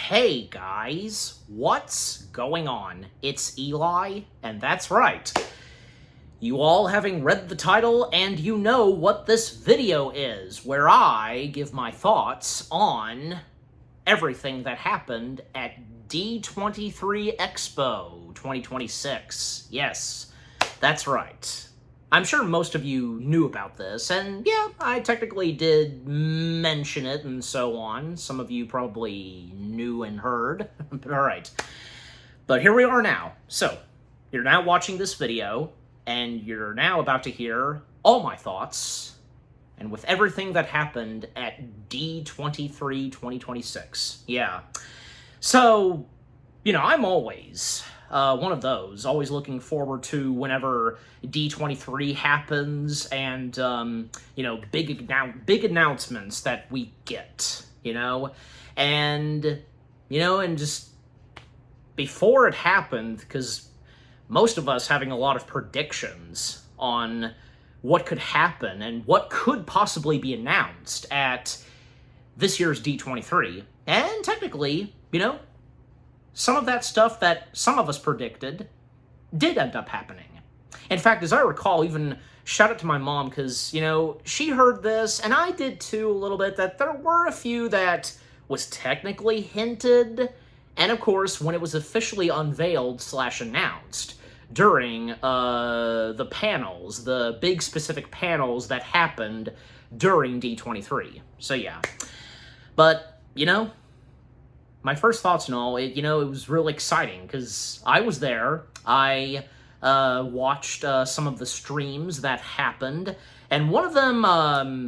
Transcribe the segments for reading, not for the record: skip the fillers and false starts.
Hey guys, what's going on? It's Eli, and that's right. You all having read the title and you know what this video is, where I give my thoughts on everything that happened at D23 Expo 2026. Yes, that's right. I'm sure most of you knew about this, and yeah, I technically did mention it and so on. Some of you probably knew and heard, but alright. But here we are now. So, you're now watching this video, and you're now about to hear all my thoughts, and with everything that happened at D23 2026. Yeah. So, you know, I'm always one of those, always looking forward to whenever D23 happens and, you know, big announcements that we get, you know? And, you know, and just before it happened, because most of us having a lot of predictions on what could happen and what could possibly be announced at this year's D23, and technically, you know, some of that stuff that some of us predicted did end up happening. In fact, as I recall, even shout out to my mom, because, you know, she heard this, and I did too a little bit, that there were a few that was technically hinted, and of course, when it was officially unveiled / announced during the panels, the big specific panels that happened during D23. So yeah. But, you know, my first thoughts and all, it was really exciting, because I was there. I watched some of the streams that happened, and one of them,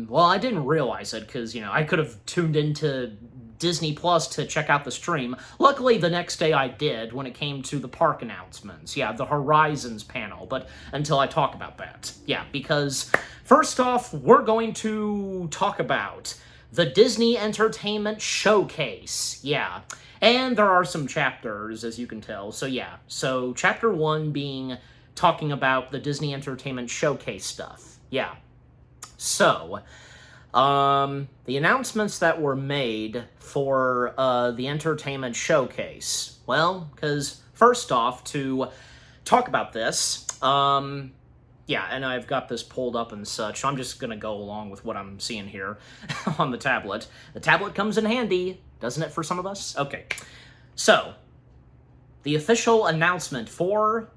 well, I didn't realize it, because, you know, I could have tuned into Disney Plus to check out the stream. Luckily, the next day I did, when it came to the park announcements. Yeah, the Horizons panel, but until I talk about that. Yeah, because first off, we're going to talk about the Disney Entertainment Showcase, yeah. And there are some chapters, as you can tell, so yeah. So, chapter 1 being talking about the Disney Entertainment Showcase stuff, yeah. So, the announcements that were made for the Entertainment Showcase, well, because first off, to talk about this, yeah, and I've got this pulled up and such, so I'm just gonna go along with what I'm seeing here on the tablet. The tablet comes in handy, doesn't it, for some of us? Okay. So, the official announcement for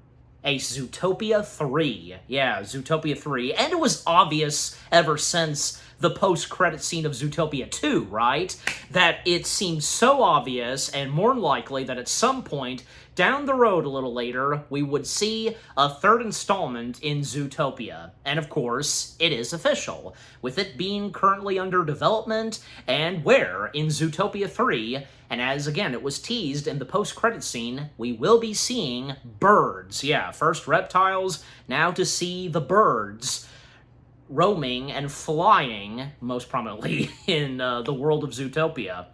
a Zootopia 3. Yeah, Zootopia 3. And it was obvious ever since the post-credit scene of Zootopia 2, right? That it seemed so obvious, and more than likely that at some point down the road a little later, we would see a third installment in Zootopia. And of course, it is official, with it being currently under development, and where in Zootopia 3, and as again it was teased in the post-credit scene, we will be seeing birds. Yeah, first reptiles, now to see the birds roaming and flying, most prominently, in the world of Zootopia.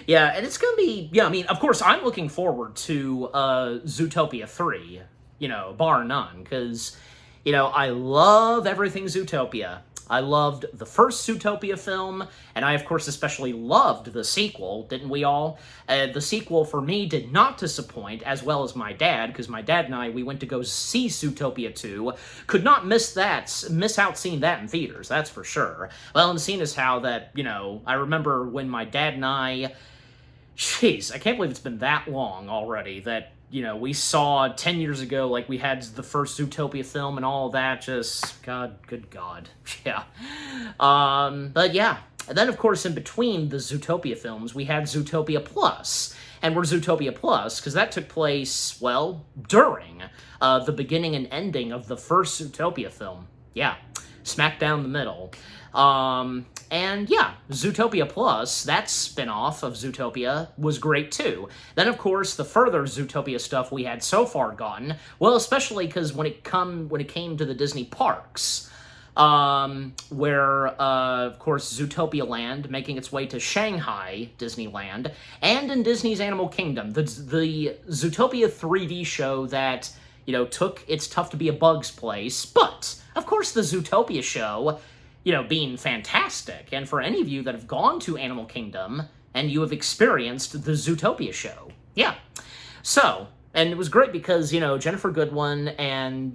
Yeah, and it's gonna be, yeah, I mean, of course, I'm looking forward to Zootopia 3, you know, bar none, because, you know, I love everything Zootopia. I loved the first Zootopia film, and I, of course, especially loved the sequel, didn't we all? The sequel, for me, did not disappoint, as well as my dad, because my dad and I, we went to go see Zootopia 2, could not miss out seeing that in theaters, that's for sure. Well, and seeing as how that, you know, I remember when my dad and I, jeez, I can't believe it's been that long already, that, you know, we saw 10 years ago, like, we had the first Zootopia film and all that, just, God, good God, yeah. But yeah, and then, of course, in between the Zootopia films, we had Zootopia Plus, and we're Zootopia Plus, because that took place, well, during the beginning and ending of the first Zootopia film, yeah, smack down the middle. And yeah, Zootopia Plus, that spin-off of Zootopia, was great too. Then, of course, the further Zootopia stuff we had so far gotten, well, especially because when it came to the Disney parks, where, of course, Zootopia Land making its way to Shanghai Disneyland, and in Disney's Animal Kingdom, the Zootopia 3D show that, you know, took It's Tough to Be a Bug's place, but, of course, the Zootopia show, you know, being fantastic, and for any of you that have gone to Animal Kingdom, and you have experienced the Zootopia show. Yeah. So, and it was great because, you know, Jennifer Goodwin and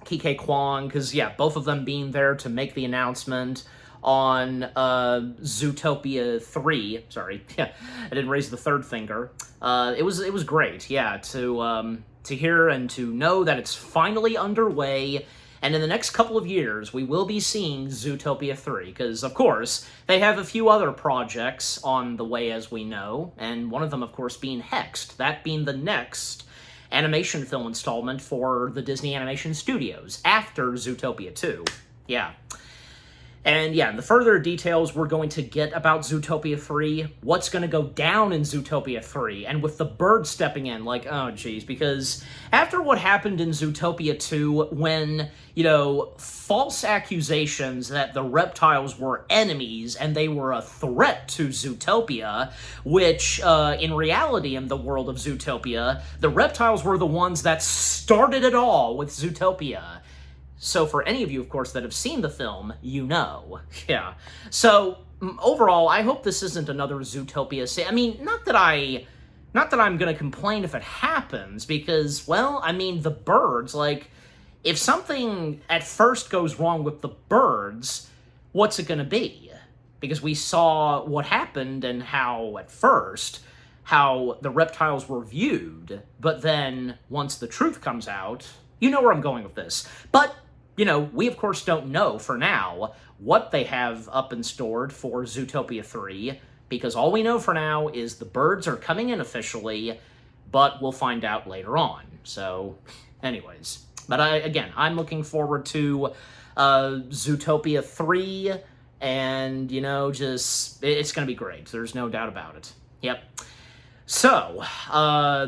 Kike Kwong, because, yeah, both of them being there to make the announcement on Zootopia 3. Sorry, yeah, I didn't raise the third finger. It was great, yeah, to hear and to know that it's finally underway. And in the next couple of years, we will be seeing Zootopia 3, because, of course, they have a few other projects on the way, as we know, and one of them, of course, being Hexed, that being the next animation film installment for the Disney Animation Studios, after Zootopia 2. Yeah. And yeah, the further details we're going to get about Zootopia 3, what's going to go down in Zootopia 3, and with the bird stepping in, like, oh geez, because after what happened in Zootopia 2, when, you know, false accusations that the reptiles were enemies and they were a threat to Zootopia, which, in reality, in the world of Zootopia, the reptiles were the ones that started it all with Zootopia. So for any of you, of course, that have seen the film, you know. Yeah. So, overall, I hope this isn't another Zootopia. I mean, not that I'm gonna complain if it happens, because, well, I mean, the birds, like, if something at first goes wrong with the birds, what's it gonna be? Because we saw what happened and how, at first, how the reptiles were viewed, but then, once the truth comes out, you know where I'm going with this. But, you know, we of course don't know, for now, what they have up and stored for Zootopia 3, because all we know for now is the birds are coming in officially, but we'll find out later on. So, anyways. But again, I'm looking forward to Zootopia 3, and, you know, just, it's gonna be great. There's no doubt about it. Yep. So,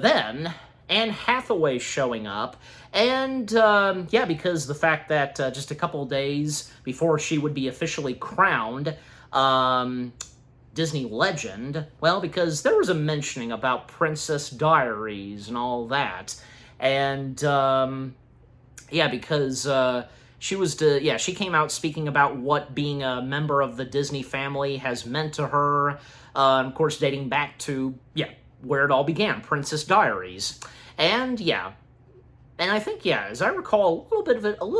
then, Anne Hathaway showing up, and, yeah, because the fact that just a couple days before she would be officially crowned Disney legend, well, because there was a mentioning about Princess Diaries and all that, and, yeah, because, she came out speaking about what being a member of the Disney family has meant to her, of course, dating back to, yeah, where it all began, Princess Diaries. And, yeah, and I think, yeah, as I recall, a little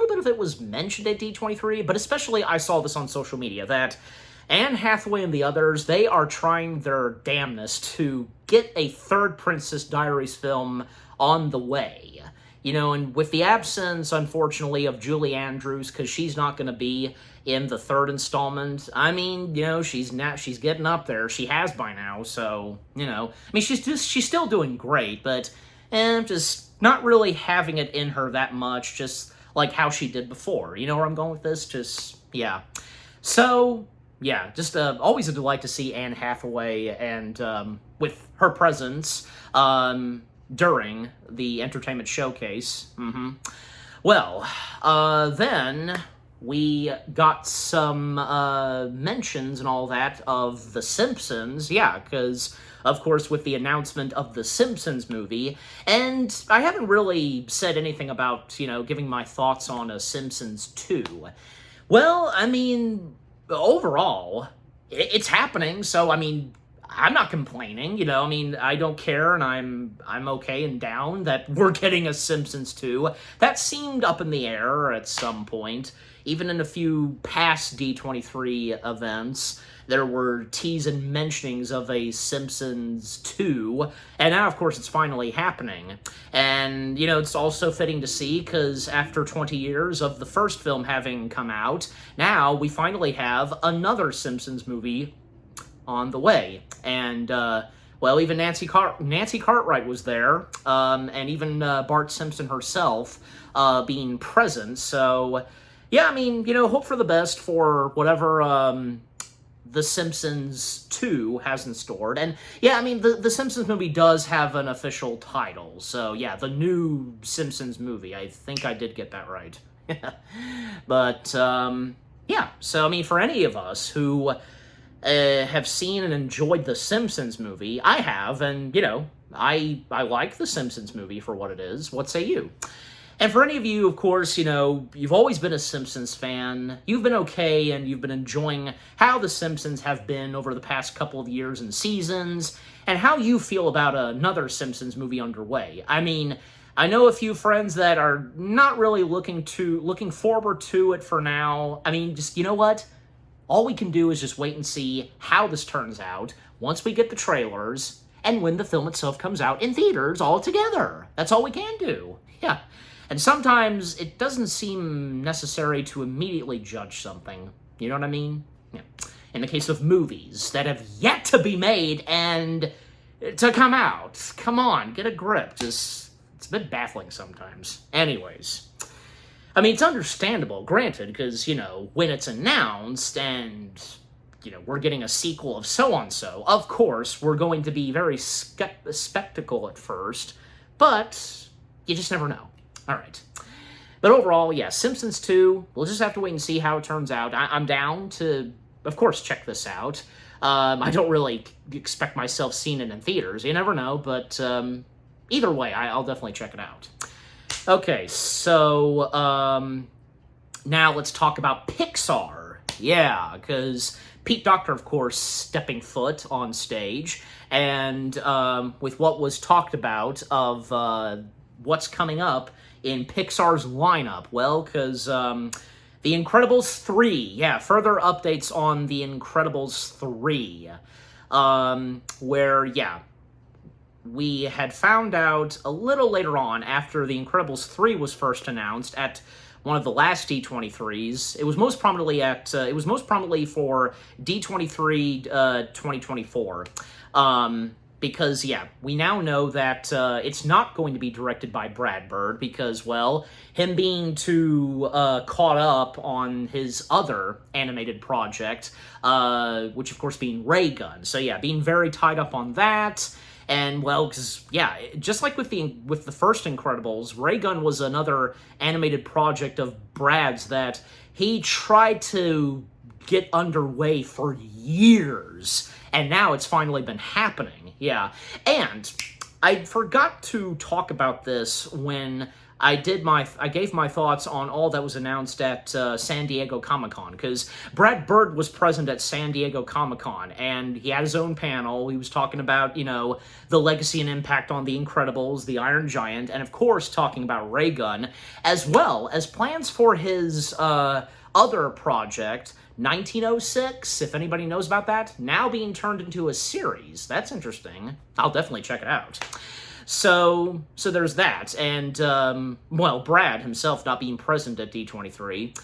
bit of it was mentioned at D23, but especially I saw this on social media, that Anne Hathaway and the others, they are trying their damnedest to get a third Princess Diaries film on the way. You know, and with the absence, unfortunately, of Julie Andrews, because she's not going to be in the third installment, I mean, you know, she's getting up there. She has by now, so, you know. I mean, she's still doing great, but just not really having it in her that much, just like how she did before. You know where I'm going with this? Just, yeah. So, yeah, just always a delight to see Anne Hathaway, and with her presence during the Entertainment Showcase. Well, then we got some mentions and all that of The Simpsons, yeah, because, of course, with the announcement of the Simpsons movie, and I haven't really said anything about, you know, giving my thoughts on a Simpsons 2. Well, I mean, overall, it's happening, so, I mean, I'm not complaining, you know, I mean, I don't care, and I'm okay and down that we're getting a Simpsons 2. That seemed up in the air at some point. Even in a few past D23 events, there were teas and mentionings of a Simpsons 2, and now, of course, it's finally happening. And, you know, it's also fitting to see, because after 20 years of the first film having come out, now we finally have another Simpsons movie on the way. And, well, even Nancy Cartwright was there, and even Bart Simpson herself being present, so, yeah, I mean, you know, hope for the best for whatever The Simpsons 2 has in store. And, yeah, I mean, the Simpsons movie does have an official title, so, yeah, the new Simpsons movie. I think I did get that right. But, yeah, so, I mean, for any of us who have seen and enjoyed the Simpsons movie, I have, and, you know, I like the Simpsons movie for what it is. What say you? And for any of you, of course, you've always been a Simpsons fan. You've been okay, and you've been enjoying how The Simpsons have been over the past couple of years and seasons, and how you feel about another Simpsons movie underway. I mean, I know a few friends that are not really looking forward to it for now. I mean, just, you know what? All we can do is just wait and see how this turns out once we get the trailers and when the film itself comes out in theaters all together. That's all we can do. Yeah. And sometimes it doesn't seem necessary to immediately judge something. You know what I mean? Yeah. In the case of movies that have yet to be made and to come out. Come on, get a grip. It's a bit baffling sometimes. Anyways. I mean, it's understandable, granted, because, when it's announced and, we're getting a sequel of so-and-so, of course, we're going to be very skeptical at first, but you just never know. All right. But overall, yeah, Simpsons 2, we'll just have to wait and see how it turns out. I'm down to, of course, check this out. I don't really expect myself seeing it in theaters. You never know, but either way, I'll definitely check it out. Okay, so now let's talk about Pixar. Yeah, because Pete Docter, of course, stepping foot on stage, and with what was talked about of what's coming up in Pixar's lineup. Well, because The Incredibles 3, yeah, further updates on The Incredibles 3, where, yeah, we had found out a little later on, after The Incredibles 3 was first announced at one of the last D23s. It was most prominently for D23 2024. Because, yeah, we now know that it's not going to be directed by Brad Bird because, well, him being too caught up on his other animated project, which, of course, being Ray Gun. So, yeah, being very tied up on that. And, well, because, yeah, just like with the first Incredibles, Ray Gun was another animated project of Brad's that he tried to get underway for years. And now it's finally been happening. Yeah. And I forgot to talk about this when I gave my thoughts on all that was announced at San Diego Comic-Con, because Brad Bird was present at San Diego Comic-Con, and he had his own panel. He was talking about, the legacy and impact on The Incredibles, The Iron Giant, and of course talking about Ray Gun, as well as plans for his other project, 1906, if anybody knows about that, now being turned into a series. That's interesting. I'll definitely check it out. So there's that, and, well, Brad himself not being present at D23.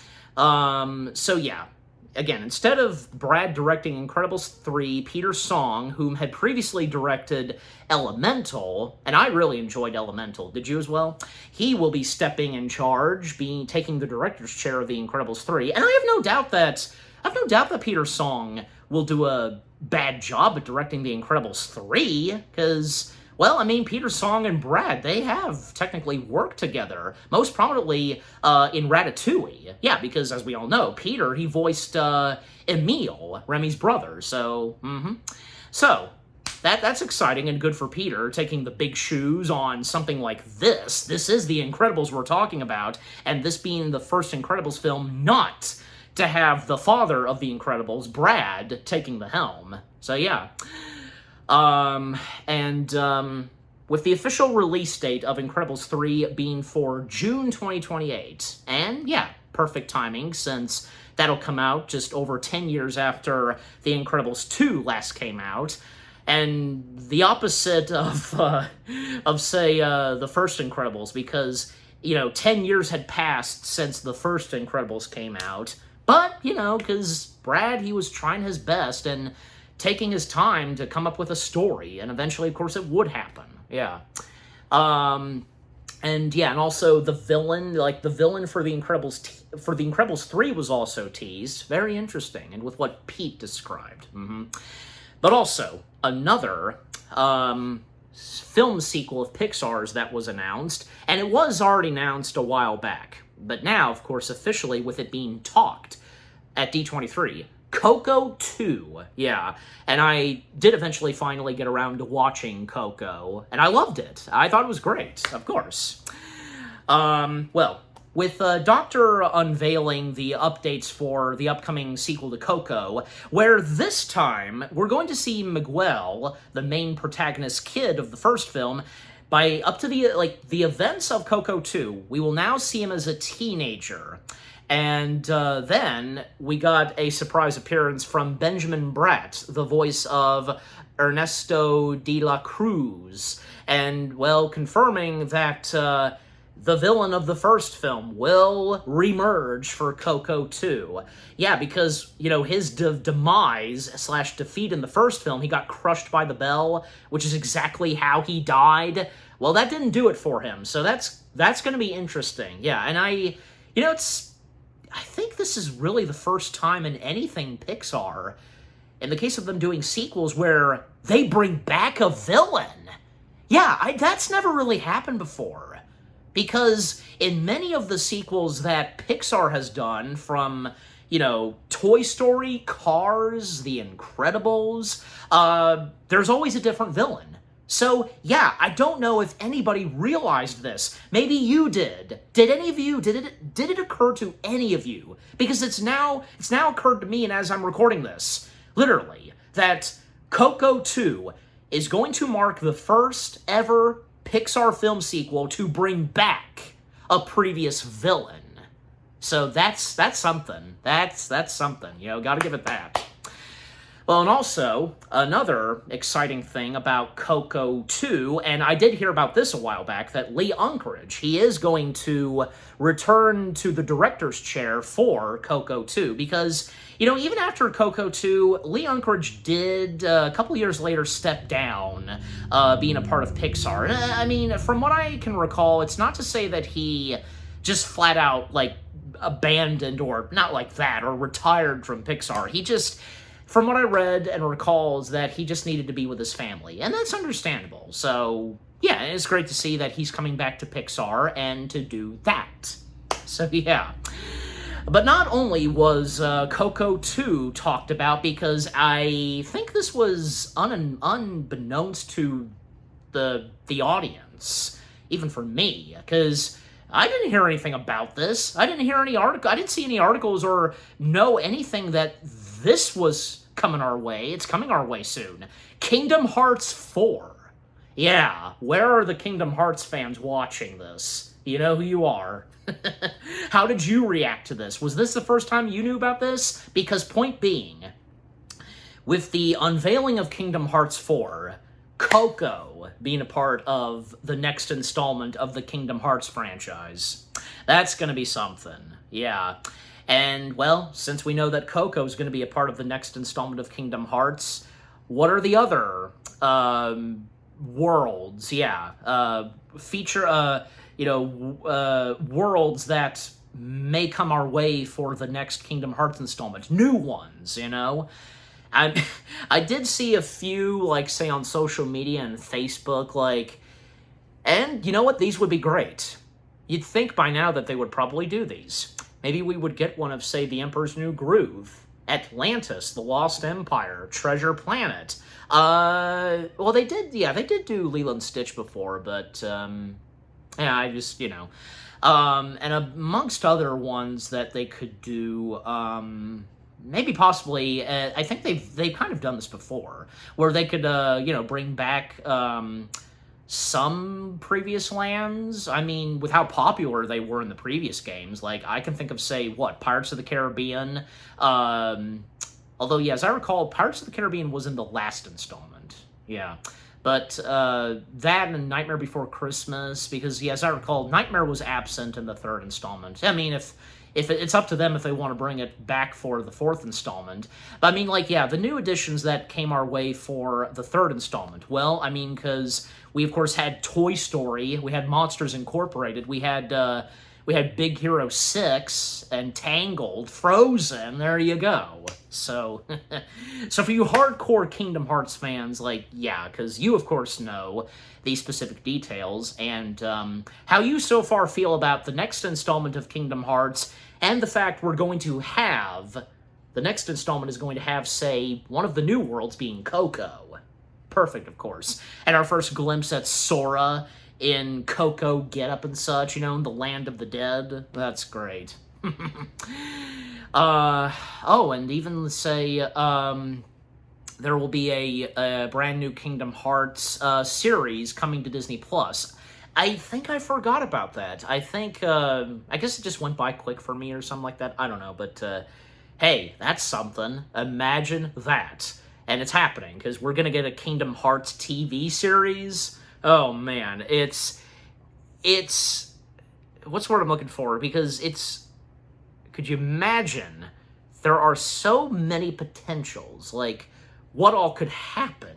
So yeah, again, instead of Brad directing Incredibles 3, Peter Song, whom had previously directed Elemental, and I really enjoyed Elemental, did you as well? He will be stepping in charge, taking the director's chair of The Incredibles 3, and I have no doubt that Peter Song will do a bad job at directing The Incredibles 3, because, well, I mean, Peter Song and Brad, they have technically worked together, most prominently in Ratatouille. Yeah, because as we all know, Peter, he voiced Emile, Remy's brother, so, So, that's exciting and good for Peter, taking the big shoes on something like this. This is The Incredibles we're talking about, and this being the first Incredibles film not to have the father of The Incredibles, Brad, taking the helm. So, yeah. With the official release date of Incredibles 3 being for June 2028, and yeah, perfect timing since that'll come out just over 10 years after The Incredibles 2 last came out, and the opposite of say, the first Incredibles, because, 10 years had passed since the first Incredibles came out, but, because Brad, he was trying his best and taking his time to come up with a story, and eventually, of course, it would happen. Yeah. And also the villain for The Incredibles 3 was also teased. Very interesting, and with what Pete described. But also, another film sequel of Pixar's that was announced, and it was already announced a while back, but now, of course, officially, with it being talked at D23, Coco 2, yeah, and I did eventually finally get around to watching Coco, and I loved it. I thought it was great, of course. Well, with Doctor unveiling the updates for the upcoming sequel to Coco, where this time we're going to see Miguel, the main protagonist kid of the first film, by up to the events of Coco 2, we will now see him as a teenager. And then we got a surprise appearance from Benjamin Bratt, the voice of Ernesto de la Cruz, and, well, confirming that the villain of the first film will remerge for Coco 2. Yeah, because, you know, his demise/defeat in the first film, he got crushed by the bell, which is exactly how he died. Well, that didn't do it for him, so that's going to be interesting. Yeah, and I think this is really the first time in anything Pixar, in the case of them doing sequels, where they bring back a villain. Yeah, that's never really happened before. Because in many of the sequels that Pixar has done, from, you know, Toy Story, Cars, The Incredibles, there's always a different villain. So, yeah, I don't know if anybody realized this. Maybe you did. Did any of you, did it occur to any of you? Because it's now occurred to me, and as I'm recording this, literally, that Coco 2 is going to mark the first ever Pixar film sequel to bring back a previous villain. So that's something. That's something. You know, gotta give it that. Well, and also, another exciting thing about Coco 2, and I did hear about this a while back, that Lee Unkrich, he is going to return to the director's chair for Coco 2, because, you know, even after Coco 2, Lee Unkrich did, a couple years later, step down, being a part of Pixar. And, I mean, from what I can recall, it's not to say that he just flat out, like, abandoned, or not like that, or retired from Pixar. He just, from what I read and recall, is that he just needed to be with his family, and that's understandable. So, yeah, it's great to see that he's coming back to Pixar and to do that. So, yeah. But not only was Coco 2 talked about, because I think this was unbeknownst to the audience, even for me, because I didn't hear anything about this. I didn't hear any article. I didn't see any articles or know anything that this was coming our way. It's coming our way soon. Kingdom Hearts 4. Yeah, where are the Kingdom Hearts fans watching this? You know who you are. How did you react to this? Was this the first time you knew about this? Because point being, with the unveiling of Kingdom Hearts 4, Coco being a part of the next installment of the Kingdom Hearts franchise, that's going to be something. Yeah. And, well, since we know that Coco is going to be a part of the next installment of Kingdom Hearts, what are the other worlds? Yeah. Worlds that may come our way for the next Kingdom Hearts installment. New ones, you know? I did see a few, like, say, on social media and Facebook, like, and you know what? These would be great. You'd think by now that they would probably do these. Maybe we would get one of, say, The Emperor's New Groove, Atlantis, The Lost Empire, Treasure Planet. Well, they did do Lilo and Stitch before, but, yeah, I just, you know. And amongst other ones that they could do, maybe possibly, I think they've kind of done this before, where they could, bring back, some previous lands. I mean, with how popular they were in the previous games, like, I can think of, say, Pirates of the Caribbean, although, yeah, as I recall, Pirates of the Caribbean was in the last installment, yeah, but, that and Nightmare Before Christmas, because, yeah, as I recall, Nightmare was absent in the third installment. I mean, if it's up to them if they want to bring it back for the fourth installment. But I mean, like, yeah, the new additions that came our way for the third installment. Well, I mean, because we, of course, had Toy Story, we had Monsters Incorporated, we had Big Hero 6, and Tangled, Frozen, there you go. So, so for you hardcore Kingdom Hearts fans, like, yeah, because you, of course, know these specific details, and how you so far feel about the next installment of Kingdom Hearts, and the fact we're going to have, the next installment is going to have, say, one of the new worlds being Coco. Perfect, of course. And our first glimpse at Sora in Coco getup and such, you know, in the land of the dead. That's great. Oh, and even say, there will be a brand new Kingdom Hearts series coming to Disney Plus. I think I forgot about that. I think, I guess it just went by quick for me or something like that. I don't know, but, hey, that's something. Imagine that. And it's happening, because we're going to get a Kingdom Hearts TV series. Oh, man. It's... What's the word I'm looking for? Because it's... Could you imagine? There are so many potentials. Like, what all could happen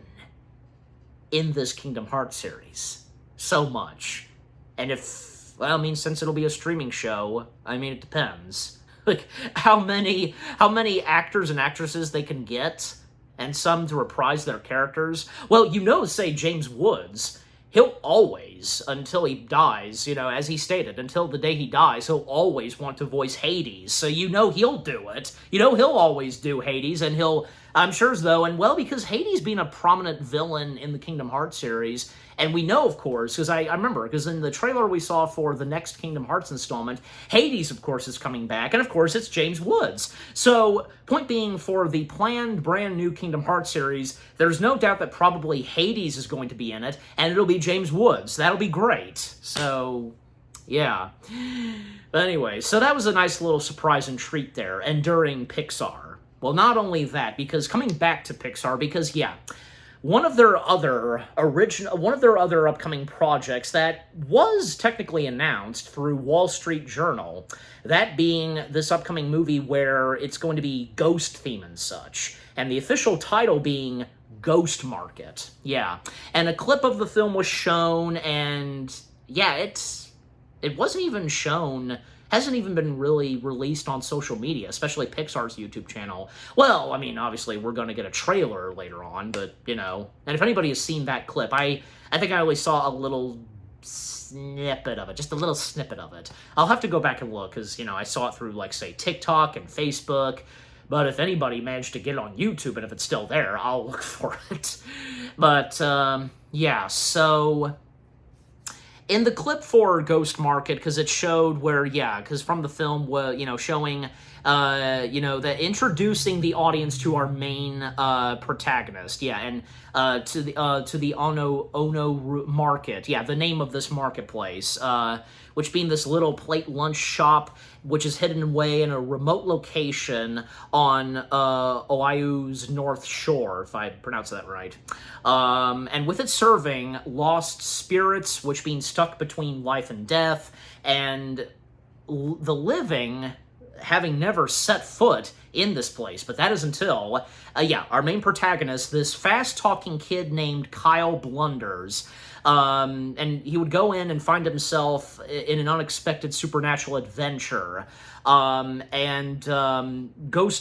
in this Kingdom Hearts series? So much. And if, well, I mean, since it'll be a streaming show, I mean, it depends. Like, how many actors and actresses they can get, and some to reprise their characters. Well, you know, say, James Woods, he'll always, until he dies, you know, as he stated, until the day he dies, he'll always want to voice Hades. So you know he'll do it. You know he'll always do Hades, and I'm sure as though, and well, because Hades being a prominent villain in the Kingdom Hearts series, and we know, of course, because I remember, because in the trailer we saw for the next Kingdom Hearts installment, Hades, of course, is coming back, and of course, it's James Woods. So, point being, for the planned brand new Kingdom Hearts series, there's no doubt that probably Hades is going to be in it, and it'll be James Woods. That'll be great. So, yeah. But anyway, so that was a nice little surprise and treat there, and during Pixar. Well, not only that, because coming back to Pixar, because, yeah, one of their other upcoming projects that was technically announced through Wall Street Journal, that being this upcoming movie where it's going to be ghost theme and such, and the official title being Ghost Market. Yeah, and a clip of the film was shown, and yeah, it wasn't even shown. Hasn't even been really released on social media, especially Pixar's YouTube channel. Well, I mean, obviously, we're going to get a trailer later on, but, you know, and if anybody has seen that clip, I think I only saw a little snippet of it, just a little snippet of it. I'll have to go back and look, because, you know, I saw it through, like, say, TikTok and Facebook, but if anybody managed to get it on YouTube, and if it's still there, I'll look for it. But, yeah, so... in the clip for Ghost Market, because it showed where, yeah, because from the film, you know, showing, you know, introducing the audience to our main protagonist, yeah, and to the Ono Market, yeah, the name of this marketplace, which being this little plate lunch shop, which is hidden away in a remote location on Oahu's North Shore, if I pronounce that right. And with it serving lost spirits, which being stuck between life and death, and the living having never set foot in this place. But that is until, yeah, our main protagonist, this fast-talking kid named Kyle Blunders, and he would go in and find himself in an unexpected supernatural adventure. Ghost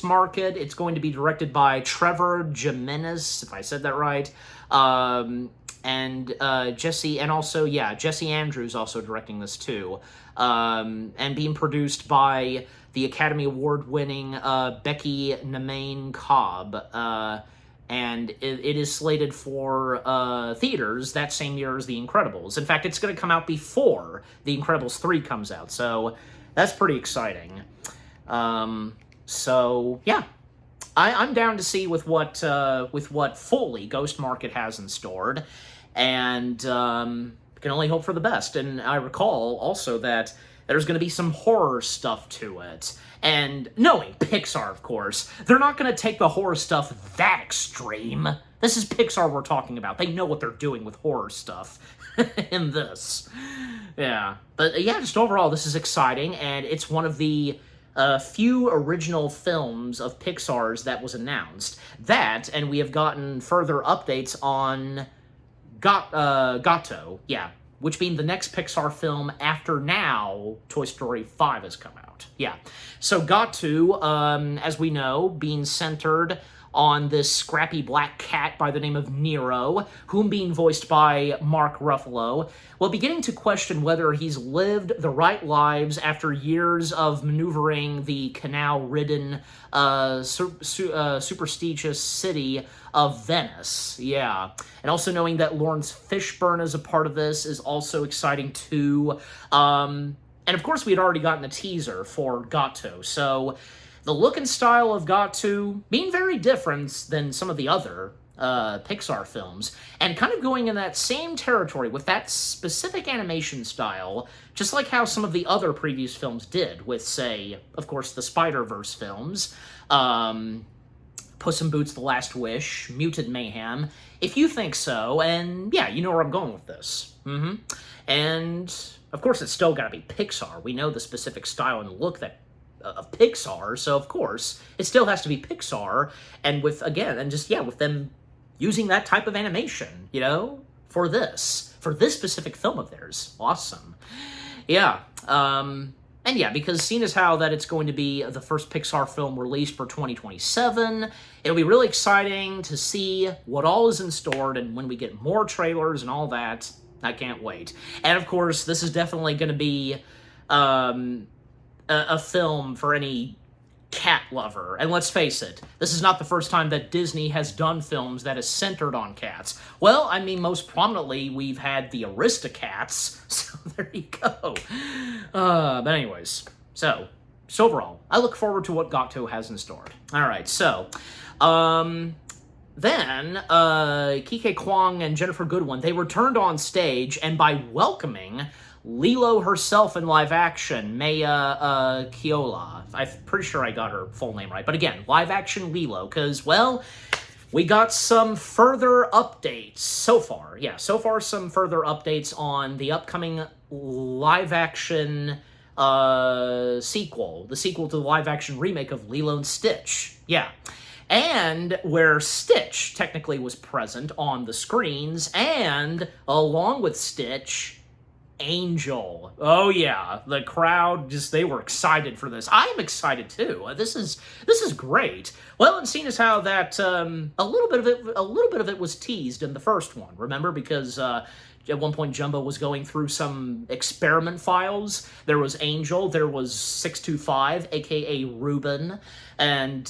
Market, it's going to be directed by Trevor Jimenez, if I said that right. Jesse Andrews also directing this too. And being produced by the Academy Award-winning Becky Namain Cobb. And it is slated for theaters that same year as The Incredibles. In fact, it's going to come out before The Incredibles 3 comes out, so that's pretty exciting. So, yeah. I'm down to see with what fully Ghost Market has in store, and can only hope for the best. And I recall also that there's going to be some horror stuff to it. And knowing Pixar, of course, they're not going to take the horror stuff that extreme. This is Pixar we're talking about. They know what they're doing with horror stuff in this. Yeah. But yeah, just overall, this is exciting, and it's one of the few original films of Pixar's that was announced. That, and we have gotten further updates on Gato, yeah, which being the next Pixar film after now Toy Story 5 has come out. Yeah. So Gato, as we know, being centered on this scrappy black cat by the name of Nero, whom being voiced by Mark Ruffalo, while beginning to question whether he's lived the right lives after years of maneuvering the canal-ridden, superstitious city of Venice. Yeah. And also knowing that Lawrence Fishburne is a part of this is also exciting too. And of course we had already gotten a teaser for Gatto, so the look and style of Gatto being very different than some of the other Pixar films, and kind of going in that same territory with that specific animation style, just like how some of the other previous films did with, say, of course, the Spider-Verse films, Puss in Boots: The Last Wish, Mutant Mayhem, if you think so, and yeah, you know where I'm going with this. And, of course, it's still gotta be Pixar. We know the specific style and look that of Pixar, so of course, it still has to be Pixar, and with, again, and just, yeah, with them using that type of animation, you know, for this specific film of theirs. Awesome. Yeah, and yeah, because seeing as how that it's going to be the first Pixar film released for 2027, it'll be really exciting to see what all is in store, and when we get more trailers and all that, I can't wait. And of course, this is definitely going to be, a film for any cat lover. And let's face it, this is not the first time that Disney has done films that is centered on cats. Well, I mean, most prominently, we've had the Aristocats, so there you go. But anyways, so overall, I look forward to what Gatto has in store. Alright, so, then, Kike Kwong and Jennifer Goodwin, they returned on stage, and by welcoming Lilo herself in live action, Maya Keola. I'm pretty sure I got her full name right. But again, live action Lilo, because, well, we got some further updates so far. Yeah, so far some further updates on the upcoming live action sequel. The sequel to the live action remake of Lilo and Stitch. Yeah. And where Stitch technically was present on the screens, and along with Stitch, Angel. Oh yeah, the crowd they were excited for this. I am excited too. This is great. Well, and seeing as how that a little bit of it was teased in the first one. Remember, because at one point Jumbo was going through some experiment files. There was Angel, there was 625, aka Ruben, and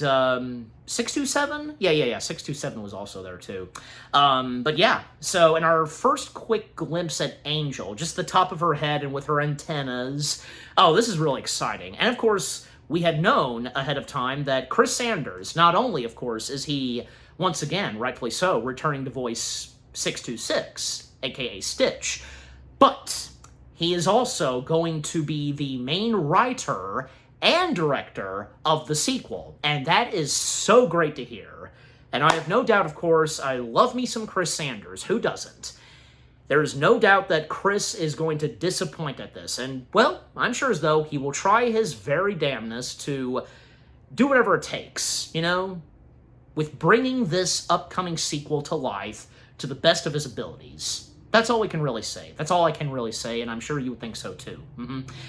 627? Yeah, 627 was also there too. But yeah, so in our first quick glimpse at Angel, just the top of her head and with her antennas, oh, this is really exciting. And of course, we had known ahead of time that Chris Sanders, not only, of course, is he, once again, rightfully so, returning to voice 626, aka Stitch, but he is also going to be the main writer and director of the sequel, and that is so great to hear. And I have no doubt, of course, I love me some Chris Sanders. Who doesn't? There is no doubt that Chris is going to disappoint at this, and, well, I'm sure as though he will try his very damnness to do whatever it takes, you know, with bringing this upcoming sequel to life to the best of his abilities. That's all we can really say. That's all I can really say, and I'm sure you would think so too.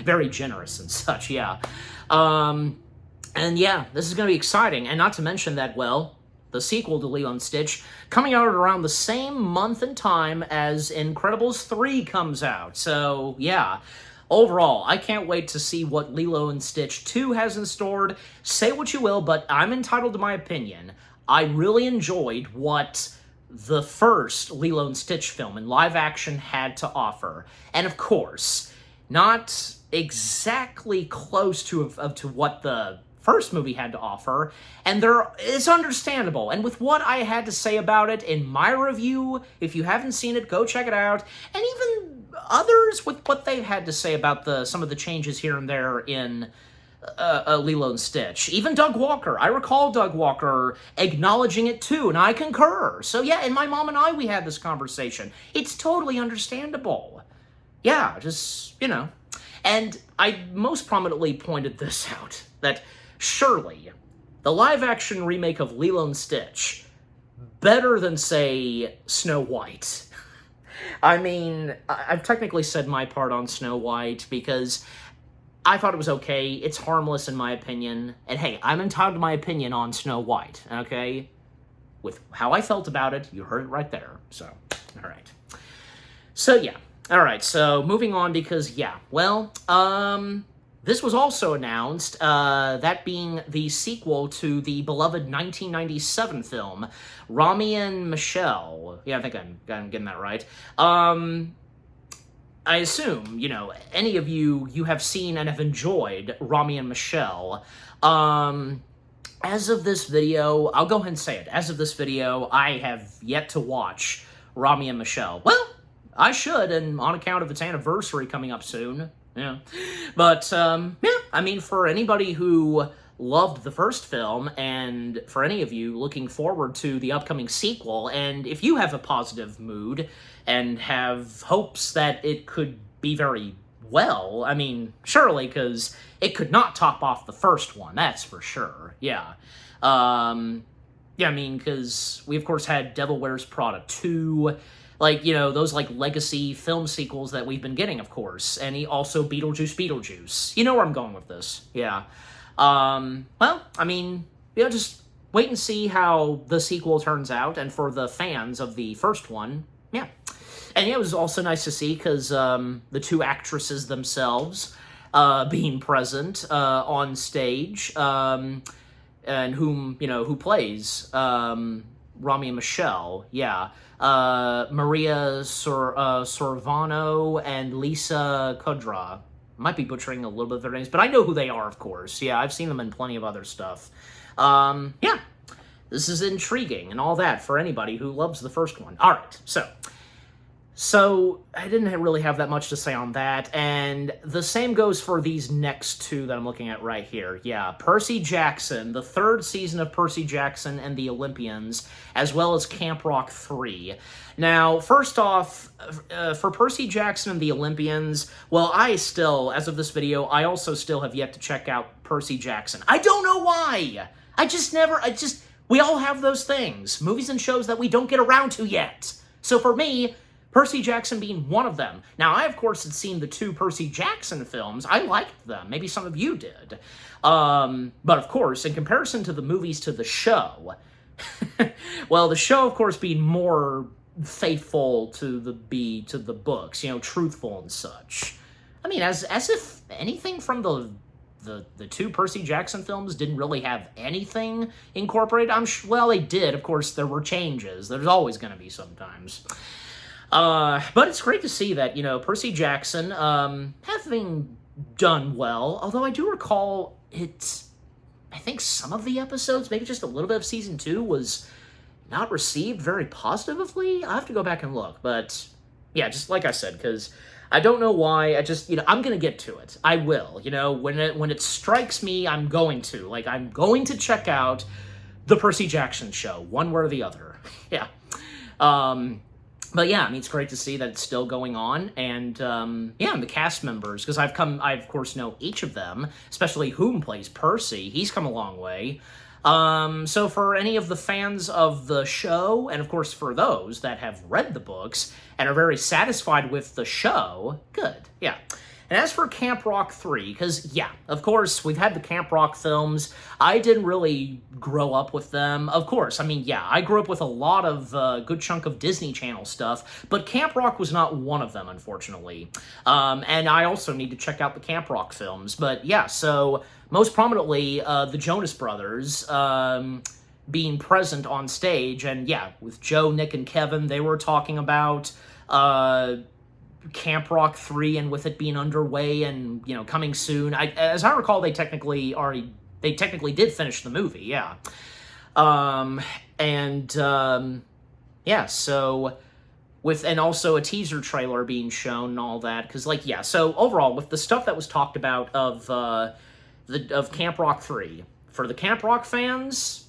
Very generous and such, yeah. And yeah, this is going to be exciting, and not to mention that, well, the sequel to Lilo and Stitch coming out around the same month and time as Incredibles 3 comes out. So, yeah. Overall, I can't wait to see what Lilo and Stitch 2 has in store. Say what you will, but I'm entitled to my opinion. I really enjoyed what the first Lilo and Stitch film in live action had to offer. And of course, not exactly close to what the first movie had to offer, and it's understandable. And with what I had to say about it in my review, if you haven't seen it, go check it out. And even others with what they had to say about some of the changes here and there in Lilo and Stitch. Even Doug Walker. I recall Doug Walker acknowledging it too, and I concur. So yeah, and my mom and I, we had this conversation. It's totally understandable. Yeah, just, you know. And I most prominently pointed this out, that surely the live-action remake of Lilo and Stitch better than, say, Snow White. I mean, I've technically said my part on Snow White because I thought it was okay. It's harmless in my opinion. And hey, I'm entitled to my opinion on Snow White, okay? with how I felt about it. You heard it right there. So, all right. So, yeah. All right, so moving on because, yeah, well, this was also announced, that being the sequel to the beloved 1997 film, Rami and Michelle. Yeah, I think I'm getting that right. I assume, you know, any of you have seen and have enjoyed Rami and Michelle. As of this video, I'll go ahead and say it. As of this video, I have yet to watch Rami and Michelle. Well, I should, and on account of its anniversary coming up soon. Yeah. But, yeah, I mean, for anybody who loved the first film, and for any of you looking forward to the upcoming sequel, and if you have a positive mood and have hopes that it could be very well, I mean, surely, because it could not top off the first one, that's for sure. Yeah. Yeah, I mean, because we, of course, had Devil Wears Prada 2, like, you know, those, like, legacy film sequels that we've been getting, of course. And also Beetlejuice. You know where I'm going with this. Yeah. Well, I mean, you know, just wait and see how the sequel turns out. And for the fans of the first one, yeah. And it was also nice to see because the two actresses themselves being present on stage, and who plays Rami and Michelle, yeah. Maria Sorvano and Lisa Kudra. Might be butchering a little bit of their names, but I know who they are, of course. Yeah, I've seen them in plenty of other stuff. Yeah, this is intriguing and all that for anybody who loves the first one. All right, so I didn't really have that much to say on that, and the same goes for these next two that I'm looking at right here. Yeah, Percy Jackson, the third season of Percy Jackson and the Olympians, as well as Camp Rock 3. Now, first off, for Percy Jackson and the Olympians, well, as of this video, I also still have yet to check out Percy Jackson. I don't know why! We all have those things. Movies and shows that we don't get around to yet. So for me, Percy Jackson being one of them. Now, I, of course, had seen the two Percy Jackson films. I liked them. Maybe some of you did. But, of course, in comparison to the movies to the show, well, the show, of course, being more faithful to the books, you know, truthful and such. I mean, as if anything from the two Percy Jackson films didn't really have anything incorporated. Well, they did. Of course, there were changes. There's always going to be sometimes. But it's great to see that, you know, Percy Jackson, having done well, although I do recall I think some of the episodes, maybe just a little bit of season 2 was not received very positively. I'll have to go back and look, but yeah, just like I said, because I don't know why, I'm gonna get to it. I will, you know, when it strikes me, I'm going to check out the Percy Jackson show, one way or the other. Yeah. But yeah, I mean, it's great to see that it's still going on, and yeah, and the cast members, because I of course know each of them, especially whom plays Percy. He's come a long way. So for any of the fans of the show, and of course for those that have read the books and are very satisfied with the show, good, yeah. And as for Camp Rock 3, because, yeah, of course, we've had the Camp Rock films. I didn't really grow up with them. Of course, I mean, yeah, I grew up with a lot of, good chunk of Disney Channel stuff, but Camp Rock was not one of them, unfortunately. And I also need to check out the Camp Rock films. But, yeah, so, most prominently, the Jonas Brothers, being present on stage. And, yeah, with Joe, Nick, and Kevin, they were talking about, Camp Rock 3, and with it being underway and, you know, coming soon. As I recall, they technically did finish the movie, yeah. Yeah, so and also a teaser trailer being shown and all that, because, like, yeah, so overall, with the stuff that was talked about of Camp Rock 3, for the Camp Rock fans,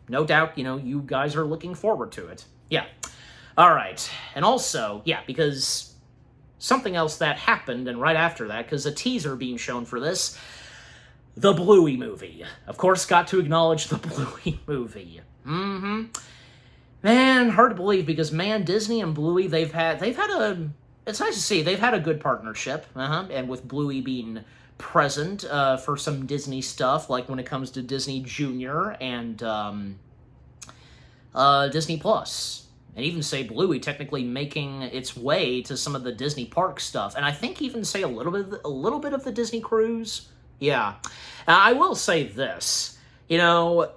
no doubt, you know, you guys are looking forward to it. Yeah. All right. And also, yeah, because something else that happened, and right after that, because a teaser being shown for this, the Bluey movie. Of course, got to acknowledge the Bluey movie. Mm-hmm. Man, hard to believe, because, man, Disney and Bluey, they've had it's nice to see, they've had a good partnership, and with Bluey being present for some Disney stuff, like when it comes to Disney Junior and, Disney Plus. And even say Bluey technically making its way to some of the Disney park stuff. And I think even say a little bit of the Disney cruise. Yeah. I will say this. You know,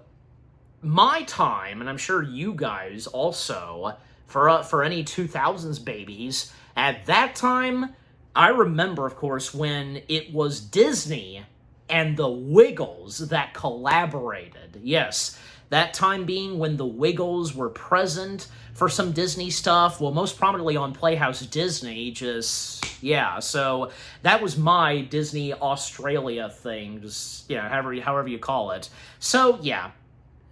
my time, and I'm sure you guys also, for any 2000s babies, at that time, I remember, of course, when it was Disney and the Wiggles that collaborated. Yes, that time being when the Wiggles were present for some Disney stuff, well, most prominently on Playhouse Disney, yeah, so that was my Disney Australia thing, however you call it. So, yeah,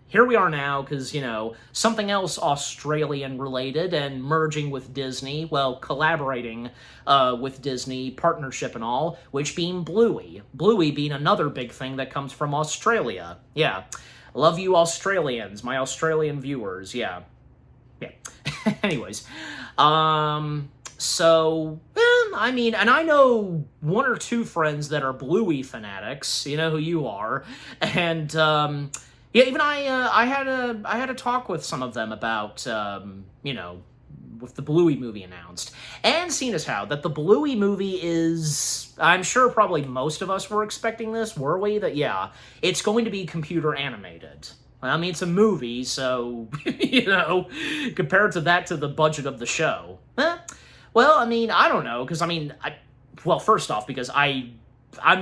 here we are now, because, something else Australian-related and merging with Disney, well, collaborating with Disney, partnership and all, which being Bluey. Bluey being another big thing that comes from Australia. Yeah. Love you Australians, my Australian viewers, yeah. Anyways, so, I mean, and I know one or two friends that are Bluey fanatics, you know who you are, and, yeah, even I had a talk with some of them about, with the Bluey movie announced, and seeing as how that the Bluey movie is, I'm sure probably most of us were expecting this, were we? That, yeah, it's going to be computer animated. I mean, it's a movie, so, compared to the budget of the show. Well, I mean, I don't know, because, well, first off, because I have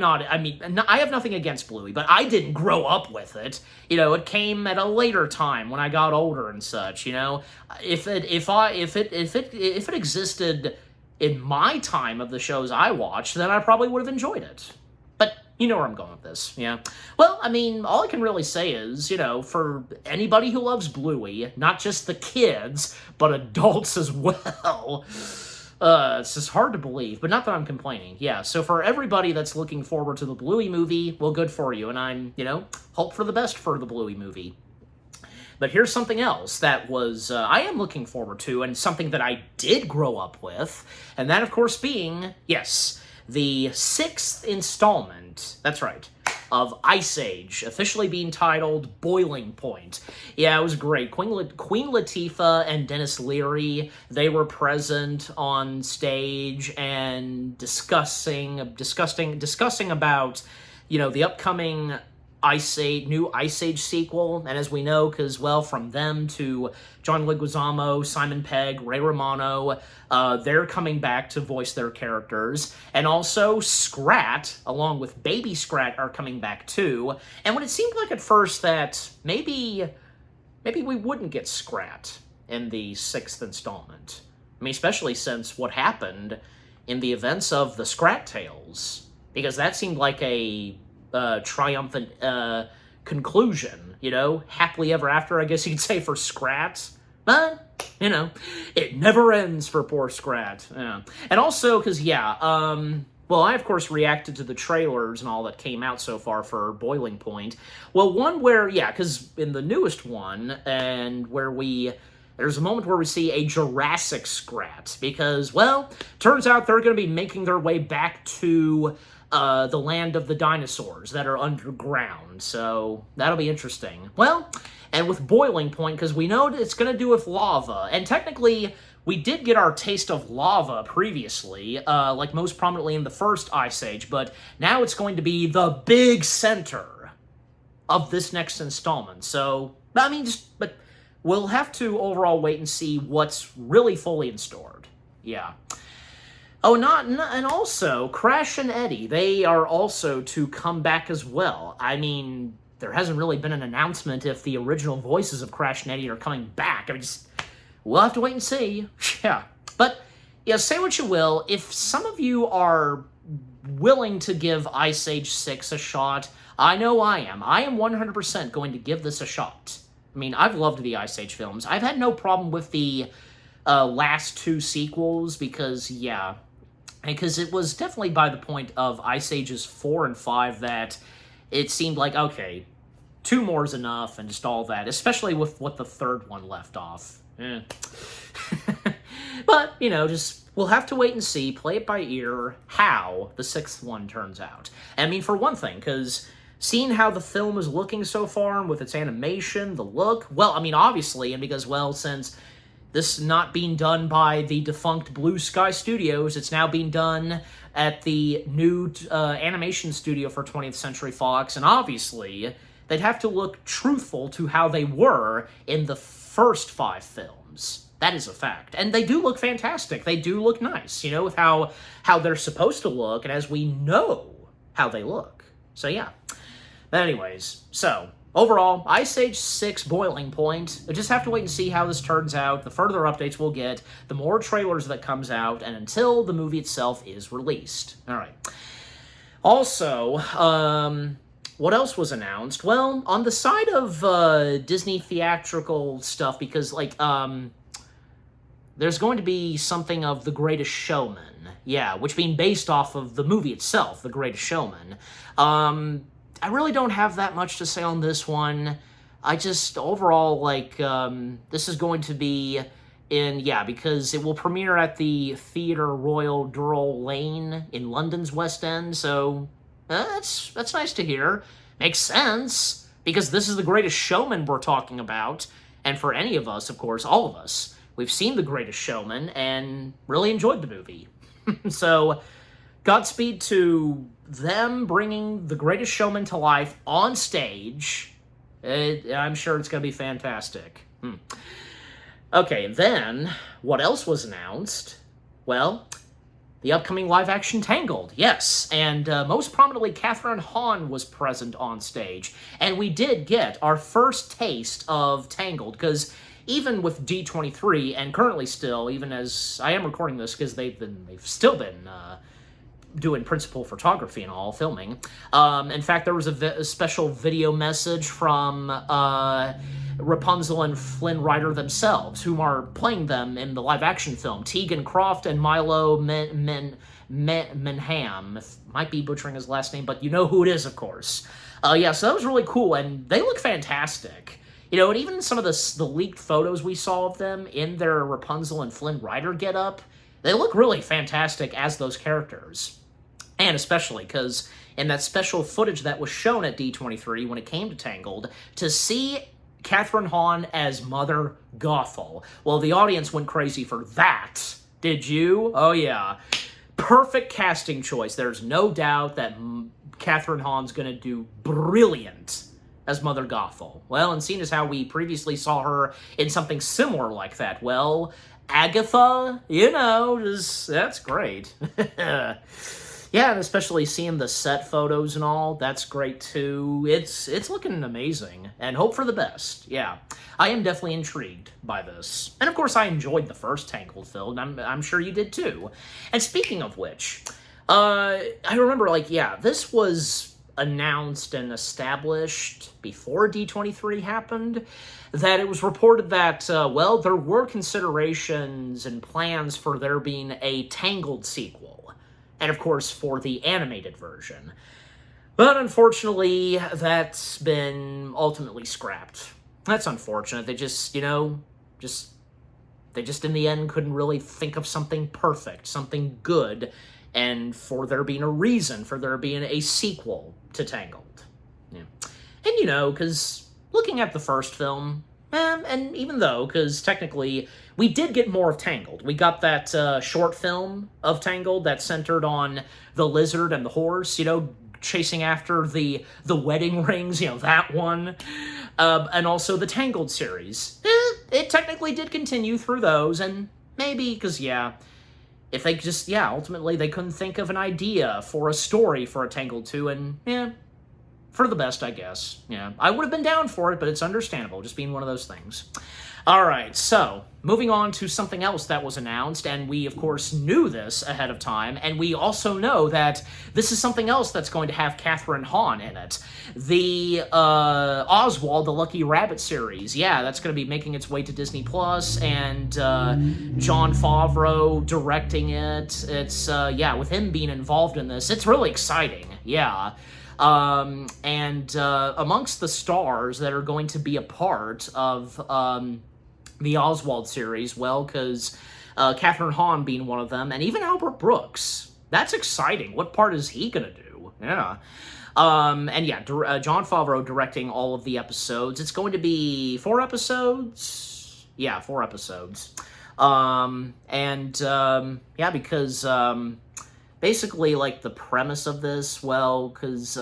nothing against Bluey, but I didn't grow up with it. It came at a later time when I got older and such, If it existed in my time of the shows I watched, then I probably would have enjoyed it. But you know where I'm going with this, yeah. Well, I mean, all I can really say is, for anybody who loves Bluey, not just the kids, but adults as well, it's just hard to believe, but not that I'm complaining. Yeah, so for everybody that's looking forward to the Bluey movie, well, good for you, and I'm, hope for the best for the Bluey movie. But here's something else that was, I am looking forward to, and something that I did grow up with, and that, of course, being, yes, the 6th installment, that's right, of Ice Age, officially being titled Boiling Point. Yeah, it was great. Queen Latifah and Dennis Leary, they were present on stage and discussing about, the upcoming new Ice Age sequel, and as we know, because, well, from them to John Leguizamo, Simon Pegg, Ray Romano, they're coming back to voice their characters, and also Scrat, along with Baby Scrat, are coming back too, and when it seemed like at first that maybe we wouldn't get Scrat in the 6th installment. I mean, especially since what happened in the events of the Scrat Tales, because that seemed like a triumphant conclusion, happily ever after, I guess you could say, for Scrat. But, it never ends for poor Scrat. Yeah. And also, because, yeah, well, I, of course, reacted to the trailers and all that came out so far for Boiling Point. Well, one where, yeah, because in the newest one, and where there's a moment where we see a Jurassic Scrat, because, well, turns out they're going to be making their way back to the land of the dinosaurs that are underground, so that'll be interesting. Well, and with Boiling Point, because we know it's going to do with lava, and technically, we did get our taste of lava previously, like most prominently in the first Ice Age, but now it's going to be the big center of this next installment, so, but we'll have to overall wait and see what's really fully in store. Yeah. Oh, and also, Crash and Eddie, they are also to come back as well. I mean, there hasn't really been an announcement if the original voices of Crash and Eddie are coming back. We'll have to wait and see. Yeah. But, yeah, say what you will, if some of you are willing to give Ice Age 6 a shot, I know I am. I am 100% going to give this a shot. I mean, I've loved the Ice Age films. I've had no problem with the last 2 sequels because, yeah, because it was definitely by the point of Ice Ages 4 and 5 that it seemed like, okay, 2 more is enough and just all that, especially with what the 3rd one left off. But, we'll have to wait and see, play it by ear, how the 6th one turns out. I mean, for one thing, because seeing how the film is looking so far and with its animation, the look, well, I mean, obviously, and because, well, since this is not being done by the defunct Blue Sky Studios, it's now being done at the new animation studio for 20th Century Fox, and obviously, they'd have to look truthful to how they were in the first 5 films. That is a fact. And they do look fantastic. They do look nice, you know, with how they're supposed to look, and as we know how they look. So, yeah. But anyways, so, overall, Ice Age 6 boiling point. We'll just have to wait and see how this turns out. The further updates we'll get, the more trailers that comes out, and until the movie itself is released. Alright. Also, what else was announced? Well, on the side of Disney theatrical stuff, because, like, there's going to be something of The Greatest Showman. Yeah, which being based off of the movie itself, The Greatest Showman. I really don't have that much to say on this one. I just, overall, like, this is going to be because it will premiere at the Theatre Royal Drury Lane in London's West End, so that's nice to hear. Makes sense, because this is The Greatest Showman we're talking about, and for any of us, of course, all of us, we've seen The Greatest Showman and really enjoyed the movie. So, Godspeed to them bringing The Greatest Showman to life on stage. I'm sure it's going to be fantastic. Okay, then, what else was announced? Well, the upcoming live-action Tangled, yes, and most prominently, Kathryn Hahn was present on stage, and we did get our first taste of Tangled, because even with D23, and currently still, even as I am recording this, because they've still been doing principal photography and all, filming. In fact, there was a special video message from Rapunzel and Flynn Rider themselves, whom are playing them in the live-action film. Tegan Croft and Milo Manham. Might be butchering his last name, but you know who it is, of course. Yeah, so that was really cool, and they look fantastic. You know, and even some of the leaked photos we saw of them in their Rapunzel and Flynn Rider getup, they look really fantastic as those characters. And especially because in that special footage that was shown at D23 when it came to Tangled, to see Kathryn Hahn as Mother Gothel, well, the audience went crazy for that. Did you? Oh, yeah. Perfect casting choice. There's no doubt that Kathryn Hahn's going to do brilliant as Mother Gothel. Well, and seeing as how we previously saw her in something similar like that, well, Agatha, you know, that's great. Yeah, and especially seeing the set photos and all, that's great too. It's looking amazing, and hope for the best. Yeah, I am definitely intrigued by this. And of course, I enjoyed the first Tangled film, and I'm sure you did too. And speaking of which, I remember, like, yeah, this was announced and established before D23 happened, that it was reported that, well, there were considerations and plans for there being a Tangled sequel. And, of course, for the animated version. But, unfortunately, that's been ultimately scrapped. That's unfortunate. They just, you know, they just in the end couldn't really think of something perfect, something good, and for there being a reason for there being a sequel to Tangled. Yeah. And, you know, because looking at the first film, and even though, because technically, we did get more of Tangled. We got that short film of Tangled that centered on the lizard and the horse, you know, chasing after the wedding rings, you know, that one. And also the Tangled series. It technically did continue through those, and maybe, because, yeah, if they just, yeah, ultimately they couldn't think of an idea for a story for a Tangled 2, and, yeah, for the best, I guess. Yeah, I would have been down for it, but it's understandable, just being one of those things. Alright, so, moving on to something else that was announced, and we, of course, knew this ahead of time, and we also know that this is something else that's going to have Kathryn Hahn in it. The, Oswald, the Lucky Rabbit series, yeah, that's going to be making its way to Disney+, and, Jon Favreau directing it. It's, yeah, with him being involved in this, it's really exciting, yeah. Amongst the stars that are going to be a part of, the Oswald series, well, because Kathryn Hahn being one of them, and even Albert Brooks. That's exciting. What part is he going to do? Yeah. And yeah, Jon Favreau directing all of the episodes. It's going to be 4 episodes? Yeah, 4 episodes. Yeah, because, basically, like, the premise of this, well, because,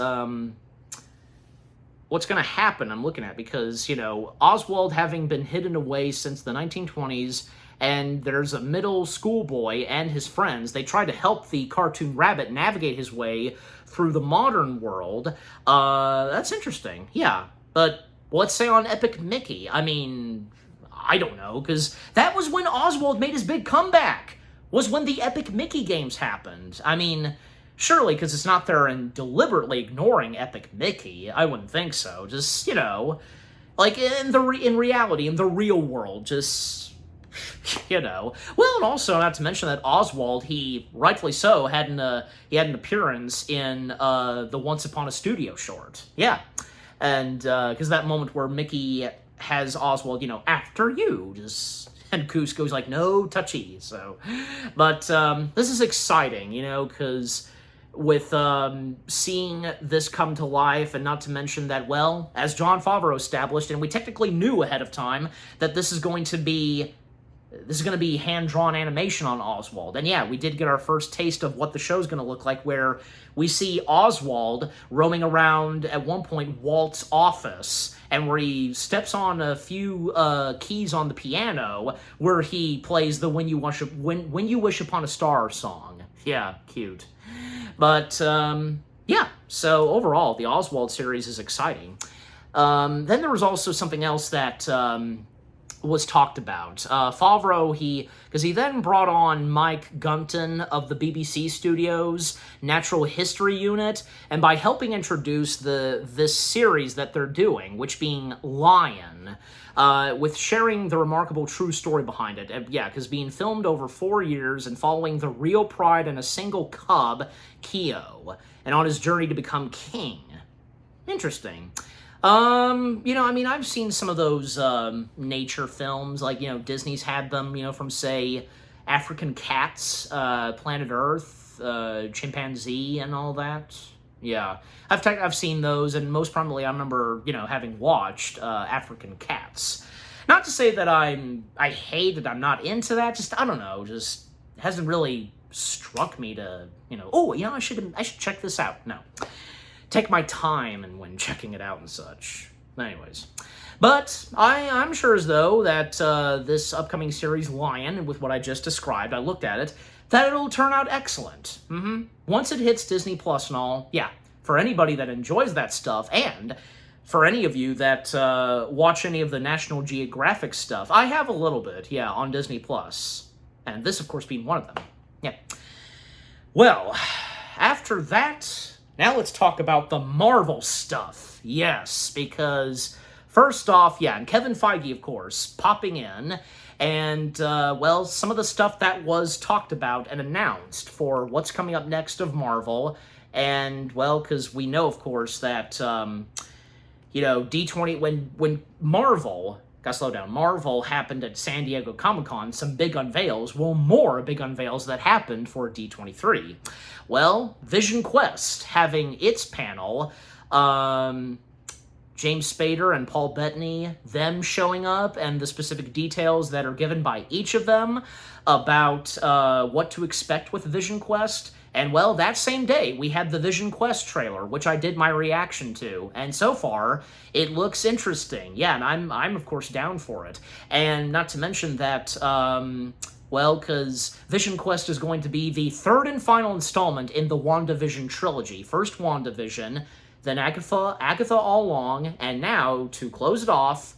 what's going to happen, I'm looking at, because, you know, Oswald having been hidden away since the 1920s, and there's a middle school boy and his friends. They try to help the cartoon rabbit navigate his way through the modern world. That's interesting, yeah. But let's say on Epic Mickey, I mean, I don't know, because that was when Oswald made his big comeback, was when the Epic Mickey games happened. I mean, surely, because it's not there and deliberately ignoring Epic Mickey. I wouldn't think so. Just, you know, like in reality, in the real world, just, you know. Well, and also, not to mention that Oswald, he, rightfully so, had an appearance in the Once Upon a Studio short. Yeah. And, because that moment where Mickey has Oswald, you know, after you, just... And Kuzco's like, no touchy, so... But, this is exciting, you know, because with, seeing this come to life, and not to mention that, well, as Jon Favreau established, and we technically knew ahead of time, that this is going to be hand-drawn animation on Oswald. And yeah, we did get our first taste of what the show's going to look like, where we see Oswald roaming around, at one point, Walt's office, and where he steps on a few keys on the piano, where he plays the When You Wish Upon a Star song. Yeah, cute. But, yeah, so overall, the Oswald series is exciting. Then there was also something else that... was talked about. Favreau, because he then brought on Mike Gunton of the BBC Studios Natural History Unit, and by helping introduce this series that they're doing, which being Lion, with sharing the remarkable true story behind it. Yeah, because being filmed over 4 years and following the real pride in a single cub, Keo, and on his journey to become king. Interesting. You know, I mean, I've seen some of those, nature films, like, you know, Disney's had them, you know, from, say, African Cats, Planet Earth, Chimpanzee, and all that. Yeah. I've seen those, and most prominently I remember, you know, having watched, African Cats. Not to say that I hate it, I'm not into that, just, I don't know, just hasn't really struck me to, you know, oh, you know, I should check this out. No. Take my time and when checking it out and such. Anyways. But I'm sure as though that this upcoming series, Lion, with what I just described, I looked at it, that it'll turn out excellent. Once it hits Disney Plus and all, yeah, for anybody that enjoys that stuff, and for any of you that watch any of the National Geographic stuff, I have a little bit, yeah, on Disney Plus. And this, of course, being one of them. Yeah. Well, after that... Now let's talk about the Marvel stuff. Yes, because first off, yeah, and Kevin Feige, of course, popping in, and, well, some of the stuff that was talked about and announced for what's coming up next of Marvel, and, well, because we know, of course, that, you know, D20, when Marvel... Gotta slow down. Marvel happened at San Diego Comic-Con, some big unveils, well, more big unveils that happened for D23. Well, Vision Quest having its panel, James Spader and Paul Bettany, them showing up, and the specific details that are given by each of them about what to expect with Vision Quest. And, well, that same day, we had the Vision Quest trailer, which I did my reaction to, and so far, it looks interesting. Yeah, and I'm of course, down for it. And not to mention that, well, because Vision Quest is going to be the third and final installment in the WandaVision trilogy. First WandaVision, then Agatha All Along, and now, to close it off,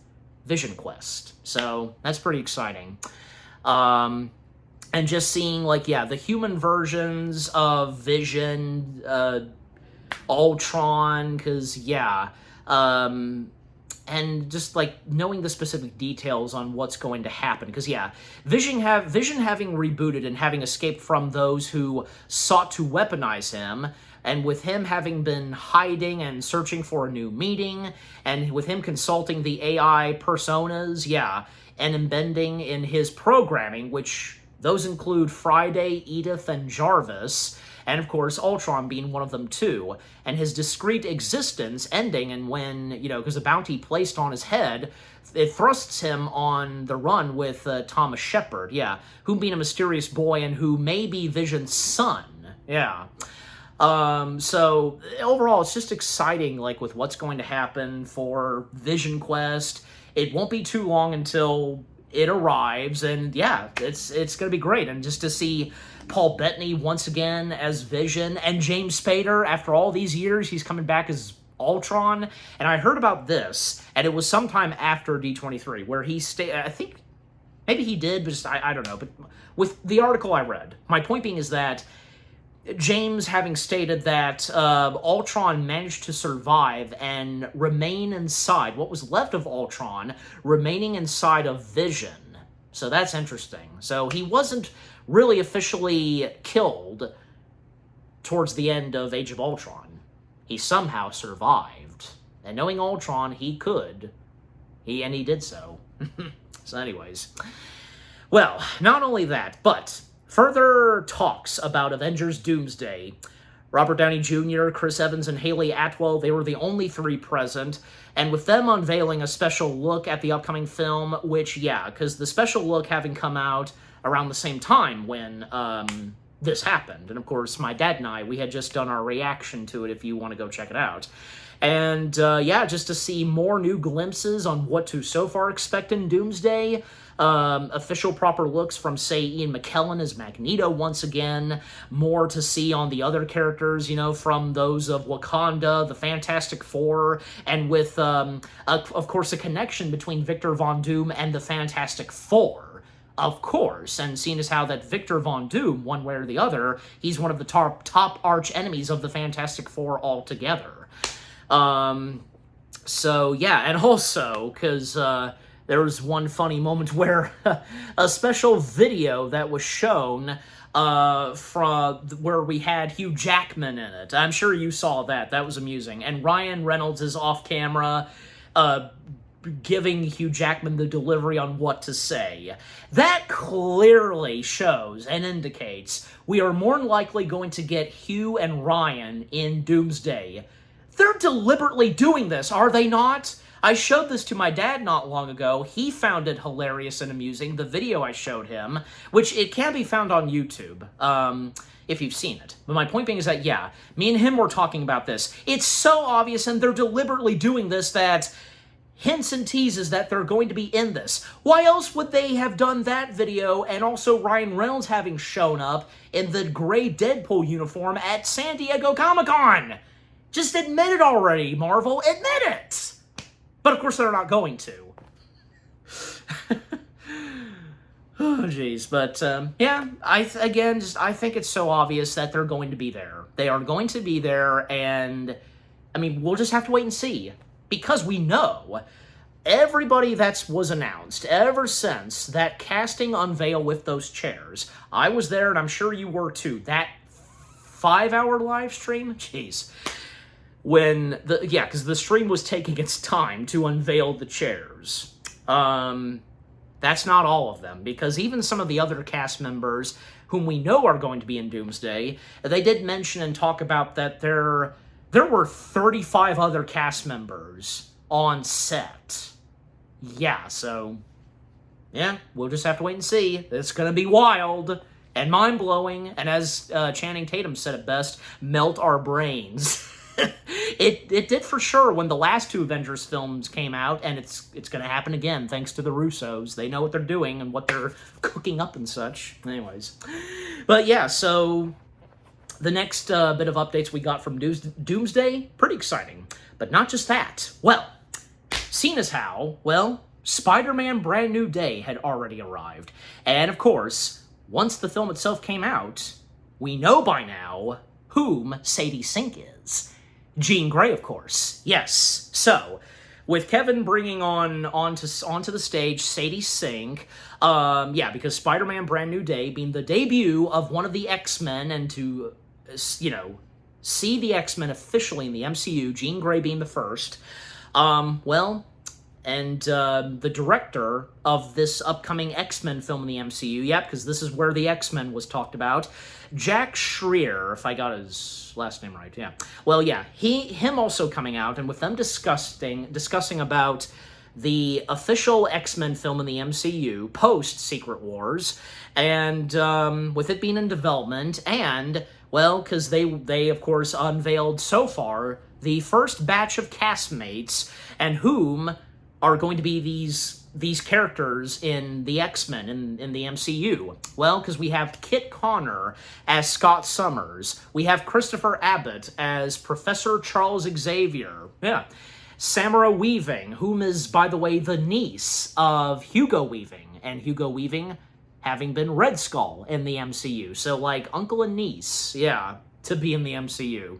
Vision Quest. So, that's pretty exciting. And just seeing, like, yeah, the human versions of Vision, Ultron, because, yeah, and just, like, knowing the specific details on what's going to happen, because, yeah, Vision having rebooted and having escaped from those who sought to weaponize him, and with him having been hiding and searching for a new meeting, and with him consulting the AI personas, yeah, and embedding in his programming, which... Those include Friday, Edith, and Jarvis, and of course Ultron being one of them too, and his discrete existence ending and when, because the bounty placed on his head, it thrusts him on the run with Thomas Shepard, who being a mysterious boy and who may be Vision's son, So overall, it's just exciting, like, with what's going to happen for Vision Quest. It won't be too long until it arrives, and it's going to be great. And just to see Paul Bettany once again as Vision, and James Spader, after all these years, he's coming back as Ultron. And I heard about this, and it was sometime after D23, where he I think, maybe he did, but just, I don't know. But with the article I read, my point being is that James having stated that Ultron managed to survive and remain inside, what was left of Ultron, remaining inside of Vision. So that's interesting. So he wasn't really officially killed towards the end of Age of Ultron. He somehow survived. And knowing Ultron, he could. And he did so. So anyways. Well, not only that, but further talks about Avengers Doomsday. Robert Downey Jr., Chris Evans, and Haley Atwell, they were the only three present, and with them unveiling a special look at the upcoming film, which, because the special look having come out around the same time when this happened. And of course, my dad and I, we had just done our reaction to it if you want to go check it out. And just to see more new glimpses on what to so far expect in Doomsday. Official proper looks from, say, Ian McKellen as Magneto once again. More to see on the other characters, from those of Wakanda, the Fantastic Four, and with, of course, a connection between Victor Von Doom and the Fantastic Four. Of course, and seeing as how that Victor Von Doom, one way or the other, he's one of the top arch enemies of the Fantastic Four altogether. And also, because there was one funny moment where a special video that was shown from where we had Hugh Jackman in it. I'm sure you saw that. That was amusing. And Ryan Reynolds is off camera giving Hugh Jackman the delivery on what to say. That clearly shows and indicates we are more than likely going to get Hugh and Ryan in Doomsday. They're deliberately doing this, are they not? I showed this to my dad not long ago. He found it hilarious and amusing, the video I showed him, which it can be found on YouTube, if you've seen it. But my point being is that, me and him were talking about this. It's so obvious, and they're deliberately doing this, that hints and teases that they're going to be in this. Why else would they have done that video, and also Ryan Reynolds having shown up in the gray Deadpool uniform at San Diego Comic-Con? Just admit it already, Marvel. Admit it! But of course they're not going to. Oh, jeez. But, I think it's so obvious that they're going to be there. They are going to be there, and, we'll just have to wait and see. Because we know everybody that was announced ever since that casting unveil with those chairs. I was there, and I'm sure you were too. That 5-hour live stream? Jeez. Because the stream was taking its time to unveil the chairs. That's not all of them, because even some of the other cast members whom we know are going to be in Doomsday, they did mention and talk about that there were 35 other cast members on set. We'll just have to wait and see. It's going to be wild and mind-blowing, and as Channing Tatum said it best, melt our brains. It did for sure when the last two Avengers films came out, and it's going to happen again thanks to the Russos. They know what they're doing and what they're cooking up and such. Anyways. But so the next bit of updates we got from Doomsday, pretty exciting. But not just that. Well, seeing as how, Spider-Man Brand New Day had already arrived. And of course, once the film itself came out, we know by now whom Sadie Sink is. Jean Grey, of course. Yes. So, with Kevin bringing onto the stage Sadie Sink, because Spider-Man Brand New Day being the debut of one of the X-Men, and to, see the X-Men officially in the MCU, Jean Grey being the first, the director of this upcoming X-Men film in the MCU, yep, because this is where the X-Men was talked about, Jack Schreier, if I got his last name right, yeah. Well, yeah, him also coming out, and with them discussing about the official X-Men film in the MCU, post-Secret Wars, and with it being in development, and, well, because they, of course, unveiled so far the first batch of castmates, and whom are going to be these characters in the X-Men, in the MCU? Well, because we have Kit Connor as Scott Summers. We have Christopher Abbott as Professor Charles Xavier. Yeah. Samara Weaving, whom is, by the way, the niece of Hugo Weaving. And Hugo Weaving having been Red Skull in the MCU. So, like, uncle and niece, yeah, to be in the MCU.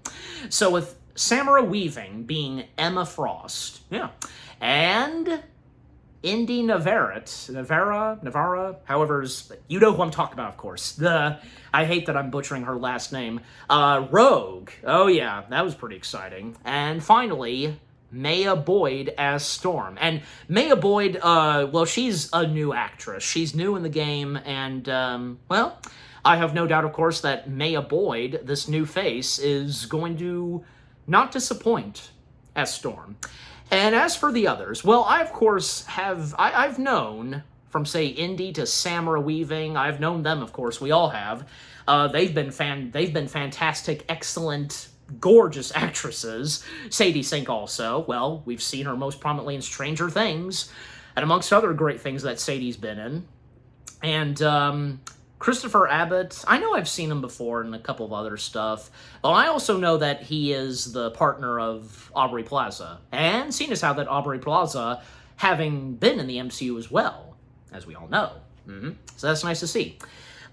So with Samara Weaving being Emma Frost, yeah, and Indy Navarra, however's, you know who I'm talking about, of course. I hate that I'm butchering her last name. Rogue. Oh yeah, that was pretty exciting. And finally, Maya Boyd as Storm. And Maya Boyd, well, she's a new actress. She's new in the game, and, well, I have no doubt, of course, that Maya Boyd, this new face, is going to not disappoint as Storm. And as for the others, well, I, of course, I've known, from, say, Indy to Samara Weaving, I've known them, of course, we all have. They've been fantastic, excellent, gorgeous actresses. Sadie Sink also, well, we've seen her most prominently in Stranger Things, and amongst other great things that Sadie's been in. And, Christopher Abbott, I know I've seen him before in a couple of other stuff. Well, I also know that he is the partner of Aubrey Plaza. And seeing as how that Aubrey Plaza, having been in the MCU as well, as we all know. So that's nice to see.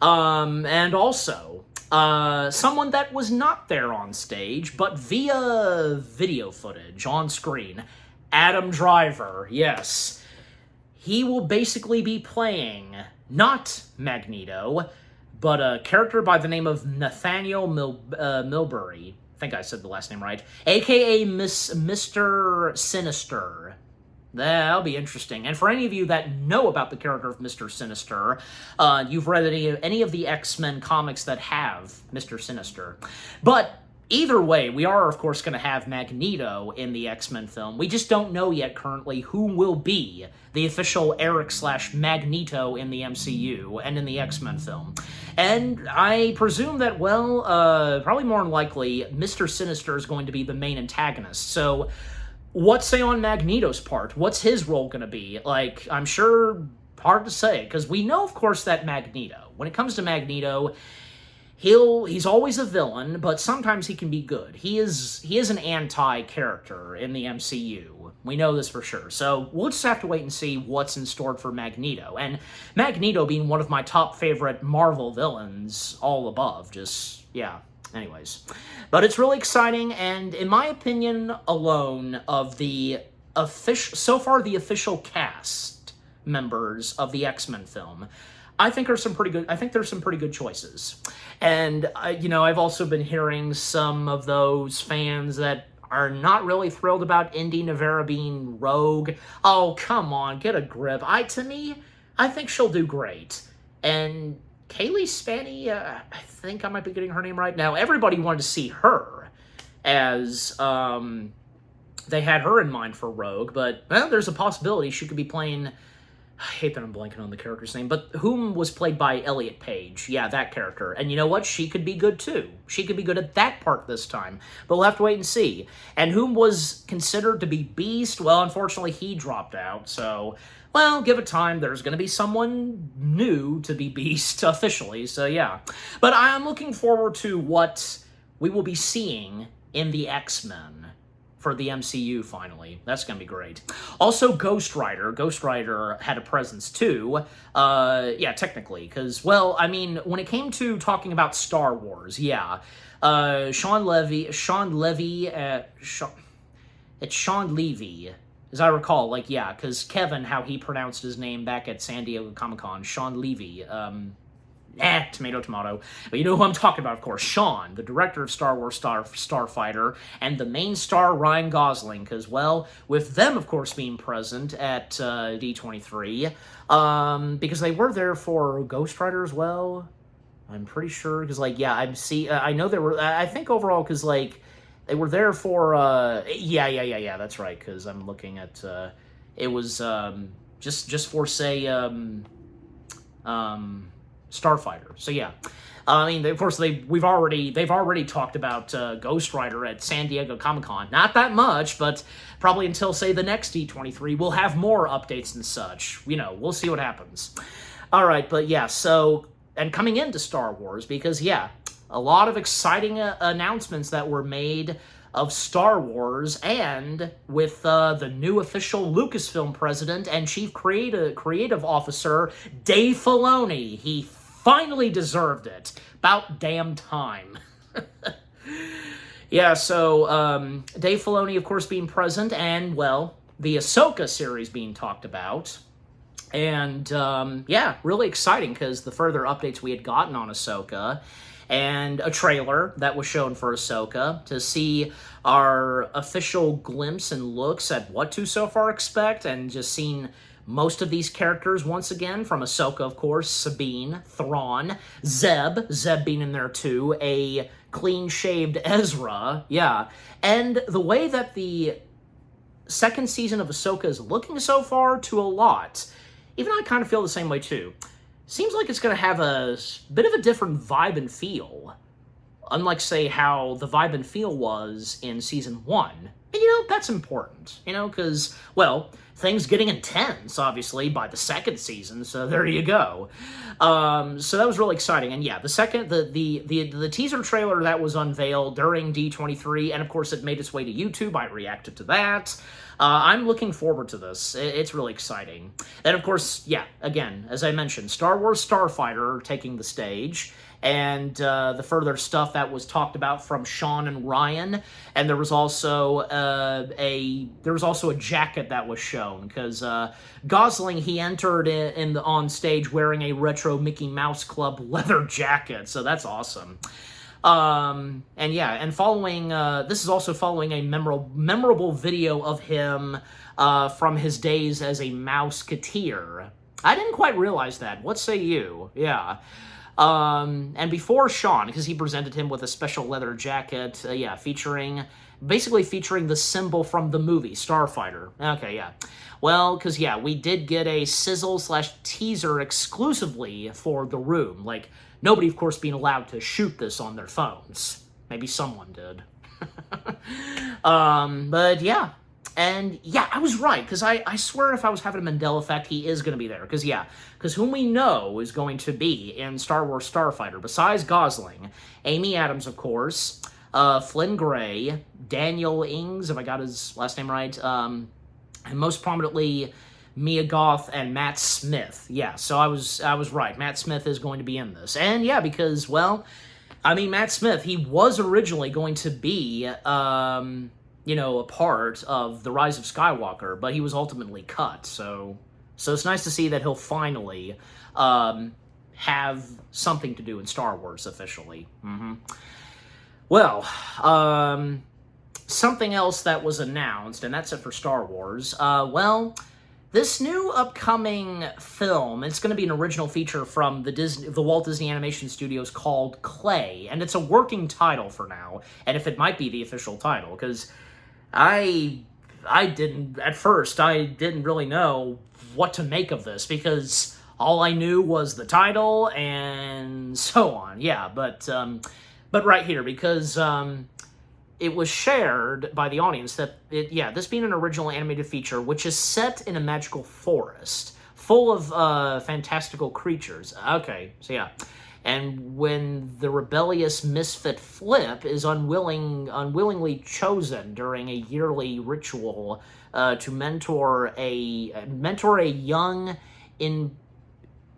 And also, someone that was not there on stage, but via video footage on screen, Adam Driver, yes. He will basically be playing not Magneto, but a character by the name of Nathaniel Milbury. I think I said the last name right. A.K.A. Mr. Sinister. That'll be interesting. And for any of you that know about the character of Mr. Sinister, you've read any of the X-Men comics that have Mr. Sinister. But either way, we are, of course, going to have Magneto in the X-Men film. We just don't know yet currently who will be the official Eric/Magneto in the MCU and in the X-Men film. And I presume that, well, probably more than likely, Mr. Sinister is going to be the main antagonist. So, what's, say, on Magneto's part? What's his role going to be? Like, I'm sure, hard to say, because we know, of course, that Magneto, when it comes to Magneto, he's always a villain, but sometimes he can be good. He is an anti-character in the MCU. We know this for sure. So we'll just have to wait and see what's in store for Magneto. And Magneto being one of my top favorite Marvel villains, all above. Just, yeah. Anyways. But it's really exciting, and in my opinion alone, of the so far the official cast members of the X-Men film, I think there's some pretty good choices. And, I've also been hearing some of those fans that are not really thrilled about Indy Navarra being Rogue. Oh, come on, get a grip. To me, I think she'll do great. And Kaylee Spanny, I think I might be getting her name right now. Everybody wanted to see her as, they had her in mind for Rogue, but, well, there's a possibility she could be playing, I hate that I'm blanking on the character's name, but whom was played by Elliot Page. Yeah, that character. And you know what? She could be good, too. She could be good at that part this time. But we'll have to wait and see. And whom was considered to be Beast? Well, unfortunately, he dropped out. So, well, give it time. There's going to be someone new to be Beast officially. So, yeah. But I'm looking forward to what we will be seeing in the X-Men for the MCU, finally. That's gonna be great. Also, Ghost Rider. Ghost Rider had a presence, too. Yeah, technically, because, well, I mean, when it came to talking about Star Wars, yeah. It's Sean Levy, as I recall, like, yeah, because Kevin, how he pronounced his name back at San Diego Comic-Con, Sean Levy, Tomato, tomato. But you know who I'm talking about, of course. Sean, the director of Star Wars Starfighter, and the main star, Ryan Gosling, because, well, with them, of course, being present at D23, because they were there for Ghost Rider as well, I'm pretty sure, because, like, yeah, I know they were, I think overall, because, like, they were there for, yeah, that's right, because I'm looking at, it was, just for, say, Starfighter. So yeah, I mean, of course they've already talked about Ghost Rider at San Diego Comic-Con. Not that much, but probably until say the next D23, we'll have more updates and such. You know, we'll see what happens. All right, but yeah, so and coming into Star Wars, because yeah, a lot of exciting announcements that were made of Star Wars, and with the new official Lucasfilm president and chief creative officer, Dave Filoni. He finally deserved it. About damn time. Yeah, so Dave Filoni, of course, being present, and, well, the Ahsoka series being talked about. And, yeah, really exciting, because the further updates we had gotten on Ahsoka, and a trailer that was shown for Ahsoka, to see our official glimpse and looks at what to so far expect, and just seeing most of these characters once again, from Ahsoka, of course, Sabine, Thrawn, Zeb being in there too, a clean-shaved Ezra, yeah. And the way that the second season of Ahsoka is looking so far, to a lot, even I kind of feel the same way too. Seems like it's going to have a bit of a different vibe and feel. Unlike, say, how the vibe and feel was in Season 1. And, you know, that's important. You know, because, well, things getting intense, obviously, by the second season, so there you go. So that was really exciting. And, yeah, the teaser trailer that was unveiled during D23, and, of course, it made its way to YouTube. I reacted to that. I'm looking forward to this. It's really exciting. And, of course, yeah, again, as I mentioned, Star Wars Starfighter taking the stage, and the further stuff that was talked about from Sean and Ryan, and there was also a jacket that was shown, because Gosling, he entered on stage wearing a retro Mickey Mouse Club leather jacket, so that's awesome. And yeah, and following, this is also following a memorable video of him from his days as a Mouseketeer. I didn't quite realize that. What say you? Yeah. And before Sean, because he presented him with a special leather jacket, yeah, basically featuring the symbol from the movie, Starfighter. Okay, yeah. Well, because, yeah, we did get a sizzle/teaser exclusively for The Room. Like, nobody, of course, being allowed to shoot this on their phones. Maybe someone did. But, yeah. And, yeah, I was right, because I swear if I was having a Mandela effect, he is going to be there. Because, yeah, because whom we know is going to be in Star Wars Starfighter, besides Gosling, Amy Adams, of course, Flynn Gray, Daniel Ings, if I got his last name right, and most prominently, Mia Goth and Matt Smith. Yeah, so I was right. Matt Smith is going to be in this. And, yeah, because, well, I mean, Matt Smith, he was originally going to be, you know, a part of The Rise of Skywalker, but he was ultimately cut, so it's nice to see that he'll finally have something to do in Star Wars officially. Well, something else that was announced, and that's it for Star Wars. Well, this new upcoming film, it's going to be an original feature from the Walt Disney Animation Studios called Clay, and it's a working title for now, and if it might be the official title, because I didn't, at first, I didn't really know what to make of this, because all I knew was the title and so on, yeah, but right here, because it was shared by the audience that, this being an original animated feature, which is set in a magical forest, full of fantastical creatures. Okay, so yeah. And when the rebellious misfit Flip is unwillingly chosen during a yearly ritual to mentor a young,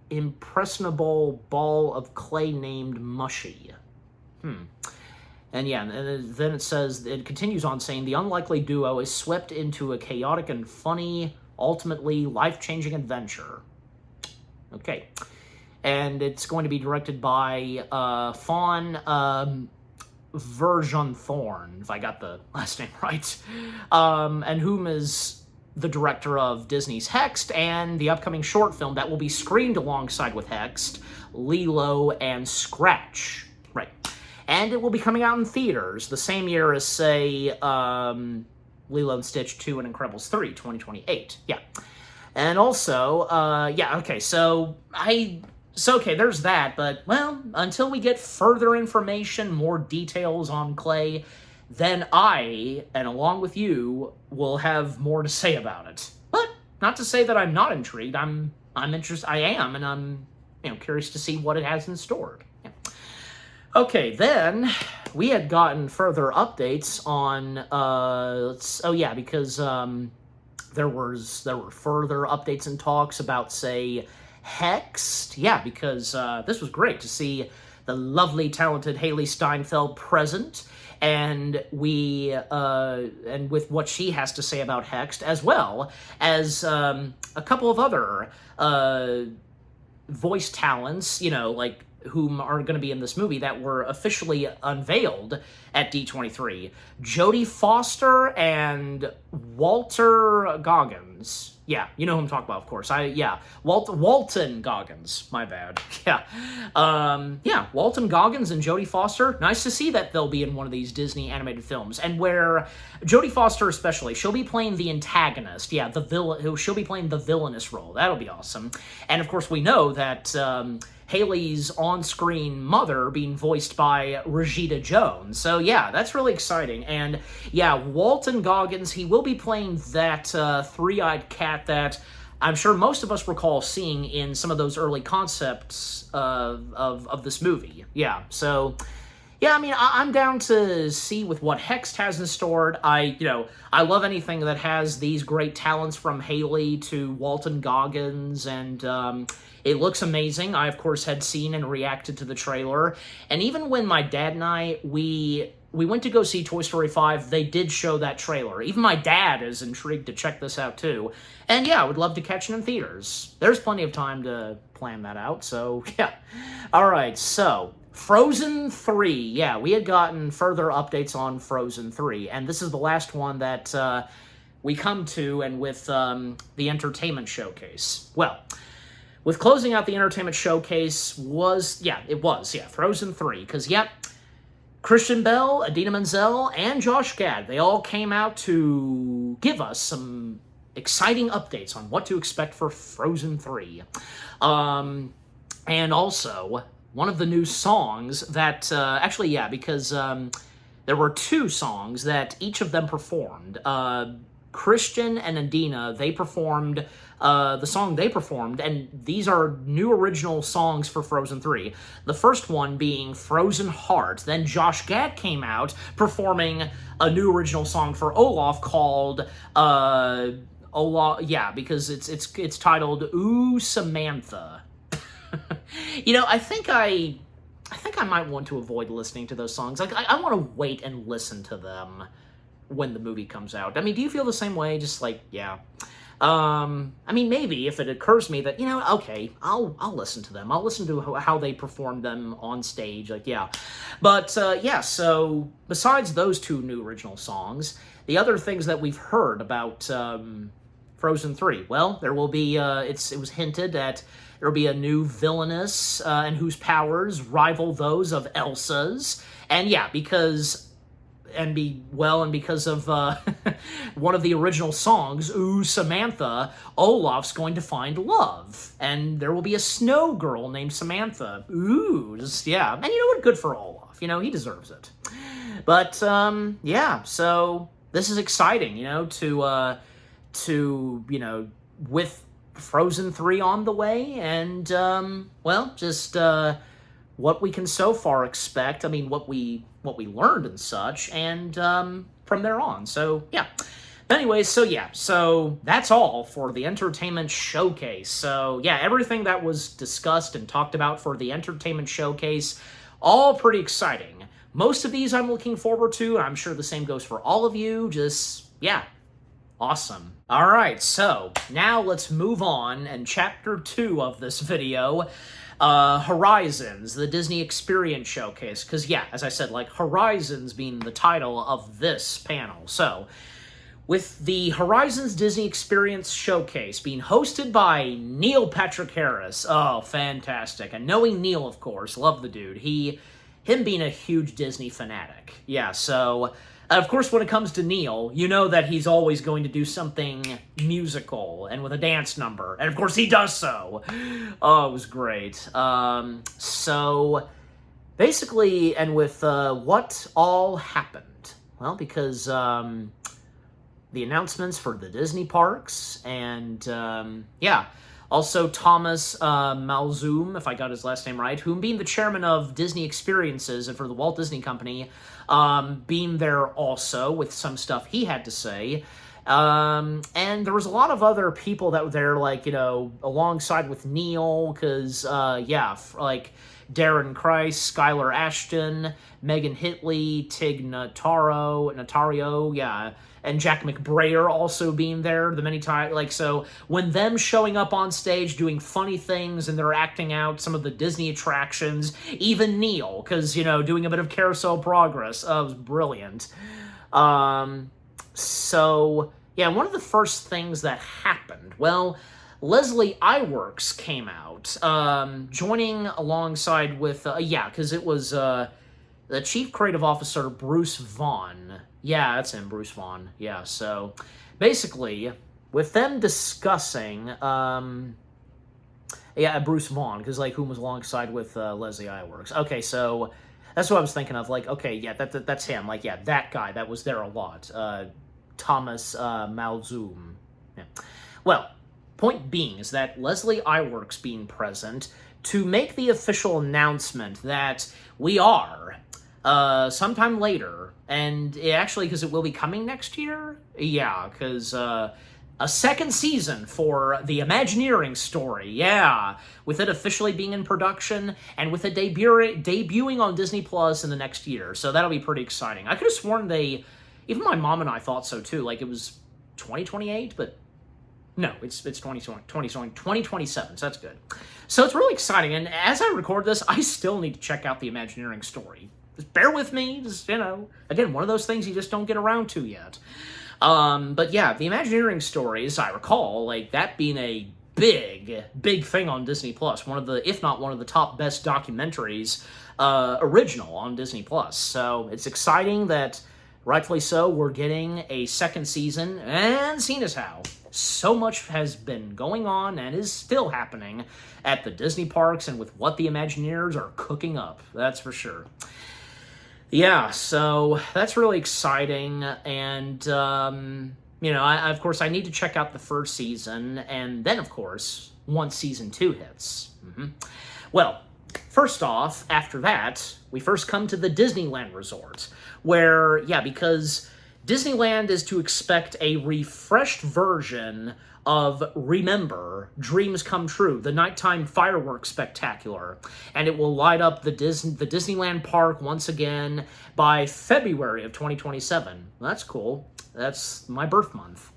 impressionable ball of clay named Mushy. And yeah, and then it continues on saying, the unlikely duo is swept into a chaotic and funny, ultimately life-changing adventure. Okay. and it's going to be directed by Fawn Verjon Thorn, if I got the last name right, and whom is the director of Disney's Hexed and the upcoming short film that will be screened alongside with Hexed, Lilo and Scratch. Right. And it will be coming out in theaters the same year as, say, Lilo and Stitch 2 and Incredibles 3, 2028. Yeah. And also, okay, there's that, but, well, until we get further information, more details on Clay, then I, and along with you, will have more to say about it. But not to say that I'm not intrigued. I'm interested. I am, and I'm, curious to see what it has in store. Yeah. Okay, then we had gotten further updates on because there were further updates and talks about, say, Hexed. Yeah, because this was great to see the lovely, talented Haley Steinfeld present, and and with what she has to say about Hexed, as well as a couple of other voice talents, like whom are going to be in this movie that were officially unveiled at D23. Jodie Foster and Walter Goggins. Yeah, you know who I'm talking about, of course. Walton Goggins. My bad. Yeah. Walton Goggins and Jodie Foster. Nice to see that they'll be in one of these Disney animated films. And where Jodie Foster especially, she'll be playing the antagonist. Yeah, the villain. She'll be playing the villainous role. That'll be awesome. And of course, we know that Haley's on-screen mother being voiced by Rashida Jones. So yeah, that's really exciting. And yeah, Walton Goggins, he will be playing that three-eyed cat that I'm sure most of us recall seeing in some of those early concepts of this movie. Yeah, so yeah, I mean, I'm down to see with what Hexed has in store. I love anything that has these great talents from Haley to Walton Goggins, and it looks amazing. I, of course, had seen and reacted to the trailer. And even when my dad and I, we went to go see Toy Story 5, they did show that trailer. Even my dad is intrigued to check this out, too. And yeah, I would love to catch it in theaters. There's plenty of time to plan that out, so yeah. All right, so Frozen 3. Yeah, we had gotten further updates on Frozen 3, and this is the last one that we come to, and with the Entertainment Showcase. Well, with closing out the Entertainment Showcase was Frozen 3, because, Christian Bale, Idina Menzel, and Josh Gad, they all came out to give us some exciting updates on what to expect for Frozen 3. And also, one of the new songs that, because there were two songs that each of them performed. Christian and Idina, they performed the song they performed, and these are new original songs for Frozen 3. The first one being Frozen Heart. Then Josh Gad came out performing a new original song for Olaf called Olaf, because it's titled Ooh Samantha. I think I might want to avoid listening to those songs. Like, I want to wait and listen to them when the movie comes out. I mean, do you feel the same way? Just like, yeah. I mean, maybe if it occurs to me that, okay, I'll listen to them. I'll listen to how they perform them on stage. Like, yeah. But, so besides those two new original songs, the other things that we've heard about Frozen 3, well, there will be, it was hinted that there will be a new villainess and whose powers rival those of Elsa's. And yeah, because of one of the original songs, Ooh, Samantha, Olaf's going to find love. And there will be a snow girl named Samantha. Ooh, yeah. And you know what? Good for Olaf. He deserves it. But, so this is exciting, with Frozen 3 on the way, and, just what we can so far expect. I mean, what we learned and such, and from there on. So, yeah. Anyways, so that's all for the Entertainment Showcase. So, yeah, everything that was discussed and talked about for the Entertainment Showcase, all pretty exciting. Most of these I'm looking forward to, and I'm sure the same goes for all of you. Just, yeah, awesome. All right, so now let's move on, and Chapter 2 of this video. Horizons, the Disney Experience Showcase, because yeah, as I said, like Horizons being the title of this panel. So, with the Horizons Disney Experience Showcase being hosted by Neil Patrick Harris. Oh, fantastic. And knowing Neil, of course, love the dude. Him being a huge Disney fanatic. Yeah, so, of course, when it comes to Neil, you know that he's always going to do something musical and with a dance number. And, of course, he does so. Oh, it was great. So, basically, and with what all happened? Well, because the announcements for the Disney parks, and yeah, also Thomas Malzoom, if I got his last name right, whom being the chairman of Disney Experiences and for the Walt Disney Company, being there also with some stuff he had to say. And there was a lot of other people that were there, like, you know, alongside with Neil, because, yeah, like Darren Criss, Skylar Ashton, Megan Hitley, Tig Notario, yeah, and Jack McBrayer also being there the many times. Like, so when them showing up on stage doing funny things and they're acting out some of the Disney attractions, even Neil, because, you know, doing a bit of Carousel Progress, was brilliant. So, yeah, one of the first things that happened, well, Leslie Iwerks came out, joining alongside with, yeah, because it was the Chief Creative Officer, Bruce Vaughn. Yeah, that's him, Bruce Vaughn. Yeah, so basically, with them discussing, yeah, Bruce Vaughn, because, like, who was alongside with Leslie Iwerks. Okay, so that's what I was thinking of. Like, okay, yeah, that's him. Like, yeah, that guy that was there a lot. Thomas Malzoom. Yeah. Well, point being is that Leslie Iwerks being present to make the official announcement that we are, sometime later, and actually, because it will be coming next year? Yeah, because, a second season for the Imagineering story, yeah, with it officially being in production, and with it debuting on Disney Plus in the next year, so that'll be pretty exciting. I could have sworn even my mom and I thought so too, like it was 2028, but no, it's 2027, so that's good. So it's really exciting, and as I record this, I still need to check out the Imagineering story. Just bear with me, just, you know, again, one of those things you just don't get around to yet. But yeah, the Imagineering story, as I recall, like, that being a big thing on Disney Plus, one of the, if not one of the top best documentaries, original on Disney Plus. So it's exciting that, rightfully so, we're getting a second season, and seeing as how so much has been going on and is still happening at the Disney parks and with what the Imagineers are cooking up, that's for sure. Yeah, so that's really exciting, and, you know, of course, I need to check out the first season, and then, of course, once Season 2 hits. Well, first off, after that, we first come to the Disneyland Resort, where, yeah, because Disneyland is to expect a refreshed version of Remember, Dreams Come True, the nighttime fireworks spectacular, and it will light up the Disneyland park once again by February of 2027. That's cool. That's my birth month.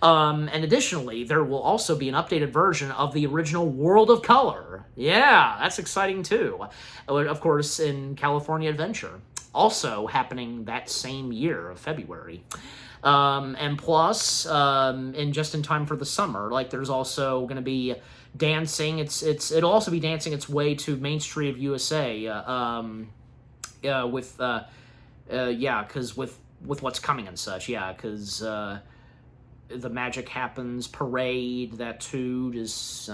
And additionally, there will also be an updated version of the original World of Color. Yeah, that's exciting too. Of course, in California Adventure. Also happening that same year of February. And plus, just in time for the summer, like, there's also going to be dancing. It'll also be dancing its way to Main Street of USA, yeah, because with what's coming and such, yeah, because, the Magic Happens parade, that too, just,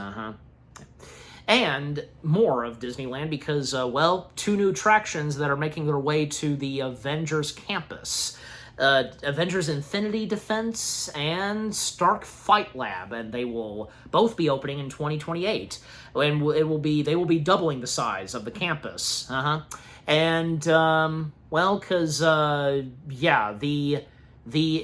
and more of Disneyland because, well, 2 new attractions that are making their way to the Avengers campus. Avengers Infinity Defense and Stark Fight Lab, and they will both be opening in 2028. And they will be doubling the size of the campus. And, well, because, yeah, the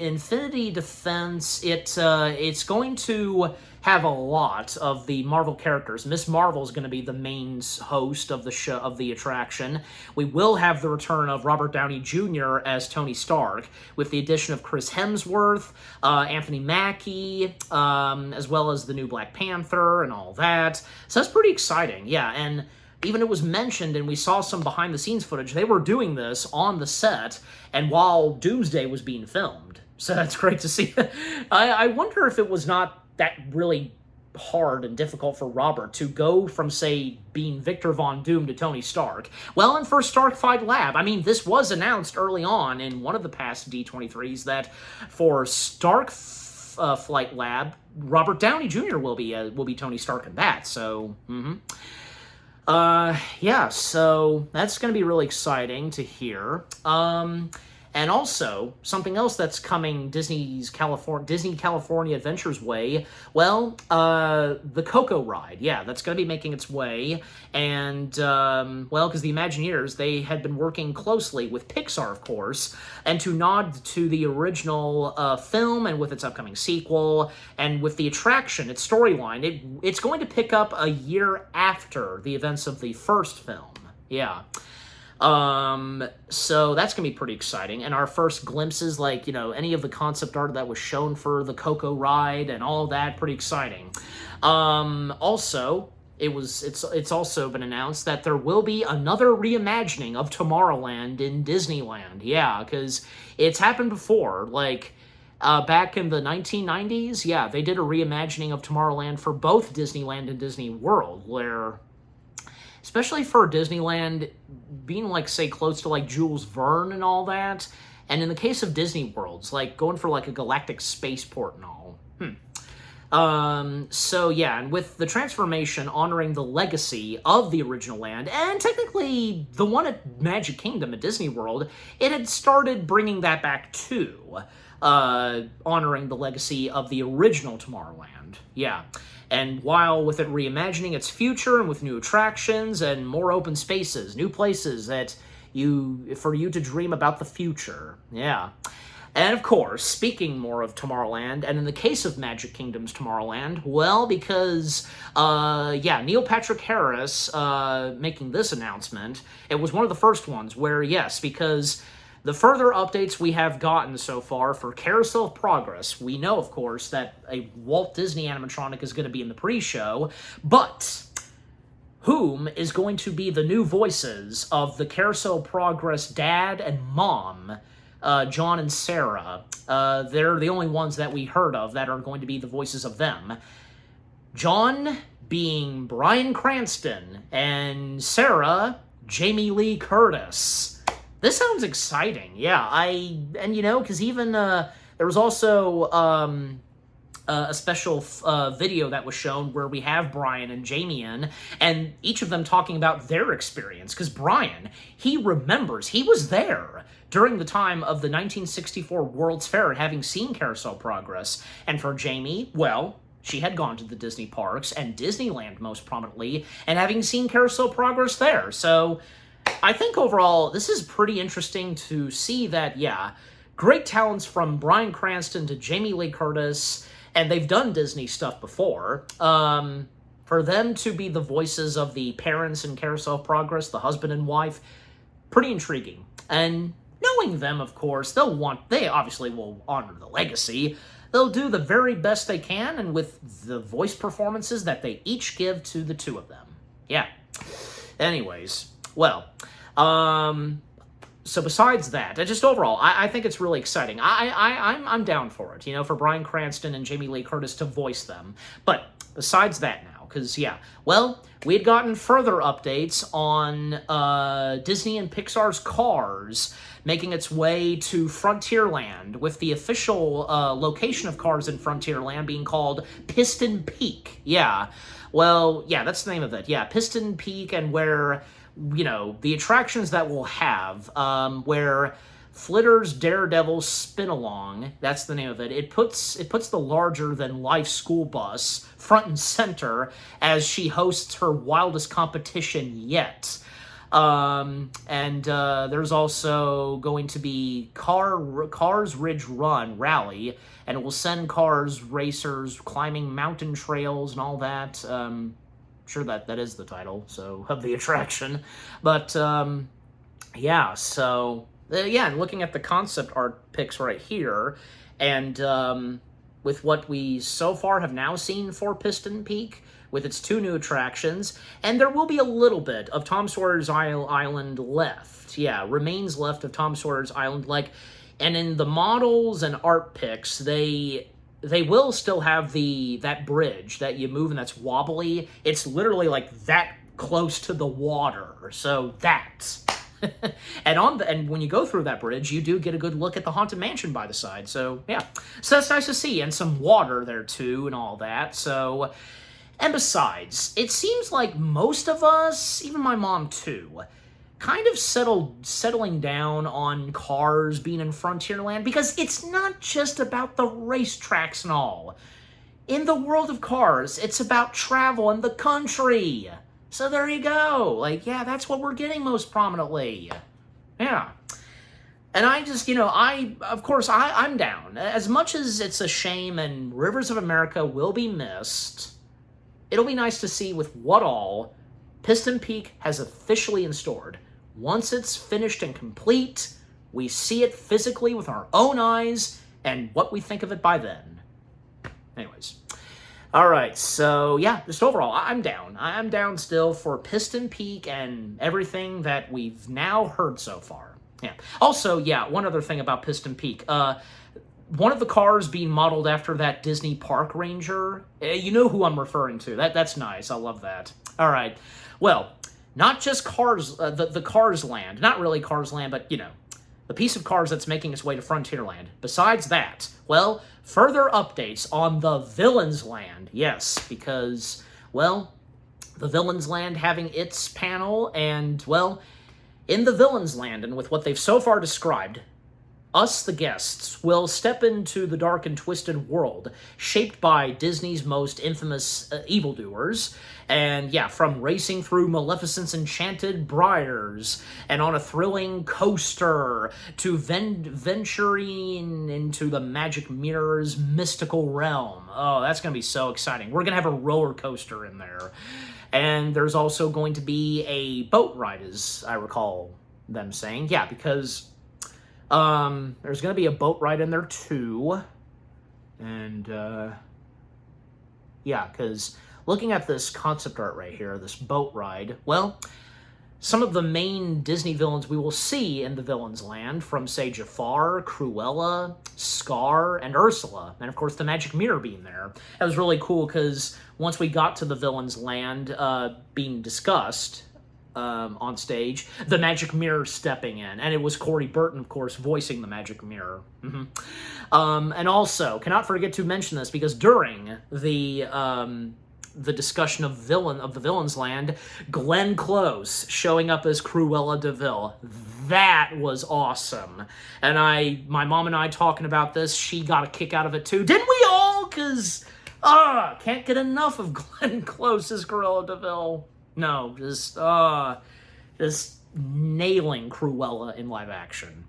Infinity Defense, it's going to have a lot of the Marvel characters. Miss Marvel is going to be the main host of the show, of the attraction. We will have the return of Robert Downey Jr. as Tony Stark, with the addition of Chris Hemsworth, Anthony Mackie, as well as the new Black Panther and all that. So that's pretty exciting, yeah, and even it was mentioned, and we saw some behind-the-scenes footage, they were doing this on the set, and while Doomsday was being filmed. So that's great to see. I wonder if it was not that really hard and difficult for Robert to go from, say, being Victor Von Doom to Tony Stark. Well, and for Stark Fight Lab, I mean, this was announced early on in one of the past D23s that for Stark Flight Lab, Robert Downey Jr. will be Tony Stark in that, so, yeah, so that's going to be really exciting to hear. And also, something else that's coming Disney California Adventures way, well, the Coco ride, yeah, that's going to be making its way, and, well, because the Imagineers, they had been working closely with Pixar, of course, and to nod to the original film, and with its upcoming sequel, and with the attraction, its storyline, it's going to pick up a year after the events of the first film, yeah. So that's gonna be pretty exciting, and our first glimpses, like, you know, any of the concept art that was shown for the Coco ride and all that, pretty exciting. Also, it's also been announced that there will be another reimagining of Tomorrowland in Disneyland, yeah, because it's happened before, like, back in the 1990s, yeah, they did a reimagining of Tomorrowland for both Disneyland and Disney World, where, especially for Disneyland being, like, say, close to, like, Jules Verne and all that, and in the case of Disney Worlds, like, going for, like, a galactic spaceport and all. So, yeah, and with the transformation honoring the legacy of the original land, and technically the one at Magic Kingdom at Disney World, it had started bringing that back too, honoring the legacy of the original Tomorrowland, yeah. And while with it reimagining its future and with new attractions and more open spaces, new places for you to dream about the future. Yeah. And of course, speaking more of Tomorrowland, and in the case of Magic Kingdom's Tomorrowland, well, because, yeah, Neil Patrick Harris making this announcement, it was one of the first ones where, yes, because the further updates we have gotten so far for Carousel of Progress, we know, of course, that a Walt Disney animatronic is going to be in the pre-show, but whom is going to be the new voices of the Carousel of Progress dad and mom, John and Sarah? They're the only ones that we heard of that are going to be the voices of them. John being Bryan Cranston, and Sarah, Jamie Lee Curtis. This sounds exciting, yeah. And you know, because even there was also a special video that was shown where we have Bryan and Jamie in, and each of them talking about their experience. Because Bryan, he remembers, he was there during the time of the 1964 World's Fair, having seen Carousel Progress. And for Jamie, well, she had gone to the Disney parks, and Disneyland most prominently, and having seen Carousel Progress there. So I think overall, this is pretty interesting to see that, yeah, great talents from Bryan Cranston to Jamie Lee Curtis, and they've done Disney stuff before. For them to be the voices of the parents in Carousel of Progress, the husband and wife, pretty intriguing. And knowing them, of course, they obviously will honor the legacy. They'll do the very best they can, and with the voice performances that they each give to the two of them. Yeah. Anyways, well, so besides that, just overall, I think it's really exciting. I'm down for it, you know, for Bryan Cranston and Jamie Lee Curtis to voice them. But besides that now, because, yeah, well, we had gotten further updates on Disney and Pixar's Cars making its way to Frontierland, with the official location of Cars in Frontierland being called Piston Peak. Yeah, well, yeah, that's the name of it. Yeah, Piston Peak, and where, you know, the attractions that we'll have, where Flitter's Daredevil Spin-Along, that's the name of it, it puts the larger-than-life school bus front and center as she hosts her wildest competition yet. And there's also going to be Cars Ridge Run Rally, and it will send cars racers climbing mountain trails and all that. Sure that is the title, so, of the attraction. But, yeah, so, yeah, and looking at the concept art pics right here, and with what we so far have now seen for Piston Peak, with its 2 new attractions, and there will be a little bit of Tom Sawyer's Island left. Yeah, remains left of Tom Sawyer's Island, and in the models and art pics, they will still have that bridge that you move and that's wobbly. It's literally like that close to the water, so that's... and when you go through that bridge, you do get a good look at the Haunted Mansion by the side, so yeah. So that's nice to see, and some water there too, and all that, so... And besides, it seems like most of us, even my mom too, kind of settling down on cars being in Frontierland, because it's not just about the racetracks and all. In the world of cars, it's about travel and the country. So there you go. Yeah, that's what we're getting most prominently. Yeah. And I just, of course, I'm down. As much as it's a shame and Rivers of America will be missed, it'll be nice to see with what all Piston Peak has officially installed. Once it's finished and complete, we see it physically with our own eyes, and what we think of it by then. Anyways. Alright, so yeah, just overall, I'm down. I'm down still for Piston Peak and everything that we've now heard so far. Yeah. Also, yeah, one other thing about Piston Peak. One of the cars being modeled after that Disney Park Ranger, you know who I'm referring to. That's nice. I love that. All right. Well, not just Cars, the Cars Land. Not really Cars Land, but, the piece of Cars that's making its way to Frontierland. Besides that, well, further updates on the Villains Land. Yes, because, well, the Villains Land having its panel, and, well, in the Villains Land, and with what they've so far described, us, the guests, will step into the dark and twisted world, shaped by Disney's most infamous evildoers, and yeah, from racing through Maleficent's enchanted briars, and on a thrilling coaster, to venturing into the Magic Mirror's mystical realm. Oh, that's going to be so exciting. We're going to have a roller coaster in there. And there's also going to be a boat ride, as I recall them saying. Yeah, because... there's going to be a boat ride in there, too. And, yeah, because looking at this concept art right here, this boat ride, well, some of the main Disney villains we will see in the Villains Land, from, say, Jafar, Cruella, Scar, and Ursula, and, of course, the Magic Mirror being there. That was really cool, because once we got to the Villains Land being discussed... on stage, the Magic Mirror stepping in, and it was Corey Burton, of course, voicing the Magic Mirror. And also, cannot forget to mention this, because during the discussion of the Villains Land, Glenn Close showing up as Cruella de Vil. That was awesome. And my mom and I talking about this, she got a kick out of it too. Didn't we all? Because, can't get enough of Glenn Close as Cruella de Vil. No, just nailing Cruella in live action.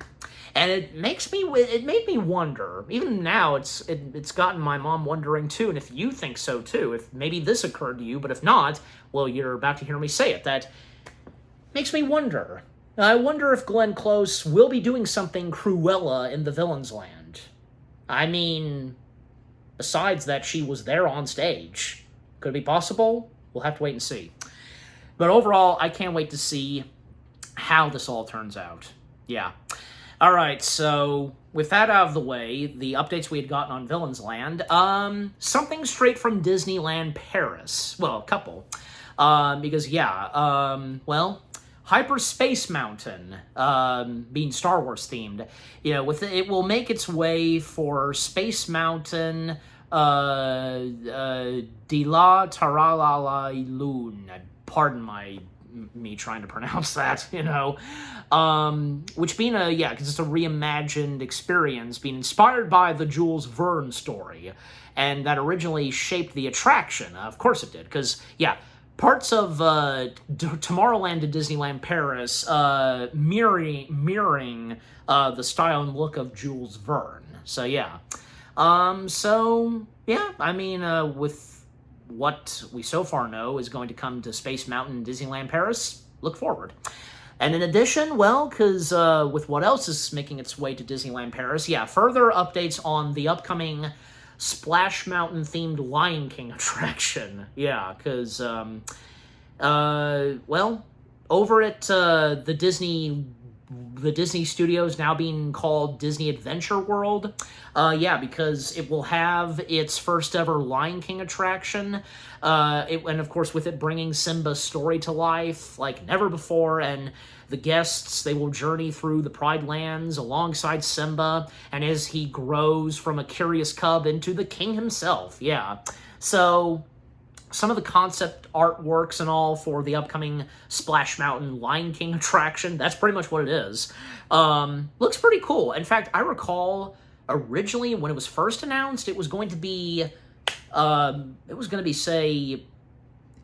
And it made me wonder, even now it's gotten my mom wondering too, and if you think so too, if maybe this occurred to you, but if not, well, you're about to hear me say it, that makes me wonder. I wonder if Glenn Close will be doing something Cruella in the Villains Land. I mean, besides that she was there on stage. Could it be possible? We'll have to wait and see. But overall, I can't wait to see how this all turns out. Yeah. Alright, so with that out of the way, the updates we had gotten on Villains Land, something straight from Disneyland Paris. Well, a couple. Because, yeah, well, Hyperspace Mountain, being Star Wars themed, it will make its way for Space Mountain, Dila Taralala Loon. Pardon me trying to pronounce that, which being because it's a reimagined experience being inspired by the Jules Verne story, and that originally shaped the attraction. Of course it did, because, yeah, parts of Tomorrowland and Disneyland Paris mirroring the style and look of Jules Verne. So yeah. I mean, with what we so far know is going to come to Space Mountain and Disneyland Paris, look forward. And in addition, well, because with what else is making its way to Disneyland Paris, yeah, further updates on the upcoming Splash Mountain-themed Lion King attraction. Yeah, because, well, over at the Disney Studios, now being called Disney Adventure World, yeah, because it will have its first ever Lion King attraction, and of course with it bringing Simba's story to life like never before, and the guests, they will journey through the Pride Lands alongside Simba, and as he grows from a curious cub into the king himself, yeah. So some of the concept artworks and all for the upcoming Splash Mountain Lion King attraction, that's pretty much what it is. Looks pretty cool. In fact, I recall originally when it was first announced, it was going to be, say,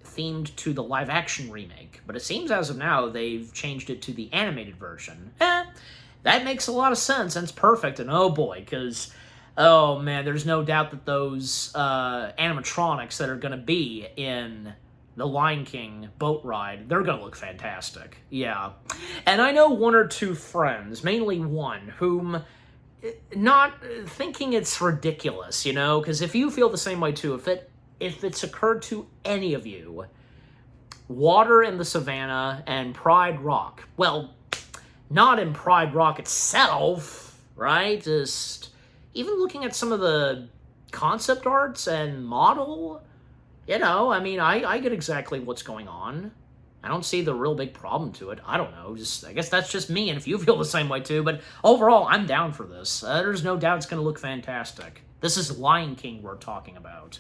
themed to the live-action remake. But it seems as of now, they've changed it to the animated version. That makes a lot of sense, and it's perfect, and oh boy, because oh man, there's no doubt that those animatronics that are going to be in the Lion King boat ride, they're going to look fantastic. Yeah. And I know one or two friends, mainly one, whom not thinking it's ridiculous, you know, because if you feel the same way too, if it's occurred to any of you, water in the savannah and Pride Rock, well, not in Pride Rock itself, right? Just even looking at some of the concept arts and model, you know, I mean, I get exactly what's going on. I don't see the real big problem to it. I don't know. I guess that's just me, and if you feel the same way too, but overall, I'm down for this. There's no doubt it's going to look fantastic. This is Lion King we're talking about.